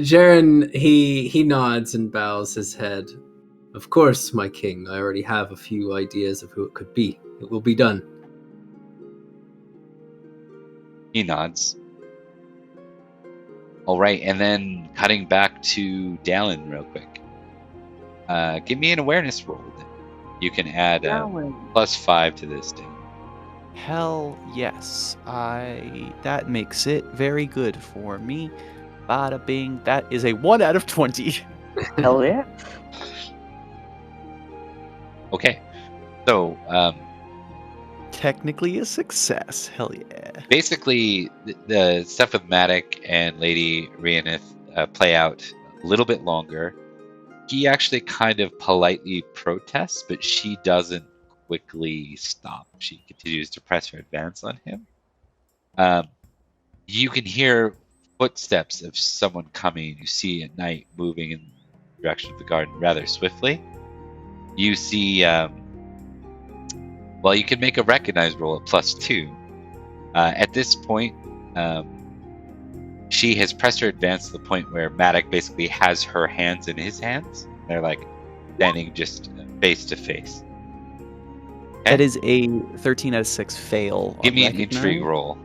[SPEAKER 5] Jarren, he nods and bows his head. Of course, my king. I already have a few ideas of who it could be. It will be done.
[SPEAKER 2] he nods. All right, and then cutting back to Dalan real quick. Give me an awareness roll. Then. You can add +5 to this, Dan.
[SPEAKER 4] Hell yes. That makes it very good for me. Bada bing. That is a 1 out of 20.
[SPEAKER 3] Hell yeah.
[SPEAKER 2] Okay, so
[SPEAKER 4] Technically a success. Hell yeah.
[SPEAKER 2] basically, the stuff with Madoc and Lady Rhiannon play out a little bit longer. He actually kind of politely protests, but she doesn't quickly stop. She continues to press her advance on him. You can hear footsteps of someone coming. You see at night moving in the direction of the garden rather swiftly. You see, well, you can make a recognize roll at +2. At this point, she has pressed her advance to the point where Madoc basically has her hands in his hands. They're like standing just face to face.
[SPEAKER 4] That is a 13 out of 6 fail.
[SPEAKER 2] Give
[SPEAKER 4] on
[SPEAKER 2] me an
[SPEAKER 4] recognize.
[SPEAKER 2] intrigue roll.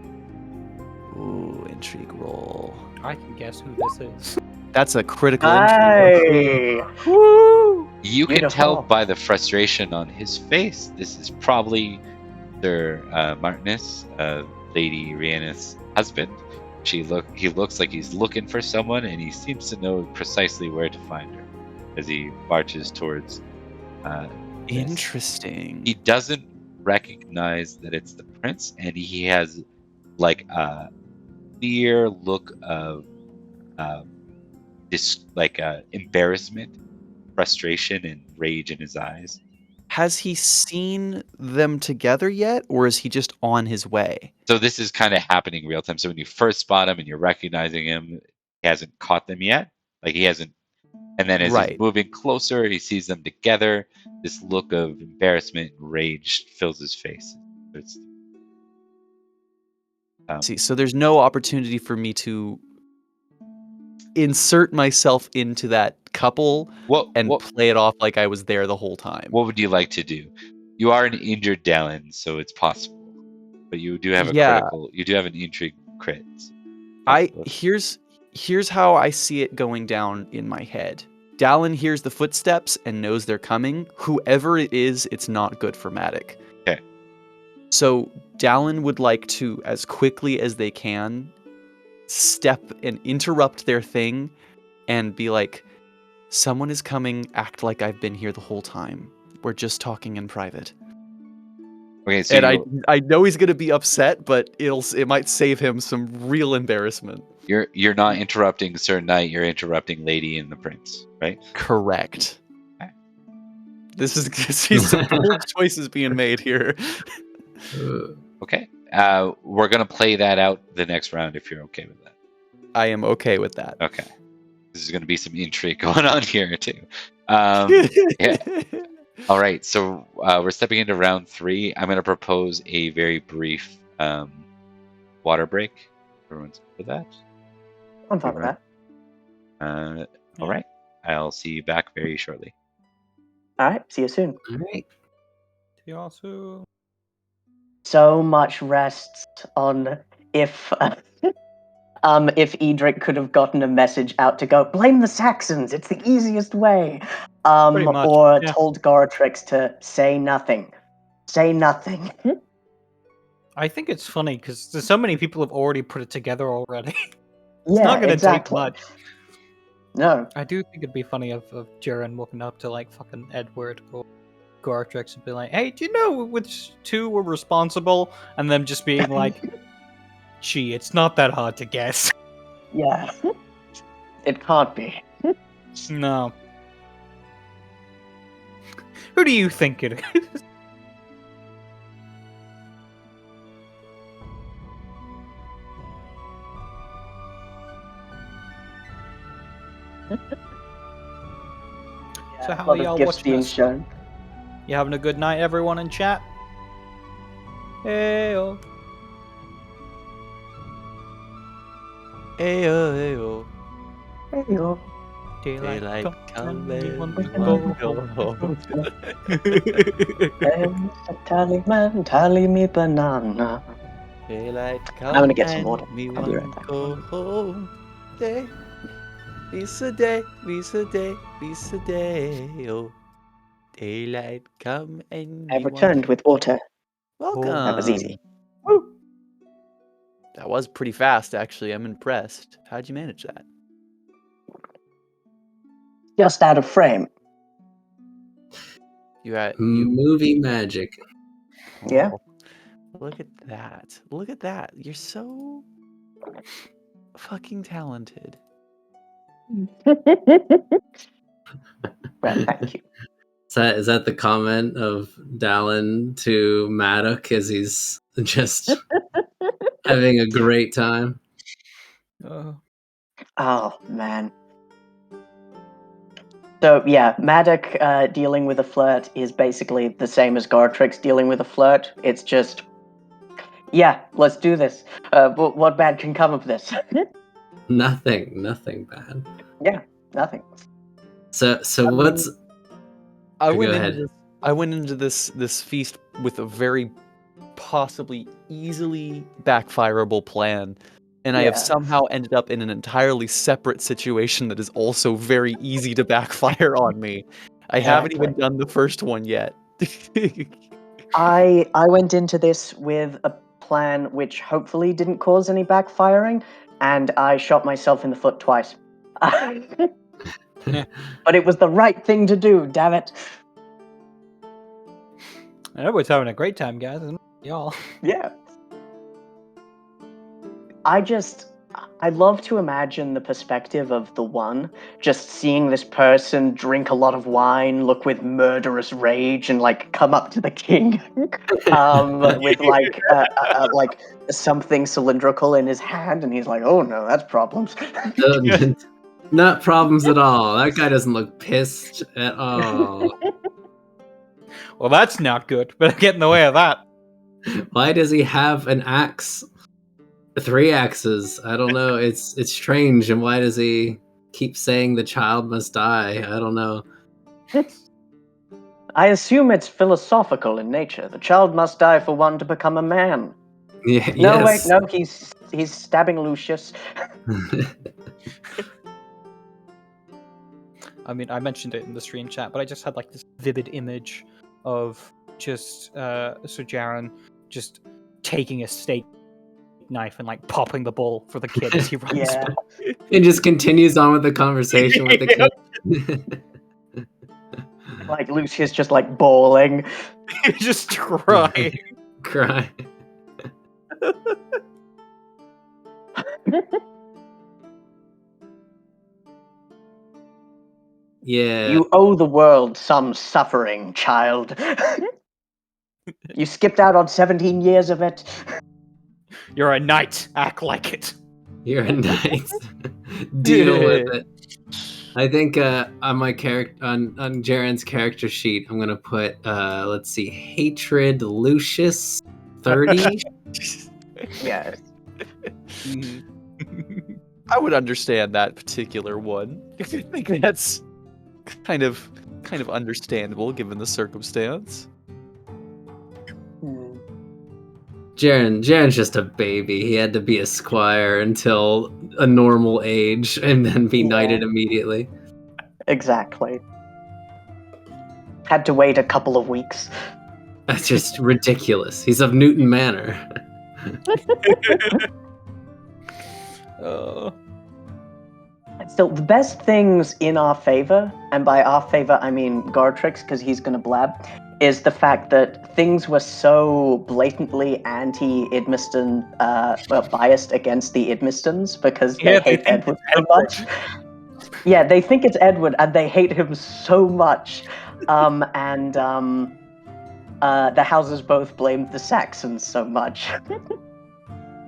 [SPEAKER 4] Ooh, intrigue roll.
[SPEAKER 1] I can guess who this is.
[SPEAKER 4] That's a critical intrigue.
[SPEAKER 3] Hey! Woo!
[SPEAKER 2] You can
[SPEAKER 3] Beautiful.
[SPEAKER 2] tell by the frustration on his face, this is probably Sir Martinus, Lady Rhiannon's husband. He looks like he's looking for someone, and he seems to know precisely where to find her as he marches towards.
[SPEAKER 4] Interesting.
[SPEAKER 2] He doesn't recognize that it's the prince, and he has like a clear look of embarrassment, frustration, and rage in his eyes.
[SPEAKER 4] Has he seen them together yet, or is he just on his way?
[SPEAKER 2] So this is kind of happening real time. So when you first spot him and you're recognizing him, he hasn't caught them yet. Like he hasn't. And then as he's
[SPEAKER 4] Right.
[SPEAKER 2] moving closer, he sees them together. This look of embarrassment and rage fills his face. It's,
[SPEAKER 4] See, so there's no opportunity for me to insert myself into that couple and play it off like I was there the whole time.
[SPEAKER 2] What would you like to do? You are an injured Dalan, so it's possible. But you do have a critical. You do have an intrigue crit.
[SPEAKER 4] Here's how I see it going down in my head. Dalan hears the footsteps and knows they're coming. Whoever it is, it's not good for Madoc.
[SPEAKER 2] Okay.
[SPEAKER 4] So Dalan would like to, as quickly as they can, step and interrupt their thing and be like, someone is coming, act like I've been here the whole time. We're just talking in private.
[SPEAKER 2] Okay, so
[SPEAKER 4] and I know he's gonna be upset, but it might save him some real embarrassment.
[SPEAKER 2] You're not interrupting Sir Knight, you're interrupting Lady and the Prince, right?
[SPEAKER 4] Correct.
[SPEAKER 2] Okay.
[SPEAKER 4] This is some bold choices being made here.
[SPEAKER 2] Okay. We're gonna play that out the next round if you're okay with that.
[SPEAKER 4] I am okay with that.
[SPEAKER 2] Okay. This is gonna be some intrigue going on here too. Yeah. All right, so we're stepping into round 3. I'm going to propose a very brief water break. Everyone's good with that?
[SPEAKER 3] I'm fine with that.
[SPEAKER 2] All right, I'll see you back very shortly.
[SPEAKER 3] All right, see you soon.
[SPEAKER 5] All right.
[SPEAKER 1] You also.
[SPEAKER 3] So much rests on if Edric could have gotten a message out to go, blame the Saxons, it's the easiest way.
[SPEAKER 1] Pretty much,
[SPEAKER 3] Or
[SPEAKER 1] yeah.
[SPEAKER 3] told Goratrix to say nothing. Say nothing.
[SPEAKER 1] I think it's funny because so many people have already put it together already. It's
[SPEAKER 3] Yeah,
[SPEAKER 1] not gonna take
[SPEAKER 3] exactly.
[SPEAKER 1] much.
[SPEAKER 3] No.
[SPEAKER 1] I do think it'd be funny of Jarren walking up to like fucking Edward or Goratrix and be like, "Hey, do you know which two were responsible?" And them just being like, "Gee, it's not that hard to guess."
[SPEAKER 3] Yeah. It can't be.
[SPEAKER 1] No. Who do you think it is? So how
[SPEAKER 3] A lot
[SPEAKER 1] are y'all
[SPEAKER 3] of gifts
[SPEAKER 1] watching
[SPEAKER 3] being
[SPEAKER 1] us?
[SPEAKER 3] shown.
[SPEAKER 1] You having a good night, everyone in chat? Heyo.
[SPEAKER 4] Ayo,
[SPEAKER 3] There you go.
[SPEAKER 4] daylight come
[SPEAKER 1] and we
[SPEAKER 4] and
[SPEAKER 1] want
[SPEAKER 4] we
[SPEAKER 1] to
[SPEAKER 4] want
[SPEAKER 1] go
[SPEAKER 4] to go home.
[SPEAKER 3] Hey, Mr. Tallyman, tally me banana.
[SPEAKER 4] Daylight come
[SPEAKER 3] gonna get some
[SPEAKER 4] and
[SPEAKER 3] water.
[SPEAKER 4] we
[SPEAKER 3] I'll be
[SPEAKER 4] want
[SPEAKER 3] right
[SPEAKER 4] to
[SPEAKER 3] back.
[SPEAKER 4] go home. Day, Visa day, Visa day, Visa day. Oh, daylight come and
[SPEAKER 3] I've
[SPEAKER 4] we
[SPEAKER 3] returned
[SPEAKER 4] want.
[SPEAKER 3] with water.
[SPEAKER 4] Welcome.
[SPEAKER 3] That was easy.
[SPEAKER 4] That was pretty fast, actually. I'm impressed. How'd you manage that?
[SPEAKER 3] Just out of frame.
[SPEAKER 4] You had
[SPEAKER 5] Movie magic.
[SPEAKER 3] Yeah.
[SPEAKER 4] Oh, look at that. Look at that. You're so fucking talented.
[SPEAKER 3] Well, thank you.
[SPEAKER 5] Is that the comment of Dalan to Madoc as he's just having a great time?
[SPEAKER 3] Oh, man. So, yeah, Madoc dealing with a flirt is basically the same as Goratrix dealing with a flirt. It's just, yeah, let's do this. What bad can come of this?
[SPEAKER 5] Nothing bad.
[SPEAKER 3] Yeah, nothing.
[SPEAKER 5] So what's
[SPEAKER 4] I
[SPEAKER 5] Go
[SPEAKER 4] went
[SPEAKER 5] ahead.
[SPEAKER 4] into this, I went into this feast with a very possibly easily backfireable plan, and I have
[SPEAKER 3] Yeah.
[SPEAKER 4] somehow ended up in an entirely separate situation that is also very easy to backfire on me. I haven't even
[SPEAKER 3] Exactly.
[SPEAKER 4] done the first one yet.
[SPEAKER 3] I went into this with a plan which hopefully didn't cause any backfiring, and I shot myself in the foot twice. But it was the right thing to do, damn it.
[SPEAKER 1] Everyone's having a great time, guys, isn't it? Y'all.
[SPEAKER 3] Yeah. I love to imagine the perspective of the one, just seeing this person drink a lot of wine, look with murderous rage, and like come up to the king, with like something cylindrical in his hand, and he's like, "Oh no, that's problems."
[SPEAKER 5] not problems at all. That guy doesn't look pissed at all.
[SPEAKER 1] Well, that's not good. Better get in the way of that.
[SPEAKER 5] Why does he have an axe? 3 axes. I don't know. It's strange. And why does he keep saying the child must die? I don't know.
[SPEAKER 3] I assume it's philosophical in nature. The child must die for one to become a man.
[SPEAKER 5] Yeah,
[SPEAKER 3] No,
[SPEAKER 5] yes.
[SPEAKER 3] wait, no, he's stabbing Lucius.
[SPEAKER 1] I mean, I mentioned it in the stream chat, but I just had like this vivid image of just Sir Jarren just taking a steak knife and like popping the ball for the kid as he runs
[SPEAKER 3] Yeah.
[SPEAKER 1] by.
[SPEAKER 5] It just continues on with the conversation with the kid.
[SPEAKER 3] Like Lucius just like bawling.
[SPEAKER 1] just crying.
[SPEAKER 5] Cry. Yeah.
[SPEAKER 3] You owe the world some suffering, child. You skipped out on 17 years of it.
[SPEAKER 1] You're a knight. Act like it.
[SPEAKER 5] You're a knight. Deal with it. I think on my character on Jarren's character sheet, I'm gonna put let's see, hatred Lucius 30.
[SPEAKER 3] Yes.
[SPEAKER 4] I would understand that particular one. I think that's kind of understandable given the circumstance.
[SPEAKER 5] Jarren's just a baby. He had to be a squire until a normal age and then be knighted immediately.
[SPEAKER 3] Exactly. Had to wait a couple of weeks.
[SPEAKER 5] That's just ridiculous. He's of Newton Manor.
[SPEAKER 3] Still, the best things in our favor, and by our favor I mean Goratrix, because he's gonna blab, is the fact that things were so blatantly anti-Idmiston, biased against the Idmistons because they hate
[SPEAKER 1] think
[SPEAKER 3] Edward
[SPEAKER 1] it's
[SPEAKER 3] so much. Yeah, they think it's Edward, and they hate him so much. The houses both blamed the Saxons so much.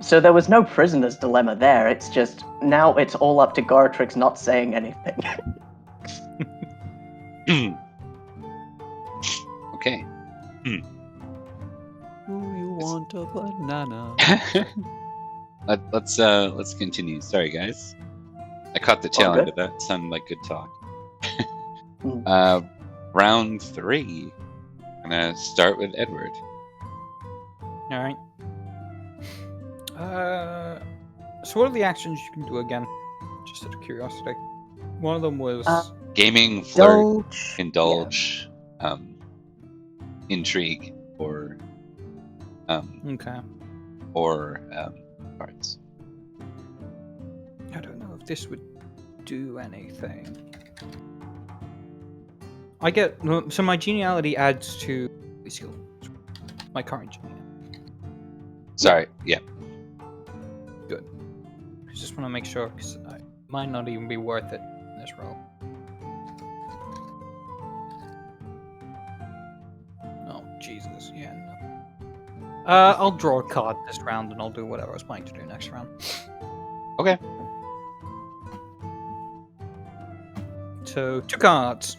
[SPEAKER 3] So there was no prisoner's dilemma there. It's just, now it's all up to Goratrix not saying anything.
[SPEAKER 2] Okay.
[SPEAKER 4] Do you want a banana?
[SPEAKER 2] Let's continue. Sorry, guys. I caught the tail
[SPEAKER 3] All
[SPEAKER 2] end
[SPEAKER 3] good.
[SPEAKER 2] of that. Sounded like good talk.
[SPEAKER 3] Mm.
[SPEAKER 2] Round 3. I'm gonna start with Edward.
[SPEAKER 1] All right. So what are the actions you can do again? Just out of curiosity. One of them was
[SPEAKER 2] Gaming, flirt,
[SPEAKER 3] Indulge.
[SPEAKER 2] indulge, intrigue, or
[SPEAKER 1] okay.
[SPEAKER 2] cards.
[SPEAKER 1] I don't know if this would do anything. I get so my geniality adds to my current geniality.
[SPEAKER 2] Sorry. Yeah.
[SPEAKER 1] Good. I just want to make sure because it might not even be worth it in this roll. Oh Jesus! Yeah. No. I'll draw a card this round, and I'll do whatever I was planning to do next round.
[SPEAKER 2] Okay.
[SPEAKER 1] So 2 cards.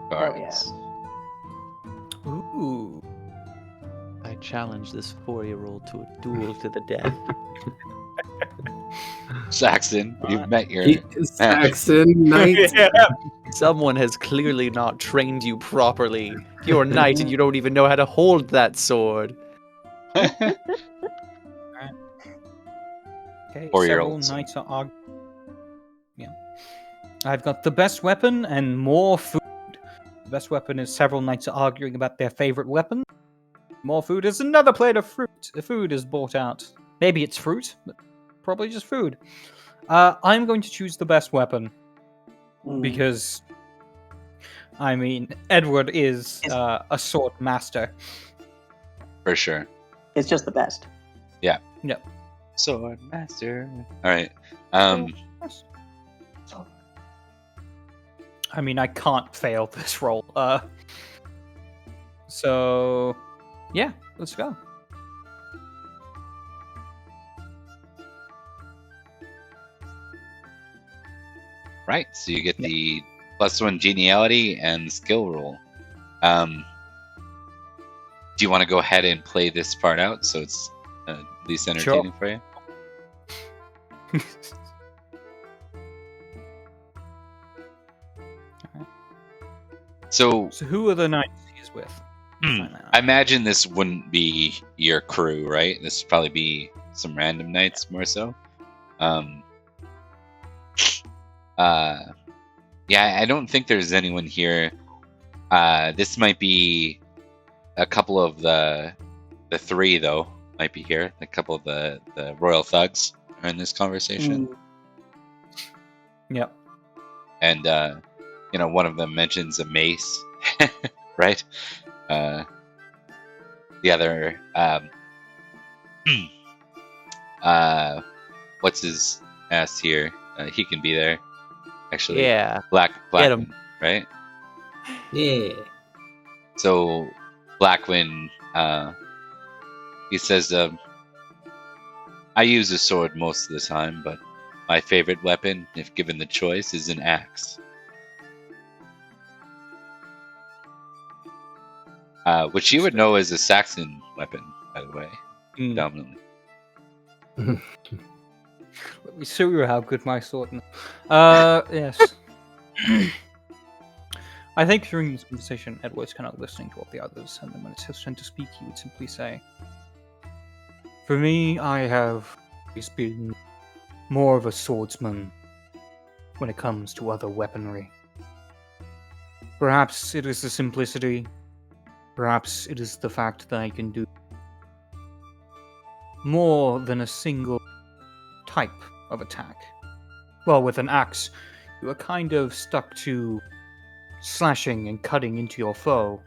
[SPEAKER 2] Cards.
[SPEAKER 1] Ooh.
[SPEAKER 4] I challenge this 4-year-old to a duel to the death.
[SPEAKER 2] Saxon, you've met your
[SPEAKER 5] Saxon Knight.
[SPEAKER 4] Someone has clearly not trained you properly. You're a knight and you don't even know how to hold that sword.
[SPEAKER 1] Okay.
[SPEAKER 2] 4-year-olds.
[SPEAKER 1] Several knights are yeah. I've got the best weapon and more food. The best weapon is several knights are arguing about their favorite weapon. More food is another plate of fruit. The food is bought out. Maybe it's fruit, but probably just food. I'm going to choose the best weapon because, I mean, Edward is a sword master.
[SPEAKER 2] For sure.
[SPEAKER 3] It's just the best.
[SPEAKER 2] Yeah.
[SPEAKER 1] Yep.
[SPEAKER 2] Sword master. All right.
[SPEAKER 1] I mean, I can't fail this roll. So, yeah, let's go.
[SPEAKER 2] Right. So you get the +1 geniality and skill roll. Do you want to go ahead and play this part out so it's at least entertaining for you? So
[SPEAKER 1] who are the knights he's with?
[SPEAKER 2] I imagine this wouldn't be your crew, right? This would probably be some random knights more so. Yeah, I don't think there's anyone here. This might be a couple of the 3 though. Might be here. A couple of the royal thugs are in this conversation.
[SPEAKER 1] Yep.
[SPEAKER 2] And one of them mentions a mace, right? The other, what's his ass here? He can be there, actually.
[SPEAKER 4] Yeah.
[SPEAKER 2] Blackman, right?
[SPEAKER 5] Yeah.
[SPEAKER 2] So Blackman, he says, I use a sword most of the time, but my favorite weapon, if given the choice, is an axe. Which you would know as a Saxon weapon, by the way, predominantly.
[SPEAKER 1] Let me show you how good my sword is. Yes. I think during this conversation, Edward's kind of listening to all the others, and then when it's his turn to speak, he would simply say, "For me, I have always been more of a swordsman when it comes to other weaponry. Perhaps it is the simplicity. Perhaps it is the fact that I can do more than a single type of attack. Well, with an axe, you are kind of stuck to slashing and cutting into your foe.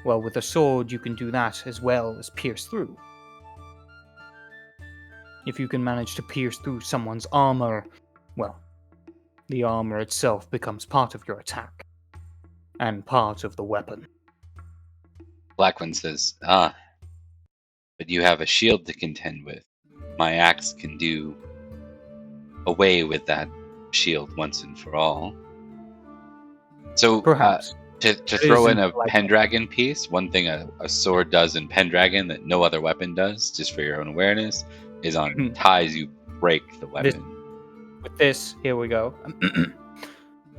[SPEAKER 1] Well, with a sword, you can do that as well as pierce through. If you can manage to pierce through someone's armor, well, the armor itself becomes part of your attack, and part of the weapon.
[SPEAKER 2] Blackwind says, but you have a shield to contend with. My axe can do away with that shield once and for all. So,
[SPEAKER 1] Perhaps.
[SPEAKER 2] to throw in a Pendragon piece, one thing a sword does in Pendragon that no other weapon does, just for your own awareness, is on ties you break the weapon.
[SPEAKER 1] With this, here we go.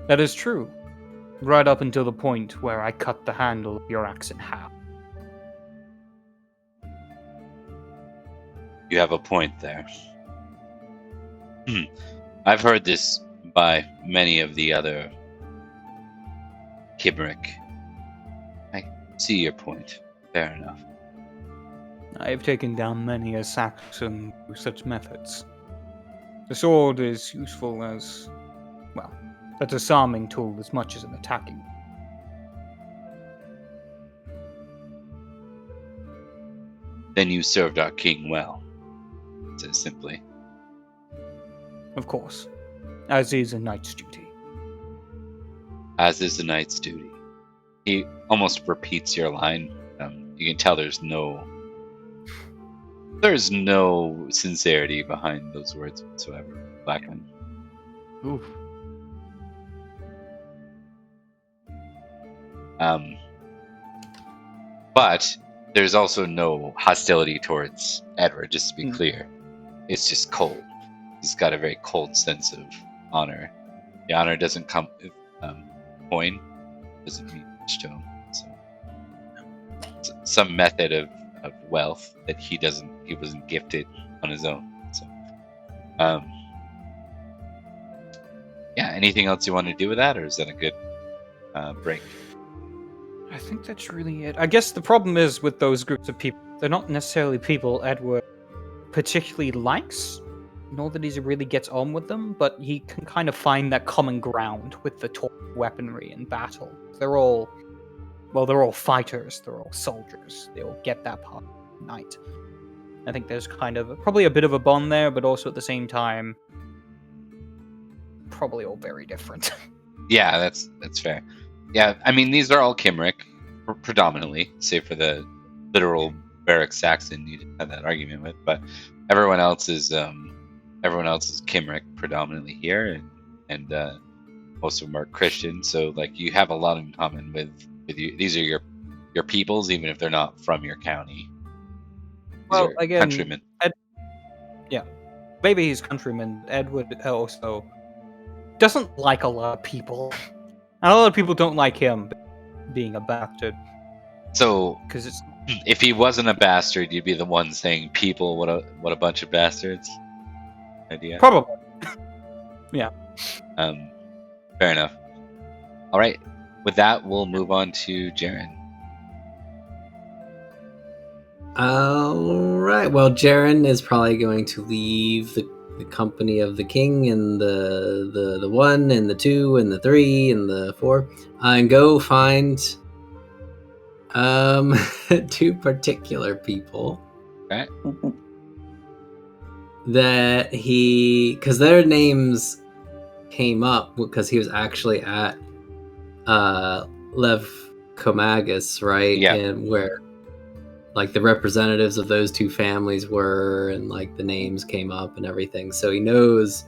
[SPEAKER 1] That is true. Right up until the point where I cut the handle of your axe in half.
[SPEAKER 2] You have a point there. I've heard this by many of the other Kibrik. I see your point. Fair enough.
[SPEAKER 1] I have taken down many a Saxon through such methods. The sword is useful as, well, a disarming tool as much as an attacking.
[SPEAKER 2] Then you served our king well. Says simply.
[SPEAKER 1] Of course, as is a knight's duty.
[SPEAKER 2] As is the knight's duty. He almost repeats your line. You can tell there's no sincerity behind those words whatsoever. Blackman.
[SPEAKER 4] Oof.
[SPEAKER 2] But there's also no hostility towards Edward, just to be clear. It's just cold. He's got a very cold sense of honor. The honor doesn't come with coin, doesn't mean much to him. So it's some method of wealth that he wasn't gifted on his own. So yeah, anything else you want to do with that, or is that a good break?
[SPEAKER 1] I think that's really it. I guess the problem is with those groups of people, they're not necessarily people Edward particularly likes, nor that he really gets on with them, but he can kind of find that common ground with the weaponry in battle. They're all fighters, they're all soldiers. They all get that part of the knight. I think there's kind of probably a bit of a bond there, but also at the same time, probably all very different.
[SPEAKER 2] Yeah, that's fair. Yeah, I mean, these are all Kimric, predominantly, save for the literal Barrack Saxon you didn't have that argument with, but everyone else is Kimric predominantly here, and most of them are Christian. So like you have a lot in common with you. These are your peoples, even if they're not from your county.
[SPEAKER 1] Well, again,
[SPEAKER 2] countrymen.
[SPEAKER 1] Maybe he's countrymen. Edward also doesn't like a lot of people. And a lot of people don't like him being a bastard.
[SPEAKER 2] So,
[SPEAKER 1] because it's
[SPEAKER 2] if he wasn't a bastard, you'd be the one saying, "People, what a bunch of bastards." Idea.
[SPEAKER 1] Probably. Yeah.
[SPEAKER 2] Fair enough. All right. With that, we'll move on to Jarren.
[SPEAKER 5] All right. Well, Jarren is probably going to leave the company of the king and the 1 and the 2 and the 3 and the 4 and go find 2 particular people.
[SPEAKER 2] Okay.
[SPEAKER 5] That because their names came up because he was actually at Lev Comagus, right?
[SPEAKER 2] Yeah.
[SPEAKER 5] And where like the representatives of those 2 families were, and like the names came up and everything. So he knows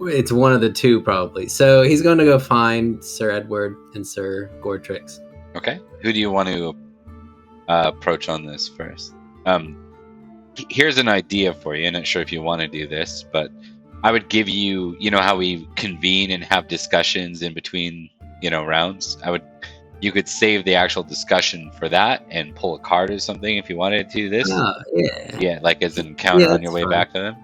[SPEAKER 5] it's one of the 2 probably. So he's going to go find Sir Edward and Sir Goratrix.
[SPEAKER 2] Okay. Who do you want to approach on this first? Here's an idea for you. I'm not sure if you want to do this, but I would give you, you know how we convene and have discussions in between, rounds? You could save the actual discussion for that and pull a card or something if you wanted to do this.
[SPEAKER 5] Yeah.
[SPEAKER 2] Yeah, like as an encounter on your way
[SPEAKER 5] fine.
[SPEAKER 2] back to them.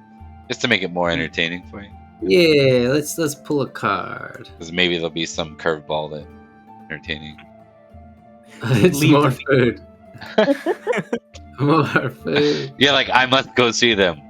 [SPEAKER 2] Just to make it more entertaining for you.
[SPEAKER 5] Yeah, let's pull a card.
[SPEAKER 2] Because maybe there'll be some curveball that entertaining.
[SPEAKER 5] It's
[SPEAKER 1] Leave
[SPEAKER 5] more
[SPEAKER 1] the-
[SPEAKER 5] food. More food.
[SPEAKER 2] Yeah, like I must go see them.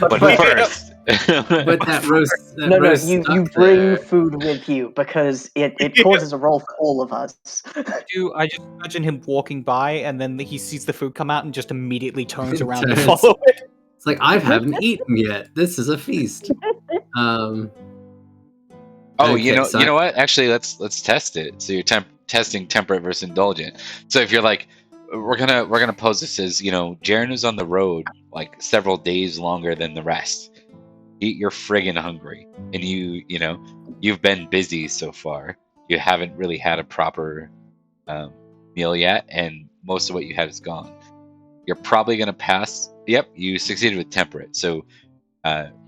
[SPEAKER 3] But
[SPEAKER 2] But
[SPEAKER 3] wait,
[SPEAKER 2] first,
[SPEAKER 5] But that roast. That
[SPEAKER 3] No,
[SPEAKER 5] roast
[SPEAKER 3] you
[SPEAKER 5] stuck
[SPEAKER 3] bring
[SPEAKER 5] there.
[SPEAKER 3] food with you because it causes a roll for all of us.
[SPEAKER 1] I just imagine him walking by, and then he sees the food come out, and just immediately turns around to
[SPEAKER 5] Turns.
[SPEAKER 1] follow it.
[SPEAKER 5] It's like I haven't eaten yet. This is a feast.
[SPEAKER 2] Oh,
[SPEAKER 5] Okay,
[SPEAKER 2] you
[SPEAKER 5] so
[SPEAKER 2] know what? Actually, let's test it. So you're testing temperate versus indulgent. So if you're like, we're gonna pose this as, Jarren was on the road like several days longer than the rest. You're friggin' hungry, and you've been busy so far. You haven't really had a proper meal yet, and most of what you had is gone. You're probably gonna pass. Yep, you succeeded with temperate. So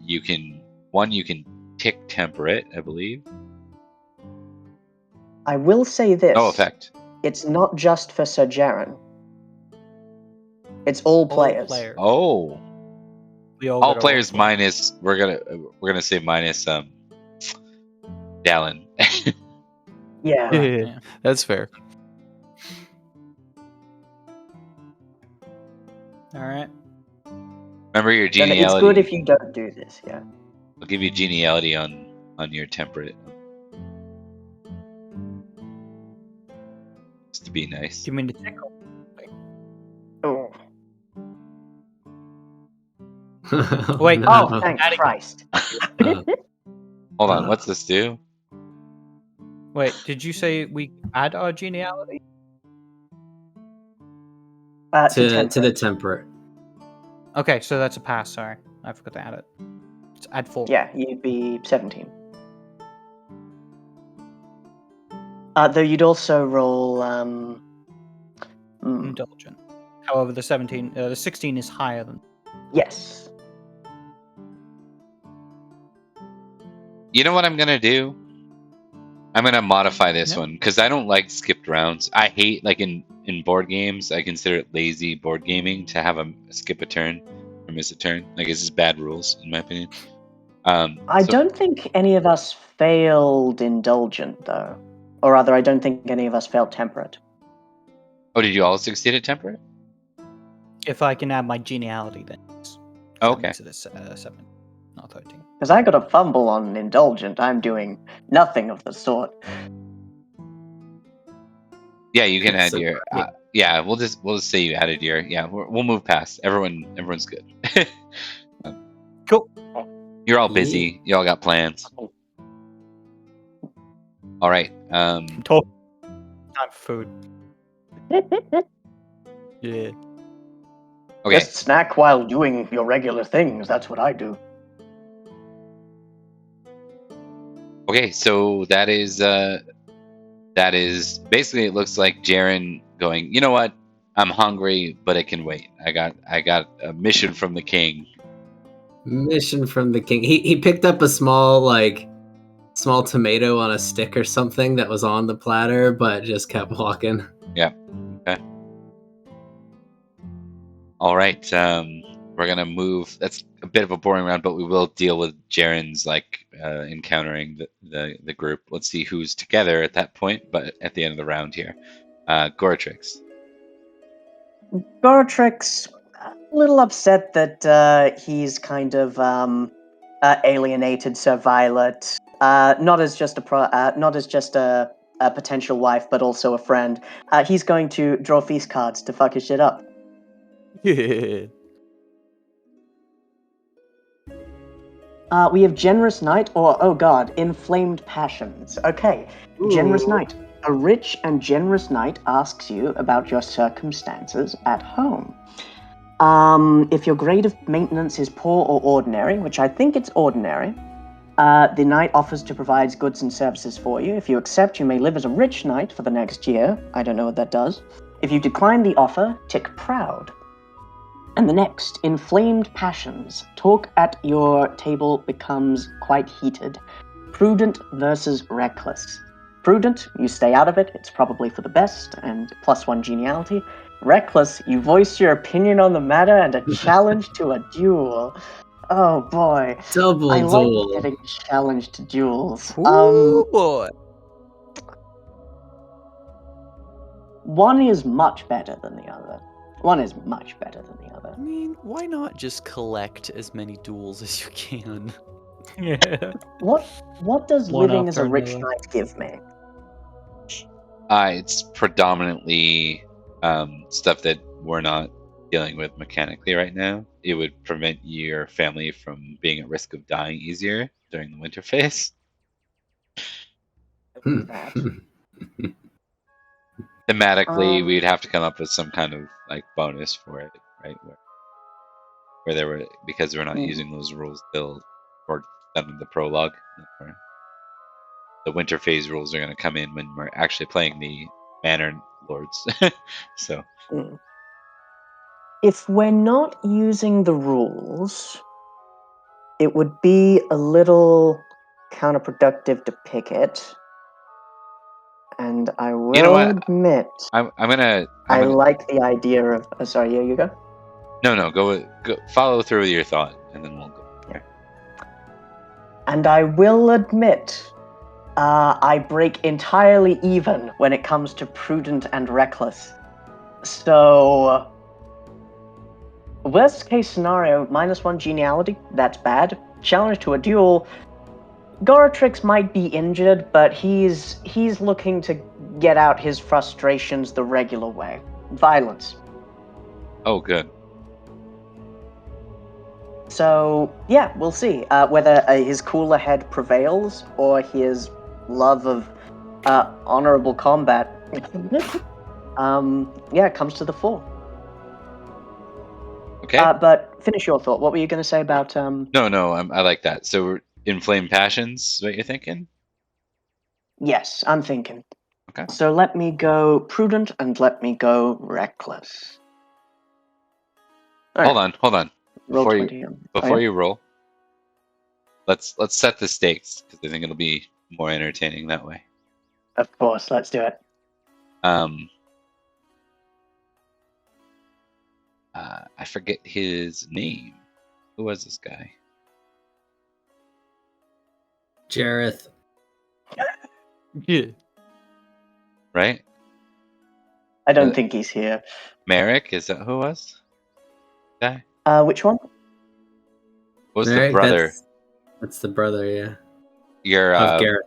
[SPEAKER 2] you can tick temperate, I believe.
[SPEAKER 3] I will say this.
[SPEAKER 2] No effect.
[SPEAKER 3] It's not just for Sir Jarren. It's all players.
[SPEAKER 2] Oh.
[SPEAKER 1] All
[SPEAKER 2] players minus we're gonna say minus Dalan.
[SPEAKER 3] Yeah.
[SPEAKER 4] That's fair.
[SPEAKER 1] All right.
[SPEAKER 2] Remember your geniality.
[SPEAKER 3] It's good if you don't do this. Yeah.
[SPEAKER 2] I'll give you geniality on your temperate. Just to be nice.
[SPEAKER 1] Do you mean to tickle?
[SPEAKER 3] Oh.
[SPEAKER 1] Wait.
[SPEAKER 3] Oh, thank Christ.
[SPEAKER 2] Hold on. What's this do?
[SPEAKER 1] Wait. Did you say we add our geniality?
[SPEAKER 5] to the temperate.
[SPEAKER 1] Okay, so that's a pass. Sorry, I forgot to add it. It's add 4.
[SPEAKER 3] Yeah, you'd be 17. Though you'd also roll
[SPEAKER 1] Indulgent. However, the 16 is higher than.
[SPEAKER 3] Yes.
[SPEAKER 2] You know what I'm gonna do? I'm gonna modify this one because I don't like skipped rounds. I hate in board games. I consider it lazy board gaming to have a skip a turn or miss a turn. It's just bad rules in my opinion.
[SPEAKER 3] I don't think any of us failed indulgent though, or rather, I don't think any of us failed temperate.
[SPEAKER 2] Oh, did you all succeed at temperate?
[SPEAKER 1] If I can add my geniality, then.
[SPEAKER 2] Okay.
[SPEAKER 1] To this 7, not 13.
[SPEAKER 3] Because I got a fumble on indulgent. I'm doing nothing of the sort.
[SPEAKER 2] Yeah, you can add
[SPEAKER 5] So,
[SPEAKER 2] your. Yeah, we'll just say you added your. Yeah, we'll move past. Everyone's good.
[SPEAKER 1] Cool.
[SPEAKER 2] You're all busy. You all got plans. All right.
[SPEAKER 1] Time for food.
[SPEAKER 4] Yeah.
[SPEAKER 2] Okay.
[SPEAKER 3] Just snack while doing your regular things. That's what I do.
[SPEAKER 2] Okay, so that is basically, it looks like Jarren going, you know what? I'm hungry, but it can wait. I got a mission from the king.
[SPEAKER 5] Mission from the king. He picked up a small tomato on a stick or something that was on the platter, but just kept walking.
[SPEAKER 2] Yeah. Okay. All right. We're gonna move. That's a bit of a boring round, but we will deal with Jarren's encountering the group. Let's see who's together at that point. But at the end of the round here, Goratrix.
[SPEAKER 3] Goratrix, a little upset that he's kind of alienated Sir Violet. Not as just a potential wife, but also a friend. He's going to draw feast cards to fuck his shit up.
[SPEAKER 4] Yeah.
[SPEAKER 3] We have Generous Knight, or, oh god, Inflamed Passions. Okay,
[SPEAKER 1] Ooh.
[SPEAKER 3] Generous Knight. A rich and generous knight asks you about your circumstances at home. If your grade of maintenance is poor or ordinary, which I think it's ordinary, the knight offers to provide goods and services for you. If you accept, you may live as a rich knight for the next year. I don't know what that does. If you decline the offer, tick proud. And the next, Inflamed Passions. Talk at your table becomes quite heated. Prudent versus reckless. Prudent, you stay out of it, it's probably for the best, and +1 geniality. Reckless, you voice your opinion on the matter and a challenge to a duel. Oh boy.
[SPEAKER 5] Double
[SPEAKER 3] I
[SPEAKER 5] duel.
[SPEAKER 3] like getting challenged to duels.
[SPEAKER 4] Ooh, boy.
[SPEAKER 3] One is much better than the other. One is much better than the other.
[SPEAKER 6] I mean, why not just collect as many duels as you can?
[SPEAKER 1] Yeah.
[SPEAKER 3] What does
[SPEAKER 1] One
[SPEAKER 3] living as a
[SPEAKER 1] after
[SPEAKER 3] rich
[SPEAKER 1] another.
[SPEAKER 3] knight give me?
[SPEAKER 2] It's predominantly stuff that we're not dealing with mechanically right now. It would prevent your family from being at risk of dying easier during the winter phase.
[SPEAKER 3] That.
[SPEAKER 2] Thematically,
[SPEAKER 3] Um,
[SPEAKER 2] we'd have to come up with some kind of like bonus for it, right? Where there were, because we're not using those rules build or done in the prologue. The winter phase rules are going to come in when we're actually playing the Manor Lords. So
[SPEAKER 3] if we're not using the rules, it would be a little counterproductive to pick it. And I will
[SPEAKER 2] You know what?
[SPEAKER 3] admit,
[SPEAKER 2] I'm gonna
[SPEAKER 3] like the idea of. Sorry, here you go.
[SPEAKER 2] No, go follow through with your thought, and then we'll go there.
[SPEAKER 3] And I will admit, I break entirely even when it comes to prudent and reckless. So, worst case scenario, -1 geniality, that's bad. Challenge to a duel, Goratrix might be injured, but he's looking to get out his frustrations the regular way. Violence.
[SPEAKER 2] Oh, good.
[SPEAKER 3] So, yeah, we'll see whether his cooler head prevails or his love of honorable combat comes to the fore.
[SPEAKER 2] Okay.
[SPEAKER 3] But finish your thought. What were you going to say about...
[SPEAKER 2] No, I like that. So inflamed passions, is what you're thinking?
[SPEAKER 3] Yes, I'm thinking.
[SPEAKER 2] Okay.
[SPEAKER 3] So let me go prudent and let me go reckless.
[SPEAKER 2] Hold on.
[SPEAKER 3] Roll
[SPEAKER 2] Before
[SPEAKER 3] 20.
[SPEAKER 2] you roll, let's set the stakes, because I think it'll be more entertaining that way.
[SPEAKER 3] Of course, let's do it.
[SPEAKER 2] I forget his name. Who was this guy?
[SPEAKER 5] Jareth.
[SPEAKER 6] Yeah.
[SPEAKER 2] Right?
[SPEAKER 3] I don't think he's here.
[SPEAKER 2] Merrick, is that who it was? Guy?
[SPEAKER 3] Which one?
[SPEAKER 2] What was
[SPEAKER 5] Merrick,
[SPEAKER 2] the brother?
[SPEAKER 5] That's the brother, yeah.
[SPEAKER 2] Your
[SPEAKER 5] Of Gareth.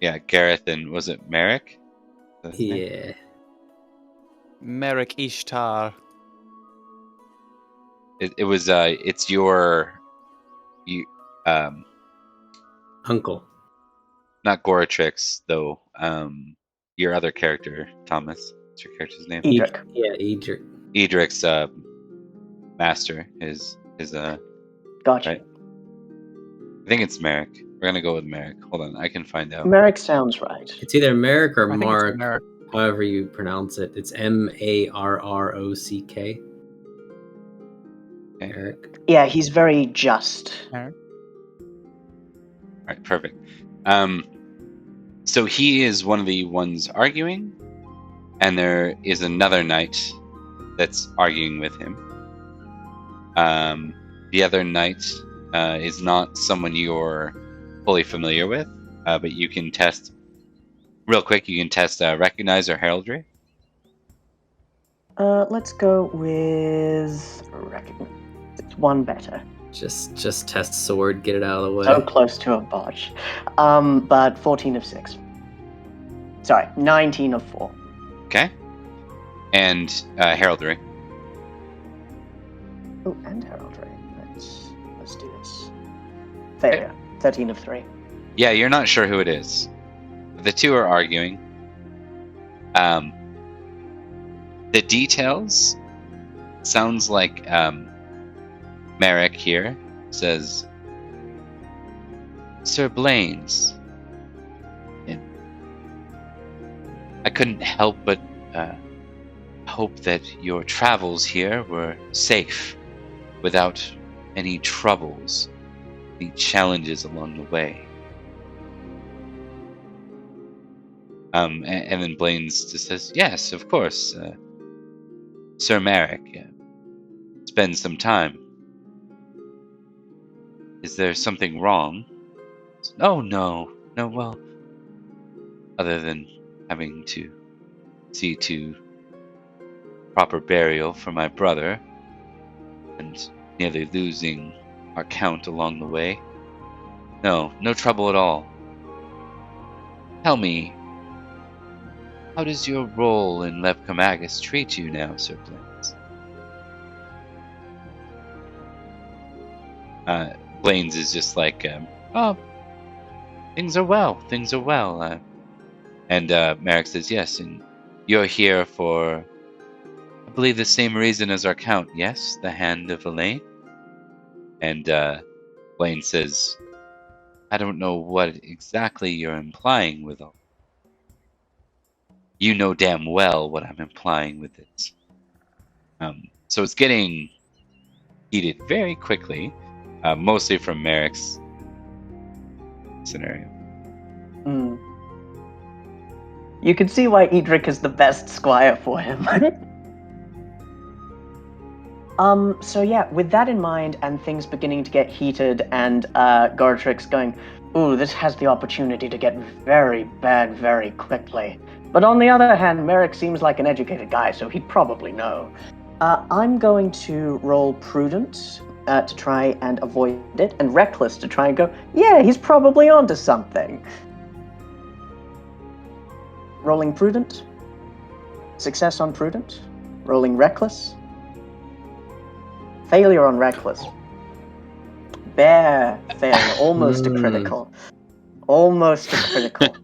[SPEAKER 2] Yeah, Gareth, and was it Merrick? That's his name?
[SPEAKER 5] Yeah.
[SPEAKER 6] Merrick Ishtar.
[SPEAKER 2] It was it's your
[SPEAKER 5] Uncle.
[SPEAKER 2] not Goratrix though. Your other character, Thomas. What's your character's name?
[SPEAKER 3] Edric.
[SPEAKER 5] Edric.
[SPEAKER 2] Edric's master. His
[SPEAKER 3] Gotcha.
[SPEAKER 2] right? I think it's Merrick. We're gonna go with Merrick. Hold on, I can find out.
[SPEAKER 3] Merrick sounds right.
[SPEAKER 5] It's either Merrick or
[SPEAKER 1] I think
[SPEAKER 5] Mark,
[SPEAKER 1] it's Merrick.
[SPEAKER 5] however you pronounce it. It's Marrock.
[SPEAKER 2] Okay.
[SPEAKER 5] Merrick.
[SPEAKER 3] Yeah, he's very just.
[SPEAKER 2] All right, perfect. So he is one of the ones arguing, and there is another knight that's arguing with him. The other knight is not someone you're fully familiar with, but you can test real quick. You can test recognize or heraldry.
[SPEAKER 3] Let's go with recognize. It's one better.
[SPEAKER 5] Just test sword, get it out of the way.
[SPEAKER 3] So close to a botch. But 14 of 6. Sorry, 19 of 4.
[SPEAKER 2] Okay. And heraldry.
[SPEAKER 3] Oh, and heraldry. Let's do this. Failure. 13 of 3.
[SPEAKER 2] Yeah, you're not sure who it is. The two are arguing. The details sounds like Merrick here says, Sir Blaine's. And I couldn't help but hope that your travels here were safe, without any troubles, any challenges along the way. And then Blaine's just says, yes, of course, Sir Merrick. Spend some time. Is there something wrong? Oh, no, well, other than having to see to proper burial for my brother, and nearly losing our count along the way. No trouble at all. Tell me, how does your role in Levcomagus treat you now, Sir Blaines? Blaines is just like, oh, things are well. And Merrick says, yes, and you're here for, I believe, the same reason as our count, yes? The hand of Elaine? And Blaine says, I don't know what exactly you're implying with all. You know damn well what I'm implying with it. So it's getting heated very quickly, mostly from Merrick's scenario.
[SPEAKER 3] You can see why Edric is the best squire for him. So yeah, with that in mind and things beginning to get heated and Goratrix going, ooh, this has the opportunity to get very bad very quickly. But on the other hand, Merrick seems like an educated guy, so he'd probably know. I'm going to roll prudent to try and avoid it, and reckless to try and go, yeah, he's probably onto something. Rolling prudent. Success on prudent. Rolling reckless. Failure on reckless. Bare failure. Almost a critical. Almost a critical.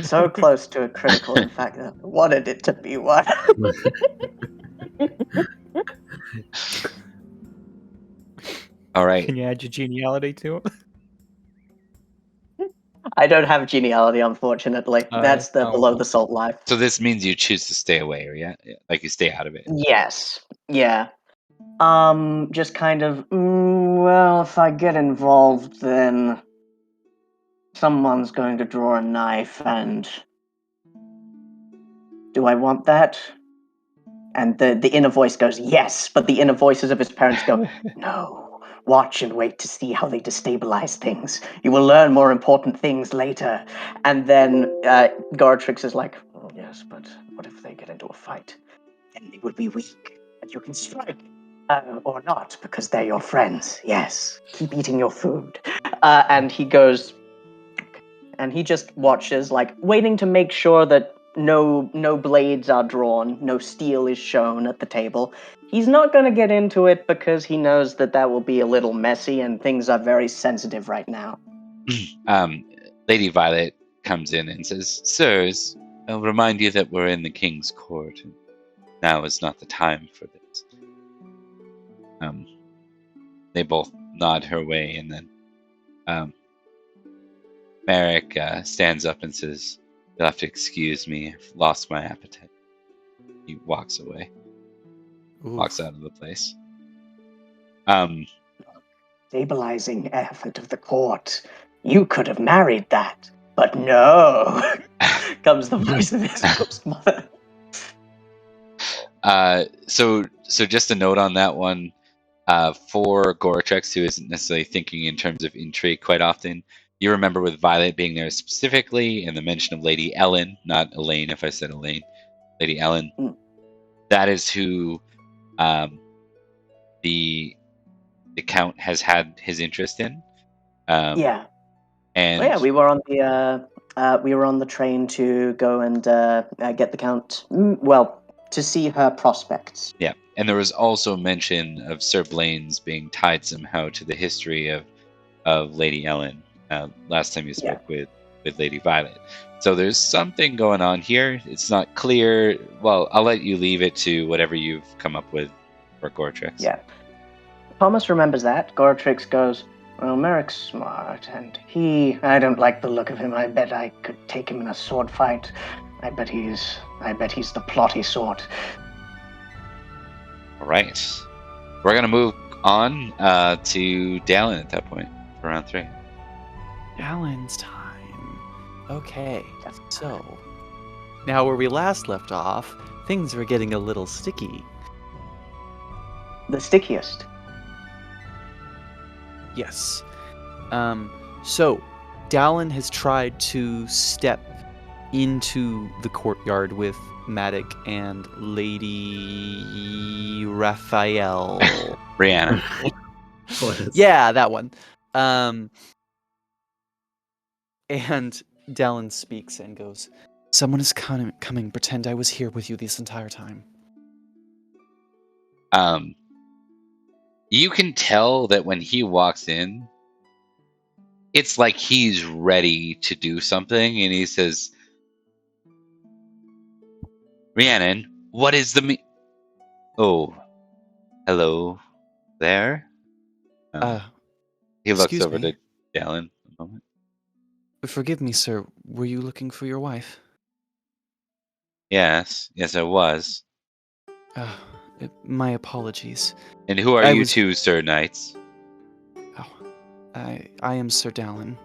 [SPEAKER 3] So close to a critical, in fact, I wanted it to be one.
[SPEAKER 2] All right.
[SPEAKER 1] Can you add your geniality to it?
[SPEAKER 3] I don't have geniality, unfortunately. That's the below the salt life.
[SPEAKER 2] So this means you choose to stay away, or yeah, like you stay out of it.
[SPEAKER 3] Yes. Yeah. Just kind of, well, if I get involved, then someone's going to draw a knife, and do I want that? And the inner voice goes, yes, but the inner voices of his parents go, no. Watch and wait to see how they destabilize things. You will learn more important things later. And then Goratrix is like, oh, yes, but what if they get into a fight? Then they will be weak, and you can strike. Or not, because they're your friends. Yes, keep eating your food. And he goes, and he just watches, like, waiting to make sure that no blades are drawn, no steel is shown at the table. He's not going to get into it because he knows that will be a little messy and things are very sensitive right now.
[SPEAKER 2] Lady Violet comes in and says, sirs, I'll remind you that we're in the king's court, and now is not the time for this. They both nod her way, and then Merrick stands up and says, you'll have to excuse me, I've lost my appetite. He walks away. Oof. Walks out of the place.
[SPEAKER 3] Stabilizing effort of the court. You could have married that, but no. Comes the voice of his ghost mother.
[SPEAKER 2] So just a note on that one. For Goratrix, who isn't necessarily thinking in terms of intrigue quite often, you remember with Violet being there specifically, and the mention of Lady Ellen, not Elaine, if I said Elaine, Lady Ellen. That is who the Count has had his interest in.
[SPEAKER 3] Yeah.
[SPEAKER 2] And
[SPEAKER 3] we were on the train to go and get the Count. To see her prospects.
[SPEAKER 2] Yeah, and there was also mention of Sir Blaine's being tied somehow to the history of Lady Ellen. Last time you spoke with Lady Violet. So there's something going on here. It's not clear. Well, I'll let you leave it to whatever you've come up with for Goratrix.
[SPEAKER 3] Yeah. Thomas remembers that. Goratrix goes, well, Merrick's smart, and I don't like the look of him. I bet I could take him in a sword fight. I bet he's the plotty sort.
[SPEAKER 2] All right. We're going to move on to Dalan at that point for round 3.
[SPEAKER 6] Dalan's time. Okay, so now where we last left off, things were getting a little sticky.
[SPEAKER 3] The stickiest.
[SPEAKER 6] Yes. So Dalan has tried to step into the courtyard with Madoc and Lady Raphael.
[SPEAKER 2] Brianna.
[SPEAKER 6] Yeah, that one. And Dalan speaks and goes, "Someone is coming. Pretend I was here with you this entire time."
[SPEAKER 2] You can tell that when he walks in, it's like he's ready to do something, and he says, "Rhiannon, what is the Oh, hello there." He looks
[SPEAKER 6] excuse
[SPEAKER 2] over
[SPEAKER 6] me.
[SPEAKER 2] to Dalan a moment.
[SPEAKER 6] Forgive me, sir. Were you looking for your wife?
[SPEAKER 2] Yes, I was.
[SPEAKER 6] My apologies.
[SPEAKER 2] And who are
[SPEAKER 6] I
[SPEAKER 2] you
[SPEAKER 6] was-
[SPEAKER 2] two, Sir Knights?
[SPEAKER 6] I am Sir Dalan,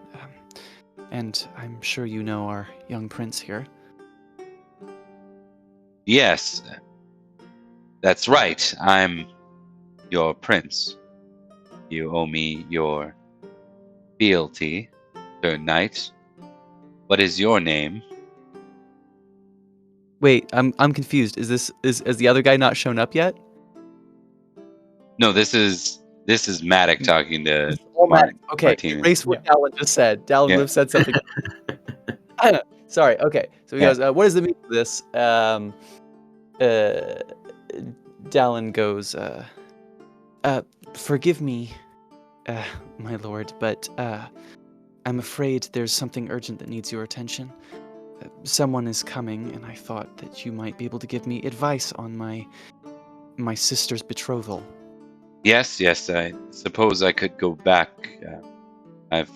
[SPEAKER 6] and I'm sure you know our young prince here.
[SPEAKER 2] Yes, that's right. I'm your prince. You owe me your fealty, Sir Knight. What is your name?
[SPEAKER 6] Wait, I'm confused. Is the other guy not shown up yet?
[SPEAKER 2] No, this is Madoc talking to
[SPEAKER 6] Okay,
[SPEAKER 2] Martinez.
[SPEAKER 6] erase what Dalan just said. Dalan would have said something. Sorry. Okay, so he goes, "What does it mean for this?" Dalan goes, "Forgive me, my lord, but I'm afraid there's something urgent that needs your attention. Someone is coming, and I thought that you might be able to give me advice on my sister's betrothal."
[SPEAKER 2] Yes, I suppose I could go back. I've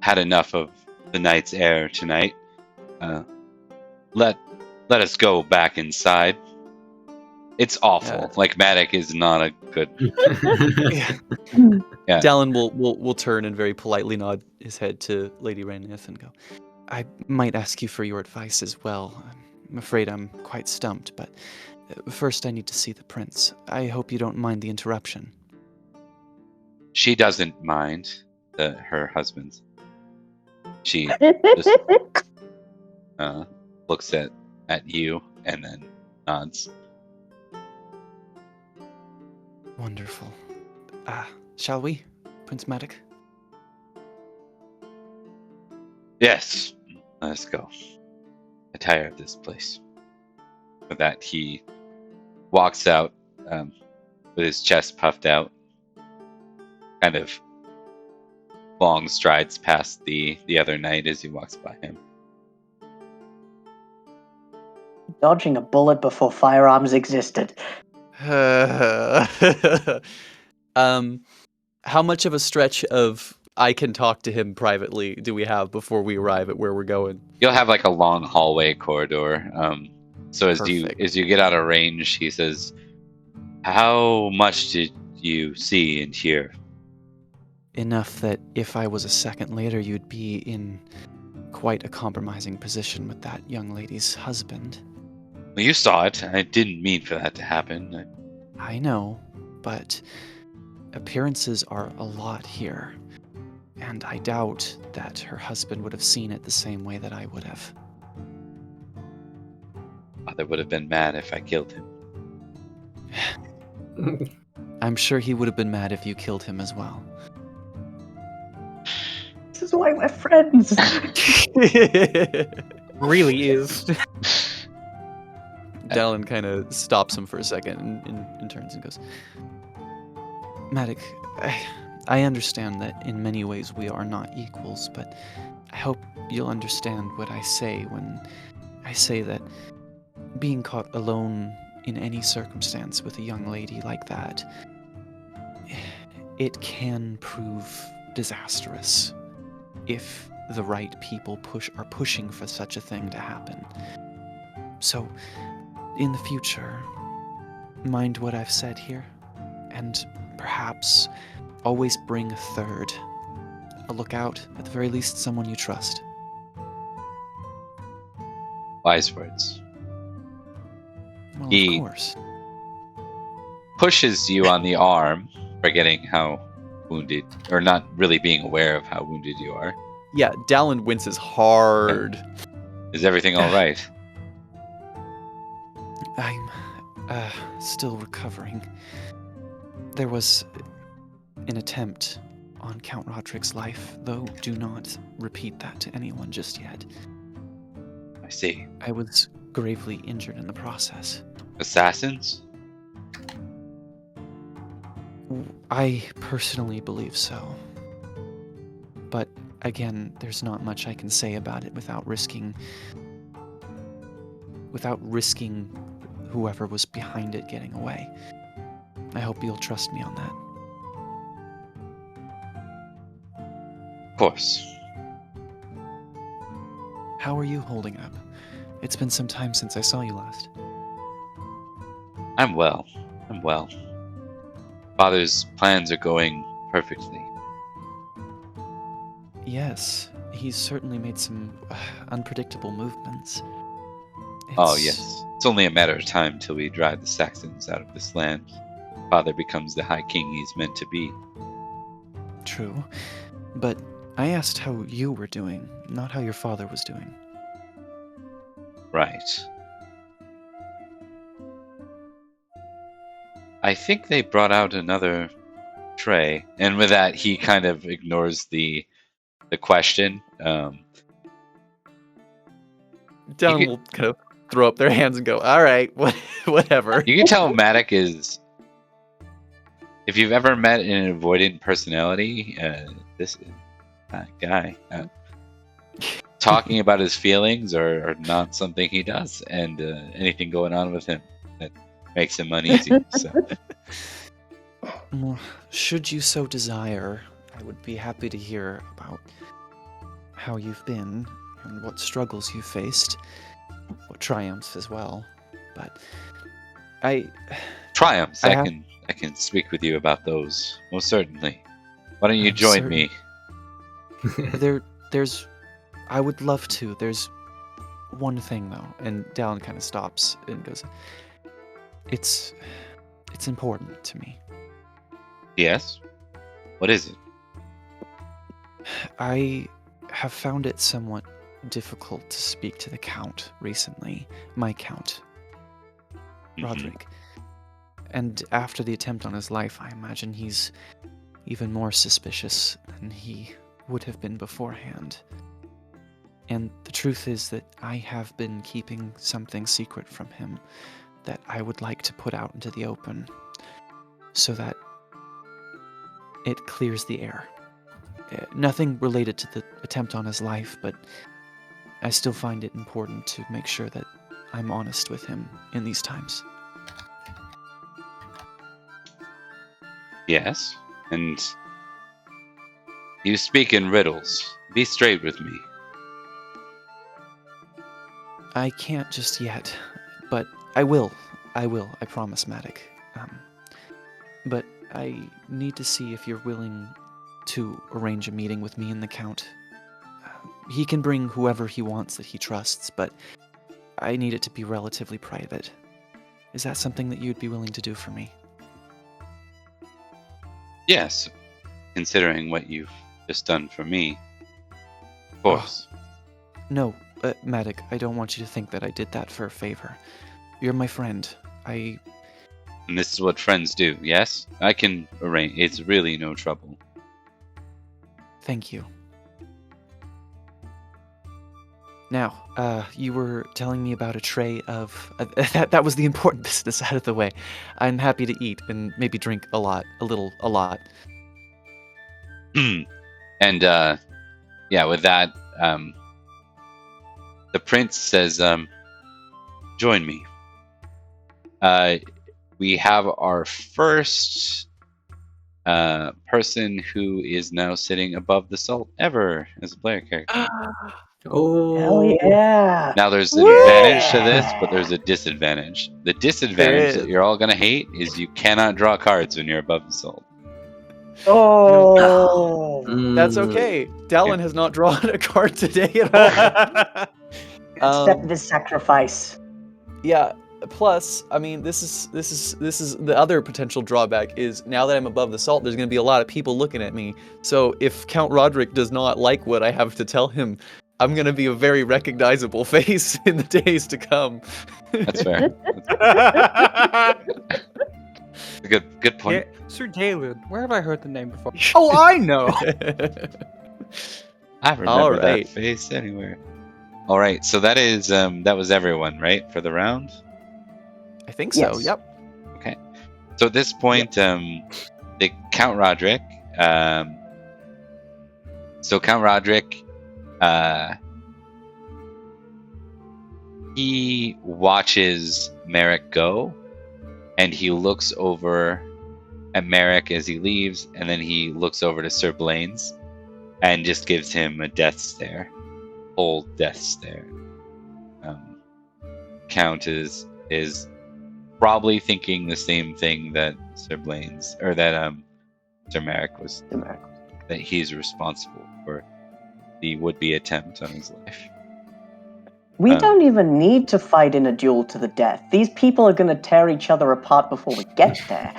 [SPEAKER 2] had enough of the night's air tonight. Let us go back inside. It's awful. Like, Madoc is not a good... Yeah.
[SPEAKER 6] Dalan will turn and very politely nod his head to Lady Rhaenys and go, "I might ask you for your advice as well. I'm afraid I'm quite stumped, but first I need to see the prince. I hope you don't mind the interruption."
[SPEAKER 2] She doesn't mind her husband. She just looks at you and then nods.
[SPEAKER 6] Wonderful. Shall we, Prince Madoc?
[SPEAKER 2] Yes, let's go. I'm tired of this place. With that, he walks out with his chest puffed out, kind of long strides past the other knight as he walks by him.
[SPEAKER 3] Dodging a bullet before firearms existed.
[SPEAKER 6] How much of a stretch of I can talk to him privately do we have before we arrive at where we're going?
[SPEAKER 2] You'll have like a long hallway corridor. So as
[SPEAKER 6] Perfect.
[SPEAKER 2] you get out of range, he says, "How much did you see and hear?"
[SPEAKER 6] Enough that if I was a second later, you'd be in quite a compromising position with that young lady's husband.
[SPEAKER 2] Well, you saw it. I didn't mean for that to happen.
[SPEAKER 6] I know, but appearances are a lot here, and I doubt that her husband would have seen it the same way that I would have.
[SPEAKER 2] Father would have been mad if I killed him.
[SPEAKER 6] I'm sure he would have been mad if you killed him as well.
[SPEAKER 3] This is why we're friends.
[SPEAKER 1] Really is.
[SPEAKER 6] Dalan kind of stops him for a second and turns and goes, "Madoc, I understand that in many ways we are not equals, but I hope you'll understand what I say when I say that being caught alone in any circumstance with a young lady like that, it can prove disastrous if the right people are pushing for such a thing to happen. So, in the future, mind what I've said here, and perhaps always bring a third. A lookout, at the very least, someone you trust."
[SPEAKER 2] Wise words.
[SPEAKER 6] Well,
[SPEAKER 2] He-
[SPEAKER 6] of course.
[SPEAKER 2] Pushes you on the arm, forgetting how wounded, or not really being aware of how wounded you are.
[SPEAKER 6] Yeah, Dalan winces hard.
[SPEAKER 2] Is everything all right?
[SPEAKER 6] I'm still recovering. There was an attempt on Count Roderick's life, though do not repeat that to anyone just yet.
[SPEAKER 2] I see.
[SPEAKER 6] I was gravely injured in the process.
[SPEAKER 2] Assassins?
[SPEAKER 6] I personally believe so. But again, there's not much I can say about it without risking whoever was behind it getting away. I hope you'll trust me on that.
[SPEAKER 2] Of course.
[SPEAKER 6] How are you holding up? It's been some time since I saw you last.
[SPEAKER 2] I'm well. Father's plans are going perfectly.
[SPEAKER 6] Yes, he's certainly made some unpredictable movements.
[SPEAKER 2] Oh, yes. It's only a matter of time till we drive the Saxons out of this land. Father becomes the High King he's meant to be.
[SPEAKER 6] True, but I asked how you were doing, not how your father was doing.
[SPEAKER 2] Right. I think they brought out another tray. And with that, he kind of ignores the question.
[SPEAKER 4] Dalan will kind of throw up their hands and go, all right, whatever.
[SPEAKER 2] You can tell Madoc is... If you've ever met an avoidant personality, this guy... talking about his feelings are not something he does, and anything going on with him that makes him uneasy. So.
[SPEAKER 6] Well, should you so desire, I would be happy to hear about how you've been and what struggles you've faced, what triumphs as well. But
[SPEAKER 2] triumphs. I can speak with you about those most certainly. Why don't you join me?
[SPEAKER 6] I would love to. There's one thing though, and Dalan kind of stops and goes, It's important to me.
[SPEAKER 2] Yes? What is it?
[SPEAKER 6] I have found it somewhat difficult to speak to the Count recently. My Count, Roderick. And after the attempt on his life, I imagine he's even more suspicious than he would have been beforehand. And the truth is that I have been keeping something secret from him that I would like to put out into the open so that it clears the air. Nothing related to the attempt on his life, but I still find it important to make sure that I'm honest with him in these times.
[SPEAKER 2] Yes, and you speak in riddles. Be straight with me.
[SPEAKER 6] I can't just yet, but I will. I promise, Madoc. But I need to see if you're willing to arrange a meeting with me and the Count. He can bring whoever he wants that he trusts, but I need it to be relatively private. Is that something that you'd be willing to do for me?
[SPEAKER 2] Yes, considering what you've just done for me. Of course.
[SPEAKER 6] No, Madoc, I don't want you to think that I did that for a favor. You're my friend.
[SPEAKER 2] And this is what friends do, yes? I can arrange. It's really no trouble.
[SPEAKER 6] Thank you. Now, you were telling me about a tray of... that was the important business out of the way. I'm happy to eat and maybe drink a lot. A lot.
[SPEAKER 2] And, yeah, with that, the prince says, join me. We have our first person who is now sitting above the salt ever as a player character.
[SPEAKER 5] Oh,
[SPEAKER 3] Hell yeah!
[SPEAKER 2] Now there's an advantage to this, but there's a disadvantage. The disadvantage that you're all gonna hate is you cannot draw cards when you're above the salt.
[SPEAKER 3] Oh,
[SPEAKER 4] That's okay. Dalan has not drawn a card today at all.
[SPEAKER 3] accept this sacrifice.
[SPEAKER 4] Yeah. Plus, I mean, this is the other potential drawback is now that I'm above the salt, there's going to be a lot of people looking at me. So if Count Roderick does not like what I have to tell him, I'm gonna be a very recognizable face in the days to come.
[SPEAKER 2] That's fair. Good point.
[SPEAKER 1] Yeah, Sir Dalan, where have I heard the name before? Oh, I know.
[SPEAKER 2] I remember
[SPEAKER 4] All
[SPEAKER 2] that
[SPEAKER 4] right.
[SPEAKER 2] face anywhere. All right, so that is that was everyone, right, for the round.
[SPEAKER 4] I think so.
[SPEAKER 3] Yes.
[SPEAKER 4] Yep.
[SPEAKER 2] Okay. So at this point, the Count Roderick. So Count Roderick, he watches Merrick go, and he looks over at Merrick as he leaves, and then he looks over to Sir Blaine's, and just gives him a death stare, full death stare. Count is probably thinking the same thing that Sir Blaine's, or that Sir Merrick was, that he's responsible for the would-be attempt on his life.
[SPEAKER 3] We don't even need to fight in a duel to the death. These people are going to tear each other apart before we get there.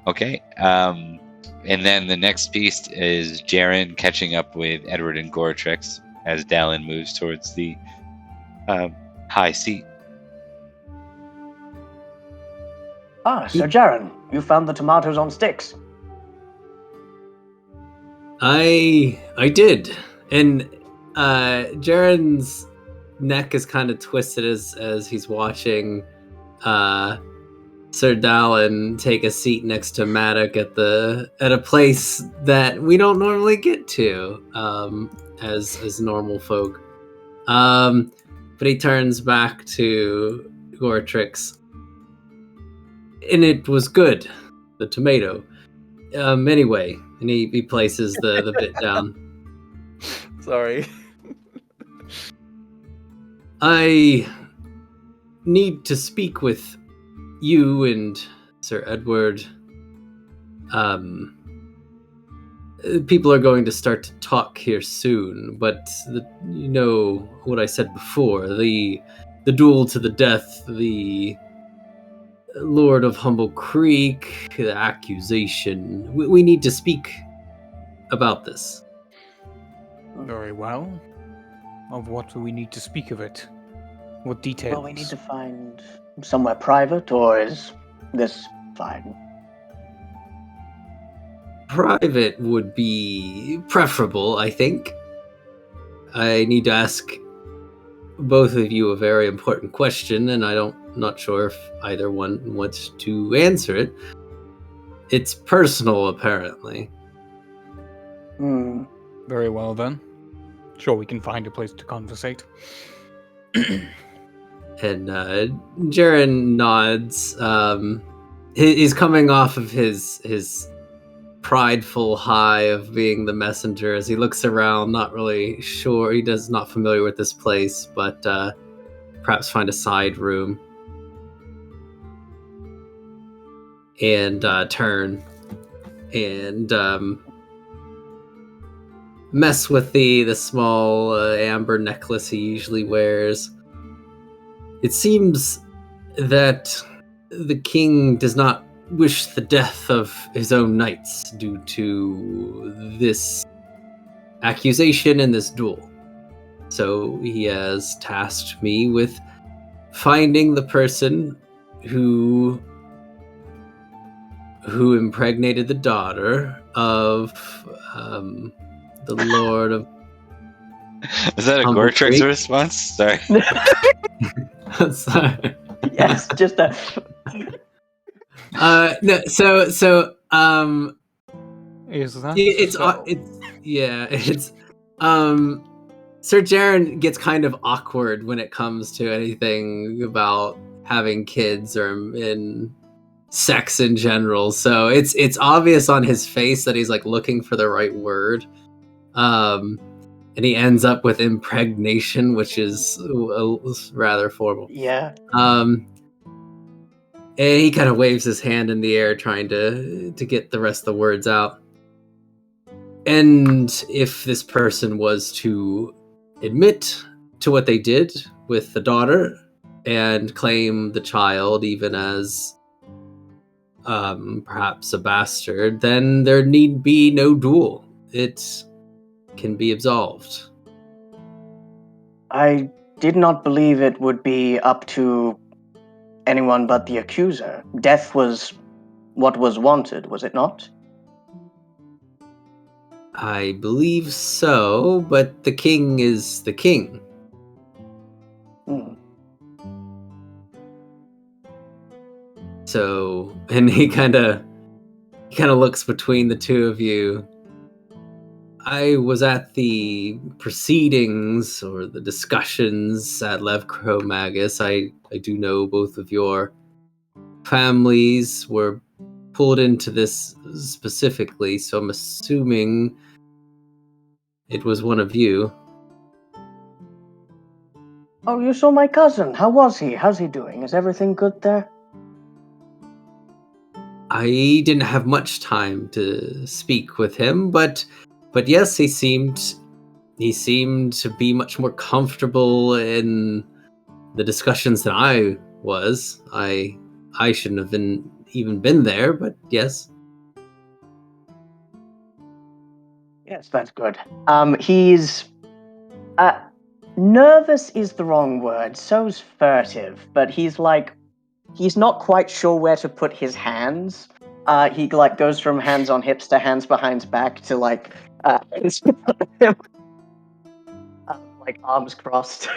[SPEAKER 2] Okay. And then the next piece is Jarren catching up with Edward and Goratrix as Dalan moves towards the high seat.
[SPEAKER 3] Sir Jarren, you found the tomatoes on sticks.
[SPEAKER 5] I did, and Jarren's neck is kind of twisted as he's watching Sir Dalan take a seat next to Madoc at a place that we don't normally get to as normal folk. But he turns back to Goratrix, and it was good, the tomato. Anyway, and he places the bit down.
[SPEAKER 4] Sorry.
[SPEAKER 5] I need to speak with you and Sir Edward. People are going to start to talk here soon, but you know what I said before, the duel to the death, the Lord of Humble Creek, the accusation. We need to speak about this.
[SPEAKER 1] Very well. Of what do we need to speak of it? What details?
[SPEAKER 3] Well, we need to find somewhere private, or is this fine?
[SPEAKER 5] Private would be preferable, I think. I need to ask both of you a very important question, and not sure if either one wants to answer it. It's personal, apparently.
[SPEAKER 1] Very well then. Sure, we can find a place to conversate.
[SPEAKER 5] And Jarren nods. He's coming off of his prideful high of being the messenger as he looks around, not really sure. He does not familiar with this place, but perhaps find a side room and turn and mess with the small amber necklace he usually wears. It seems that the king does not wish the death of his own knights due to this accusation and this duel. So he has tasked me with finding the person who impregnated the daughter of the Lord of...
[SPEAKER 2] Is that a
[SPEAKER 5] Humble
[SPEAKER 2] Goratrix
[SPEAKER 5] Creek?
[SPEAKER 2] response? Sorry.
[SPEAKER 5] Sorry.
[SPEAKER 3] Yes, just a...
[SPEAKER 5] No, so
[SPEAKER 1] Is that
[SPEAKER 5] it's
[SPEAKER 1] so?
[SPEAKER 5] Sir Jarren gets kind of awkward when it comes to anything about having kids or in sex in general. So it's obvious on his face that he's like looking for the right word. And he ends up with impregnation, which is rather formal.
[SPEAKER 3] Yeah.
[SPEAKER 5] And he kind of waves his hand in the air, trying to get the rest of the words out. And if this person was to admit to what they did with the daughter and claim the child even as perhaps a bastard, then there need be no duel. it can be absolved.
[SPEAKER 3] I did not believe it would be up to anyone but the accuser. Death was what was wanted, was it not?
[SPEAKER 5] I believe so, but the king is the king.
[SPEAKER 3] Hmm.
[SPEAKER 5] So, and he kind of looks between the two of you. I was at the proceedings or the discussions at Levcromagus. I do know both of your families were pulled into this specifically, so I'm assuming it was one of you.
[SPEAKER 3] Oh, you saw my cousin. How was he? How's he doing? Is everything good there?
[SPEAKER 5] I didn't have much time to speak with him, but yes, he seemed to be much more comfortable in the discussions than I was. I shouldn't have even been there, but yes.
[SPEAKER 3] Yes, that's good. He's nervous is the wrong word. So's furtive, but he's not quite sure where to put his hands. He goes from hands on hips to hands behind his back to hands arms crossed.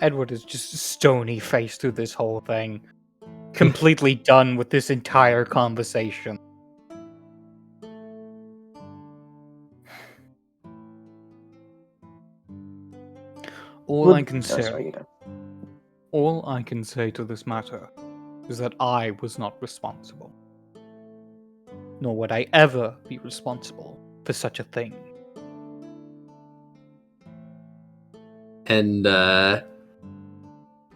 [SPEAKER 1] Edward is just stony faced through this whole thing, completely done with this entire conversation. All I can say to this matter is that I was not responsible. Nor would I ever be responsible for such a thing.
[SPEAKER 5] And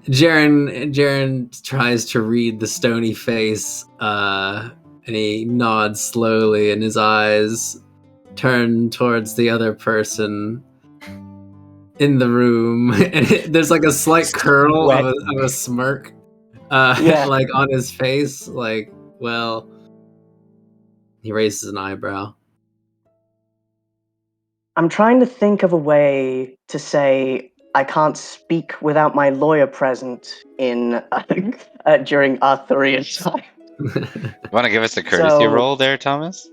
[SPEAKER 5] Jarren tries to read the stony face, and he nods slowly, and his eyes turn towards the other person in the room. And there's like a slight curl of a smirk, like on his face. Like, well, he raises an eyebrow.
[SPEAKER 3] I'm trying to think of a way to say I can't speak without my lawyer present in during Arthurian time.
[SPEAKER 2] You want to give us a courtesy roll there, Thomas?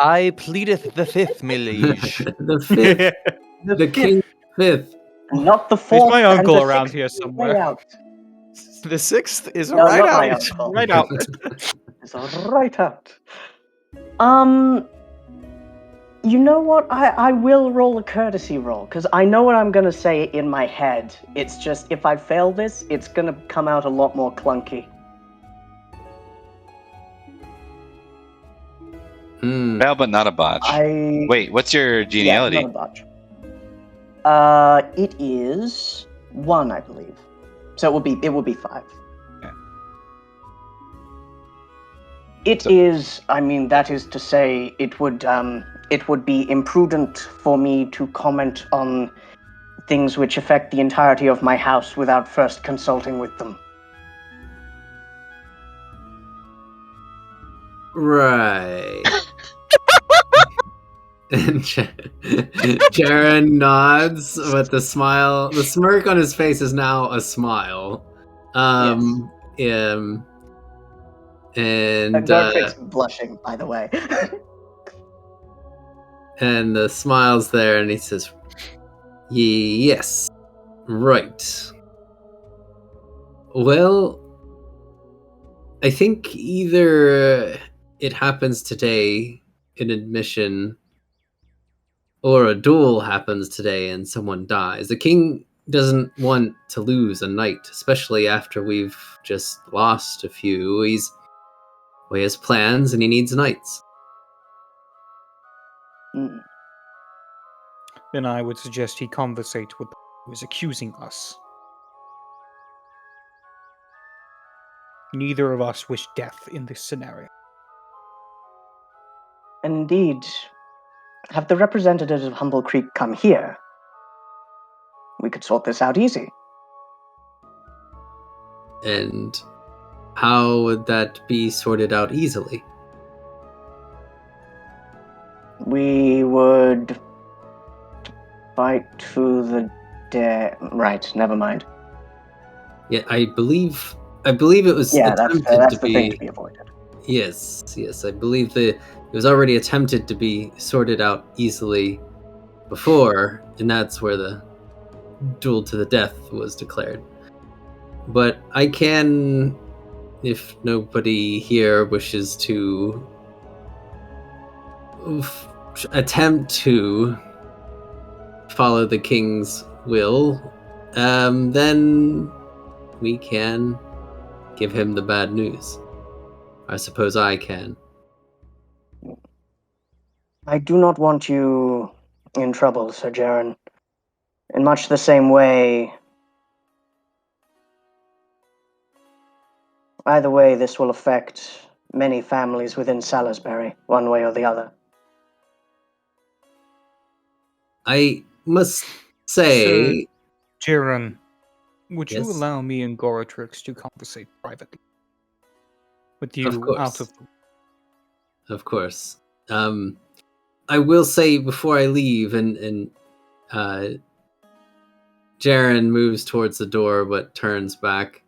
[SPEAKER 4] I pleadeth the fifth, my liege.
[SPEAKER 5] The fifth. The king fifth.
[SPEAKER 3] Not the fourth.
[SPEAKER 1] Is my
[SPEAKER 3] and
[SPEAKER 1] uncle
[SPEAKER 3] the
[SPEAKER 1] around
[SPEAKER 3] sixth
[SPEAKER 1] here
[SPEAKER 3] is
[SPEAKER 1] somewhere?
[SPEAKER 3] way out.
[SPEAKER 4] The sixth is
[SPEAKER 3] No,
[SPEAKER 4] right
[SPEAKER 3] not my
[SPEAKER 4] out.
[SPEAKER 3] uncle.
[SPEAKER 1] Right out.
[SPEAKER 3] It's right out. You know what? I will roll a courtesy roll, because I know what I'm going to say in my head. It's just, if I fail this, it's going to come out a lot more clunky.
[SPEAKER 2] Fail, but not a botch. Wait, what's your geniality?
[SPEAKER 3] Yeah, not a botch. It is 1, I believe. So it will be 5.
[SPEAKER 2] Okay.
[SPEAKER 3] That is to say, it would be imprudent for me to comment on things which affect the entirety of my house without first consulting with them.
[SPEAKER 5] Right. And Jarren nods, but the smirk on his face is now a smile. And
[SPEAKER 3] Goratrix blushing, by the way.
[SPEAKER 5] And the smile's there, and he says, yes, right. Well, I think either it happens today in admission, or a duel happens today and someone dies. The king doesn't want to lose a knight, especially after we've just lost a few. He has plans and he needs knights.
[SPEAKER 1] Then I would suggest he conversate with who is accusing us. Neither of us wish death in this scenario.
[SPEAKER 3] Indeed. Have the representatives of Humble Creek come here? We could sort this out easy.
[SPEAKER 5] And how would that be sorted out easily?
[SPEAKER 3] We would fight to the death. Right, never mind.
[SPEAKER 5] Yeah, I believe it was
[SPEAKER 3] Yeah, that's
[SPEAKER 5] attempted to
[SPEAKER 3] the thing
[SPEAKER 5] be.
[SPEAKER 3] to be avoided.
[SPEAKER 5] Yes, I believe it was already attempted to be sorted out easily before, and that's where the duel to the death was declared. But I can, if nobody here wishes to attempt to follow the king's will, then we can give him the bad news. I suppose I can.
[SPEAKER 3] I do not want you in trouble, Sir Jarren. In much the same way, either way, this will affect many families within Salisbury, one way or the other.
[SPEAKER 5] I must say...
[SPEAKER 1] Jarren, would you
[SPEAKER 5] Yes?
[SPEAKER 1] allow me and Goratrix to conversate privately? With you
[SPEAKER 5] Of course.
[SPEAKER 1] out of...
[SPEAKER 5] Of course. I will say before I leave, and Jarren moves towards the door but turns back.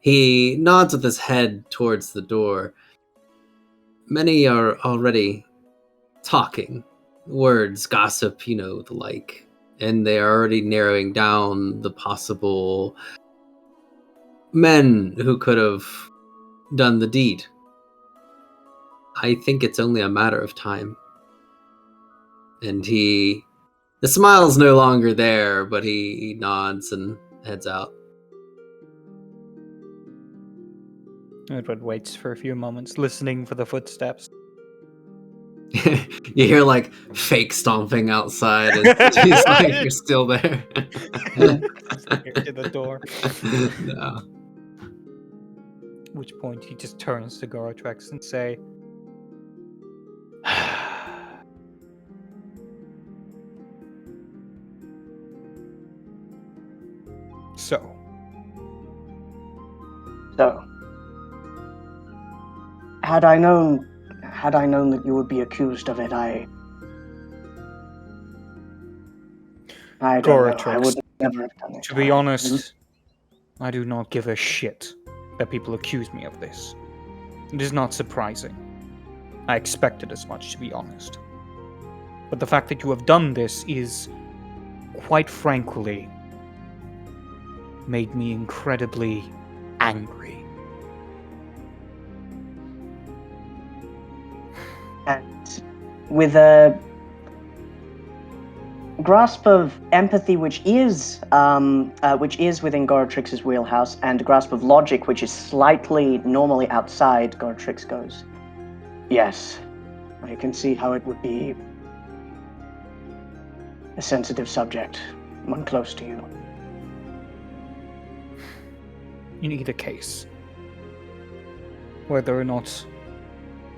[SPEAKER 5] He nods with his head towards the door. Many are already talking. Words, gossip, the like. And they are already narrowing down the possible men who could have done the deed. I think it's only a matter of time. And the smile's no longer there, but he nods and heads out.
[SPEAKER 1] Edward waits for a few moments, listening for the footsteps.
[SPEAKER 5] You hear like fake stomping outside, and he's like, "You're still there."
[SPEAKER 1] To the door.
[SPEAKER 5] No.
[SPEAKER 1] At which point he just turns to Goratrix and say, So,
[SPEAKER 3] had I known that you would be accused of it, I don't know. I would never have done it.
[SPEAKER 1] to be honest, I do not give a shit that people accuse me of this. It is not surprising. I expected as much, to be honest. But the fact that you have done this is, quite frankly, made me incredibly angry.
[SPEAKER 3] And with a grasp of empathy, which is within Goratrix's wheelhouse, and a grasp of logic, which is slightly normally outside, Goratrix goes, "Yes, I can see how it would be a sensitive subject, one close to you."
[SPEAKER 1] In either case, whether or not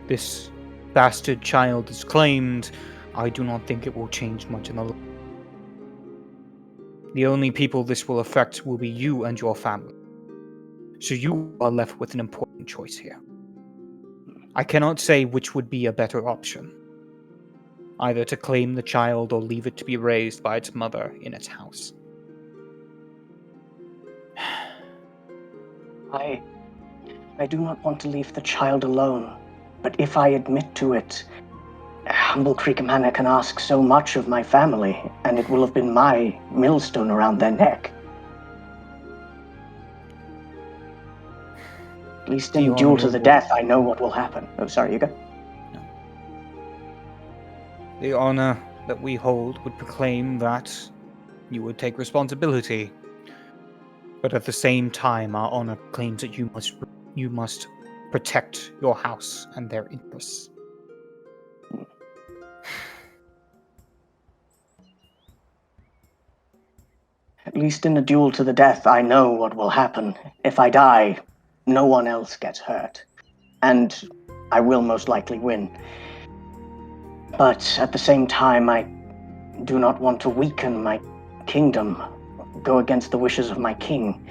[SPEAKER 1] this bastard child is claimed, I do not think it will change much in the long. The only people this will affect will be you and your family. So you are left with an important choice here. I cannot say which would be a better option. Either to claim the child or leave it to be raised by its mother in its house.
[SPEAKER 3] I do not want to leave the child alone, but if I admit to it, Humble Creek Manor can ask so much of my family, and it will have been my millstone around their neck. At least in duel to the death, I know what will happen. Oh, sorry, you go.
[SPEAKER 1] No. The honor that we hold would proclaim that you would take responsibility. But at the same time, our honor claims that you must protect your house and their interests.
[SPEAKER 3] At least in a duel to the death, I know what will happen. If I die, no one else gets hurt. And I will most likely win. But at the same time, I do not want to weaken my kingdom, go against the wishes of my king.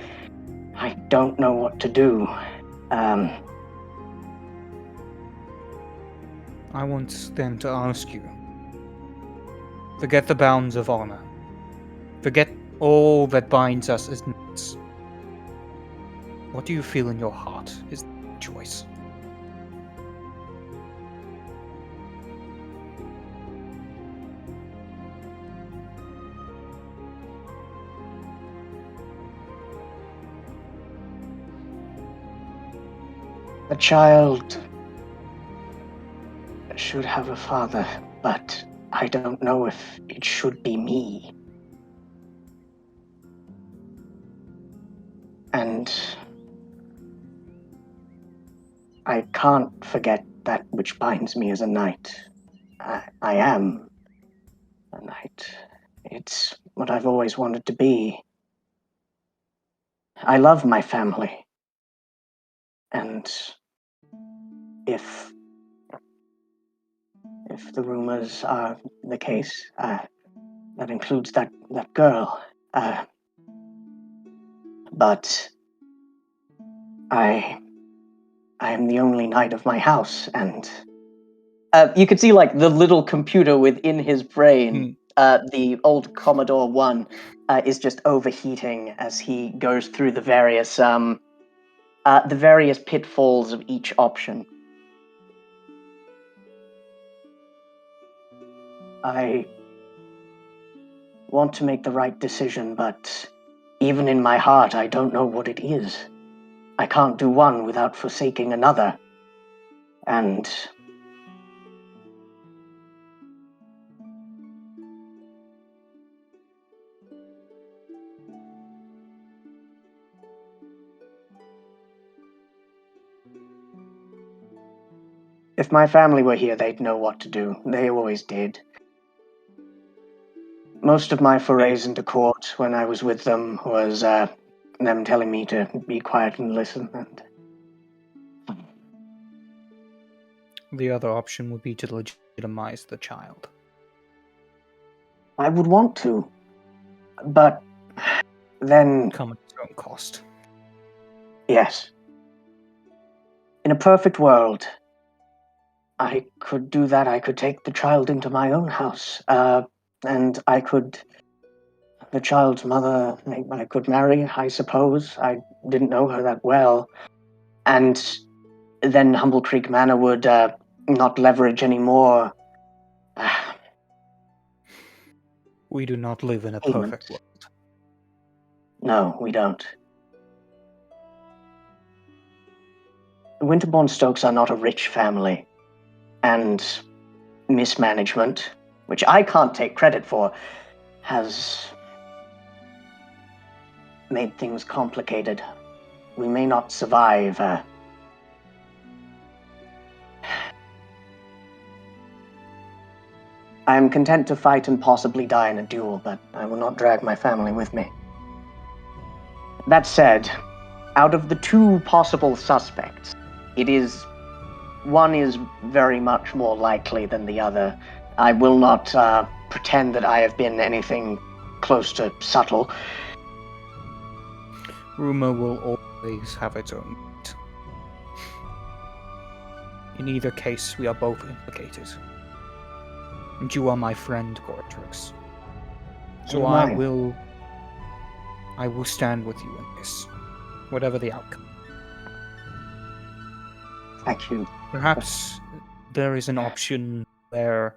[SPEAKER 3] I don't know what to do.
[SPEAKER 1] I want then to ask you. Forget the bounds of honor. Forget all that binds us as knights. What do you feel in your heart is the choice?
[SPEAKER 3] A child should have a father, but I don't know if it should be me. And I can't forget that which binds me as a knight. I am a knight. It's what I've always wanted to be. I love my family. And if the rumors are the case, that includes that girl. But I am the only knight of my house, and you could see like the little computer within his brain. The old Commodore 1 is just overheating as he goes through the various pitfalls of each option. I want to make the right decision, but even in my heart, I don't know what it is. I can't do one without forsaking another. And if my family were here, they'd know what to do. They always did. Most of my forays into court when I was with them was them telling me to be quiet and listen. And
[SPEAKER 1] The other option would be to legitimize the child.
[SPEAKER 3] I would want to, but then
[SPEAKER 1] Come at its own cost.
[SPEAKER 3] yes. In a perfect world, I could do that. I could take the child into my own house, and I could. The child's mother, I could marry, I suppose. I didn't know her that well. And then Humble Creek Manor would not leverage anymore.
[SPEAKER 1] We do not live in a
[SPEAKER 3] Payment.
[SPEAKER 1] perfect world.
[SPEAKER 3] No, we don't. The Winterbourne Stokes are not a rich family, and mismanagement, which I can't take credit for, has made things complicated. We may not survive. I am content to fight and possibly die in a duel, but I will not drag my family with me. That said, out of the two possible suspects, one is very much more likely than the other. I will not pretend that I have been anything close to subtle.
[SPEAKER 1] Rumor will always have its own weight. In either case, we are both implicated. And you are my friend, Goratrix. So I will stand with you in this, whatever the outcome.
[SPEAKER 3] Thank you.
[SPEAKER 1] Perhaps there is an option where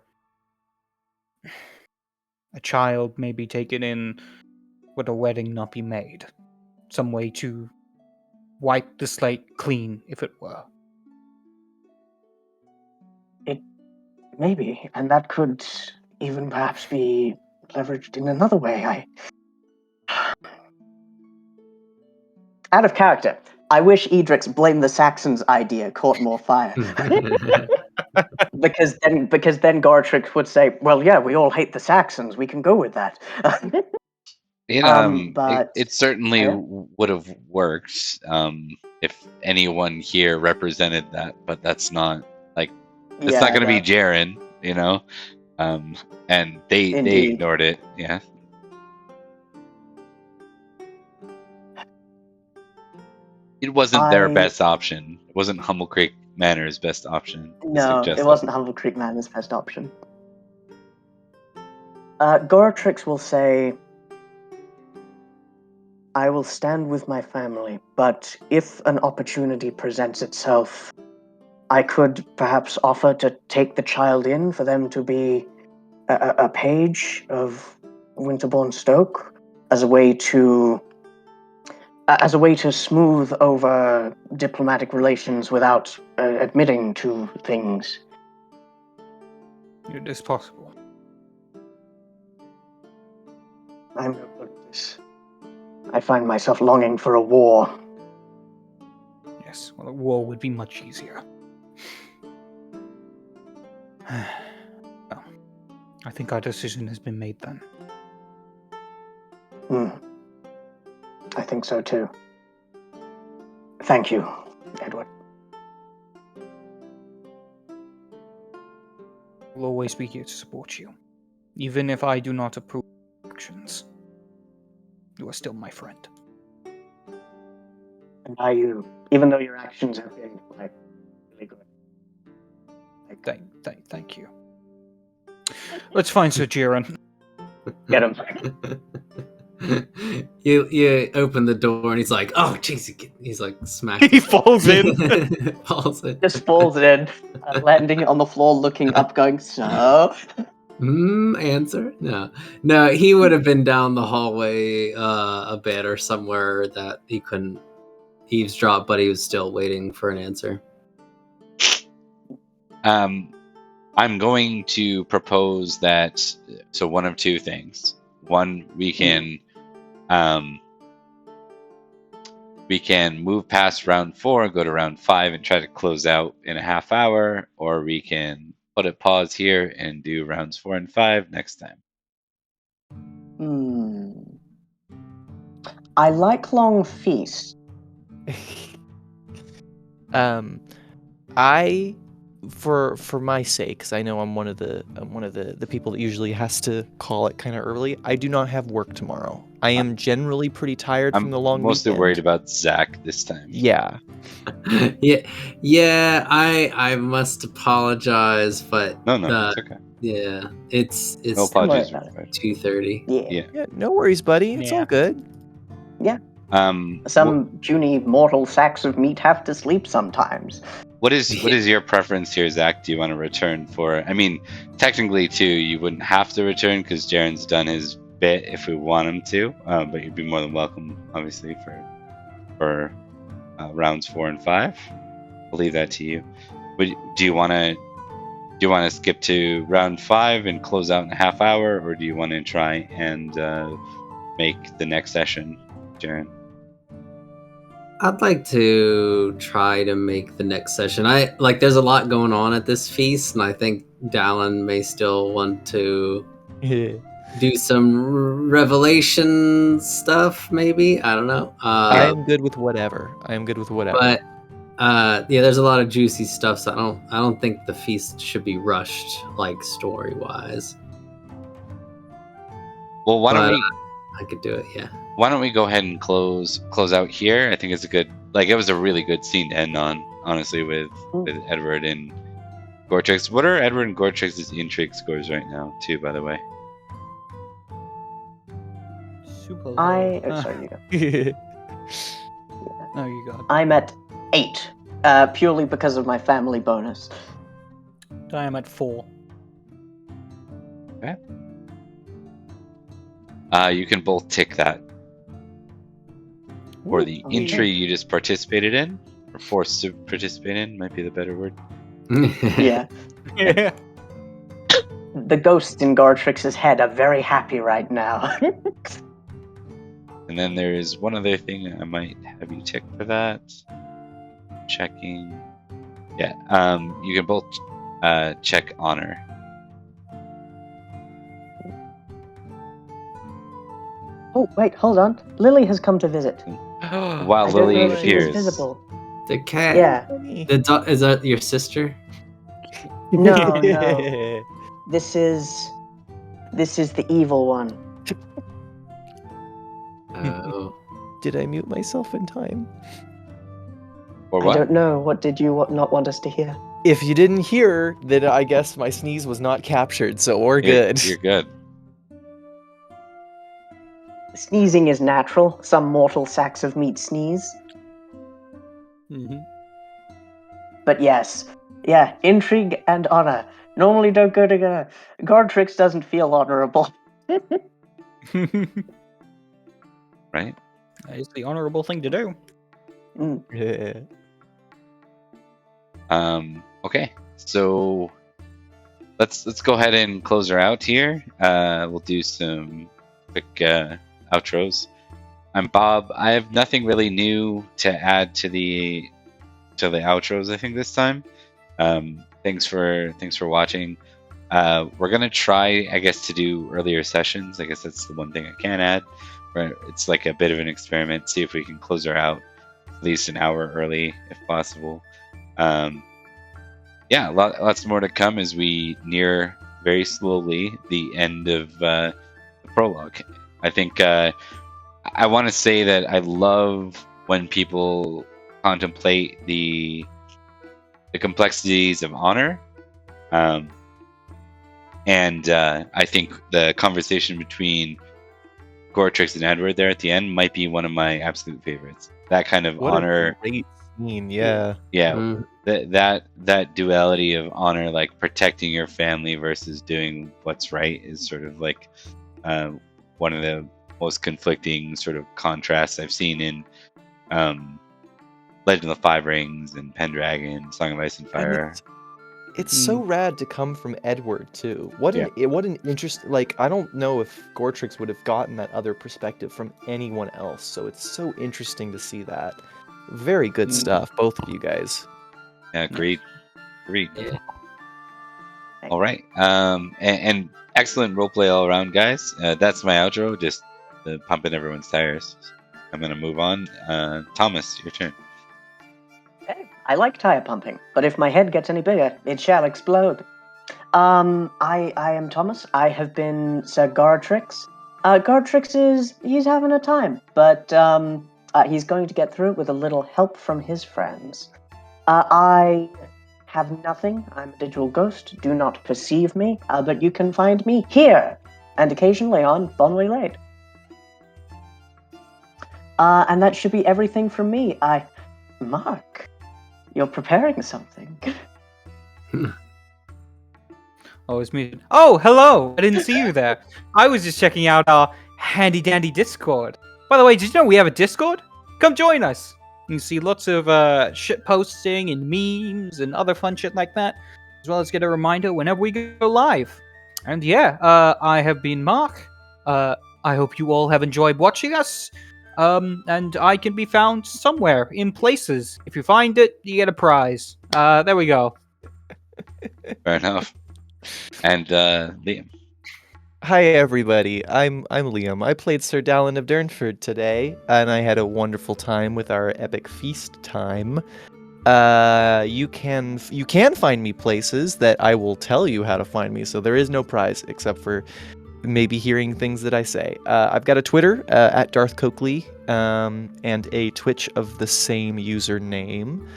[SPEAKER 1] a child may be taken in, but a wedding not be made. Some way to wipe the slate clean, if it were.
[SPEAKER 3] Maybe, and that could even perhaps be leveraged in another way. Out of character, I wish Edric's blame the Saxons idea caught more fire. because then Goratrix would say, well, yeah, we all hate the Saxons, we can go with that. But
[SPEAKER 2] it certainly would have worked if anyone here represented that, but that's not it's not going to be Jarren, and they ignored it. Yeah. It wasn't their
[SPEAKER 3] I-
[SPEAKER 2] best option. It wasn't Humble Creek Manor's best option. to
[SPEAKER 3] No,
[SPEAKER 2] suggest
[SPEAKER 3] it
[SPEAKER 2] that.
[SPEAKER 3] wasn't Humble Creek Manor's best option. Goratrix will say, I will stand with my family, but if an opportunity presents itself, I could perhaps offer to take the child in for them to be a page of Winterbourne Stoke as a way to smooth over diplomatic relations without admitting to things.
[SPEAKER 1] It is possible.
[SPEAKER 3] I'm no good at this. I find myself longing for a war.
[SPEAKER 1] Yes, well, a war would be much easier. Well, I think our decision has been made then.
[SPEAKER 3] I think so too. Thank you, Edward.
[SPEAKER 1] We'll always be here to support you. Even if I do not approve of actions, you are still my friend.
[SPEAKER 3] And I you, even though your actions have been like really good.
[SPEAKER 1] Thank you. Let's find Sir Jarren.
[SPEAKER 3] Get him.
[SPEAKER 5] You open the door and he's like, oh jeez, he's like smacking.
[SPEAKER 1] He falls in.
[SPEAKER 5] Falls in.
[SPEAKER 3] Just falls in, landing on the floor, looking up, going, so?
[SPEAKER 5] Answer? No, he would have been down the hallway a bit or somewhere that he couldn't eavesdrop, but he was still waiting for an answer.
[SPEAKER 2] I'm going to propose that. So one of two things. One, we can move past round 4, go to round 5, and try to close out in a half hour, or we can put a pause here and do rounds 4 and 5 next time.
[SPEAKER 3] I like long feasts.
[SPEAKER 4] I, for my sake, because I know I'm one of the people that usually has to call it kind of early. I do not have work tomorrow. I am generally pretty tired
[SPEAKER 2] I'm
[SPEAKER 4] from the long
[SPEAKER 2] mostly
[SPEAKER 4] weekend.
[SPEAKER 2] worried about Zach this time.
[SPEAKER 4] Yeah.
[SPEAKER 5] yeah. I must apologize, but
[SPEAKER 2] No, it's okay.
[SPEAKER 5] yeah, it's
[SPEAKER 2] No apologies
[SPEAKER 3] Don't worry
[SPEAKER 2] required.
[SPEAKER 5] 2:30.
[SPEAKER 2] Yeah.
[SPEAKER 4] No worries, buddy. It's
[SPEAKER 1] Yeah.
[SPEAKER 4] all good.
[SPEAKER 3] Some puny mortal sacks of meat have to sleep sometimes.
[SPEAKER 2] What is your preference here, Zach? Do you want to return for? I mean, technically, too, you wouldn't have to return because Jarren's done his bit if we want him to, but you'd be more than welcome, obviously, for rounds 4 and 5. I'll leave that to you. But do you want to skip to round 5 and close out in a half hour, or do you want to try and make the next session, Jarren?
[SPEAKER 5] I'd like to try to make the next session. There's a lot going on at this feast, and I think Dalan may still want to do some revelation stuff, maybe. I don't know.
[SPEAKER 4] I am good with whatever.
[SPEAKER 5] But there's a lot of juicy stuff, so I don't think the feast should be rushed, like story wise.
[SPEAKER 2] Well, why don't we?
[SPEAKER 5] I could do it, yeah.
[SPEAKER 2] Why don't we go ahead and close out here? I think it's a good, it was a really good scene to end on, honestly, with Edward and Goratrix. What are Edward and Goratrix's intrigue scores right now, too, by the way?
[SPEAKER 1] Super low.
[SPEAKER 3] Sorry, you go.
[SPEAKER 1] No, you got it.
[SPEAKER 3] I'm at 8, purely because of my family bonus.
[SPEAKER 1] I am at 4.
[SPEAKER 2] Okay. You can both tick that. Or the intrigue you just participated in, or forced to participate in, might be the better word.
[SPEAKER 3] Yeah.
[SPEAKER 1] Yeah.
[SPEAKER 3] The ghosts in Goratrix's head are very happy right now.
[SPEAKER 2] And then there is one other thing I might have you tick for that. Checking. Yeah, you can both check honor.
[SPEAKER 3] Oh, wait, hold on. Lily has come to visit.
[SPEAKER 2] While
[SPEAKER 3] I don't
[SPEAKER 2] Lily
[SPEAKER 3] know if she was
[SPEAKER 2] appears.
[SPEAKER 3] visible.
[SPEAKER 5] The cat.
[SPEAKER 3] Yeah.
[SPEAKER 5] Is that your sister?
[SPEAKER 3] No. This is the evil one.
[SPEAKER 5] Oh.
[SPEAKER 4] Did I mute myself in time?
[SPEAKER 2] Or
[SPEAKER 3] I
[SPEAKER 2] what?
[SPEAKER 3] don't know. What did you not want us to hear?
[SPEAKER 4] If you didn't hear, then I guess my sneeze was not captured, so we're good.
[SPEAKER 2] You're good.
[SPEAKER 3] Sneezing is natural. Some mortal sacks of meat sneeze.
[SPEAKER 1] Mm-hmm.
[SPEAKER 3] But yes, yeah, intrigue and honor normally don't go together. Goratrix doesn't feel honorable.
[SPEAKER 2] Right?
[SPEAKER 1] It's the honorable thing to do.
[SPEAKER 3] Mm.
[SPEAKER 4] Yeah.
[SPEAKER 2] Okay. So let's go ahead and close her out here. We'll do some quick outros. I'm Bob. I have nothing really new to add to the outros, I think, this time. Thanks for watching. We're gonna try, I guess, to do earlier sessions. I guess that's the one thing I can add. Where it's like a bit of an experiment. See if we can close her out at least an hour early, if possible. Yeah, lots more to come as we near very slowly the end of the prologue. I think I want to say that I love when people contemplate the complexities of honor, and I think the conversation between Goratrix and Edward there at the end might be one of my absolute favorites. That kind of
[SPEAKER 4] What
[SPEAKER 2] honor,
[SPEAKER 4] a great scene, yeah.
[SPEAKER 2] yeah,
[SPEAKER 5] Mm.
[SPEAKER 2] that duality of honor, like protecting your family versus doing what's right, is sort of like one of the most conflicting sort of contrasts I've seen in Legend of the Five Rings and Pendragon, Song of Ice and Fire.
[SPEAKER 4] It's so rad to come from Edward too. What an interest! Like, I don't know if Goratrix would have gotten that other perspective from anyone else. So it's so interesting to see that. Very good stuff, both of you guys.
[SPEAKER 2] Yeah, agreed.
[SPEAKER 5] Yeah.
[SPEAKER 2] All right, and excellent roleplay all around, guys. That's my outro. Just pumping everyone's tires. I'm gonna move on. Thomas, your turn.
[SPEAKER 3] Okay, I like tire pumping, but if my head gets any bigger, it shall explode. I am Thomas. I have been Sir Goratrix. Goratrix he's having a time, but he's going to get through it with a little help from his friends. I have nothing. I'm a digital ghost. Do not perceive me, but you can find me here, and occasionally on Bonway Lane. And that should be everything from me. Mark, you're preparing something.
[SPEAKER 1] Oh, it's me. Oh, hello! I didn't see you there. I was just checking out our handy-dandy Discord. By the way, did you know we have a Discord? Come join us. You can see lots of shit posting and memes and other fun shit like that, as well as get a reminder whenever we go live. And yeah, I have been Mark. I hope you all have enjoyed watching us. And I can be found somewhere in places. If you find it, you get a prize. There we go.
[SPEAKER 2] Fair enough. And Liam.
[SPEAKER 4] Hi everybody, I'm Liam. I played Sir Dalan of Durnford today, and I had a wonderful time with our epic feast time. You can find me places that I will tell you how to find me, so there is no prize except for maybe hearing things that I say. I've got a Twitter at Darth Coakley, and a Twitch of the same username.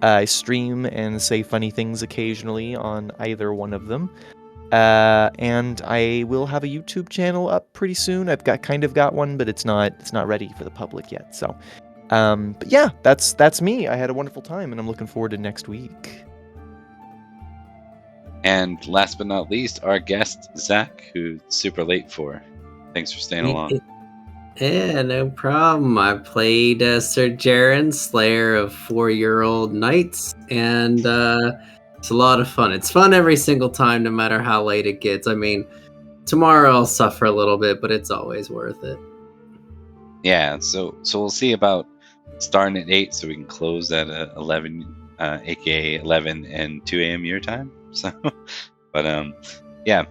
[SPEAKER 4] I stream and say funny things occasionally on either one of them. And I will have a YouTube channel up pretty soon. I've got one, but it's not ready for the public yet. So, but yeah, that's me. I had a wonderful time, and I'm looking forward to next week.
[SPEAKER 2] And last but not least, our guest, Zach, who's super late for. Thanks for staying along.
[SPEAKER 5] Yeah, no problem. I played Sir Jarren, Slayer of 4-year-old Knights, and it's a lot of fun. It's fun every single time, no matter how late it gets. I mean, tomorrow I'll suffer a little bit, but it's always worth it.
[SPEAKER 2] Yeah, so we'll see about starting at 8 so we can close at 11, aka 11 and 2 a.m. your time. So, but yeah,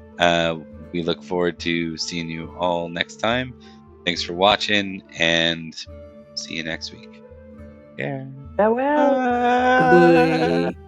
[SPEAKER 2] we look forward to seeing you all next time. Thanks for watching, and see you next week. Yeah.
[SPEAKER 3] Farewell.
[SPEAKER 5] Goodbye.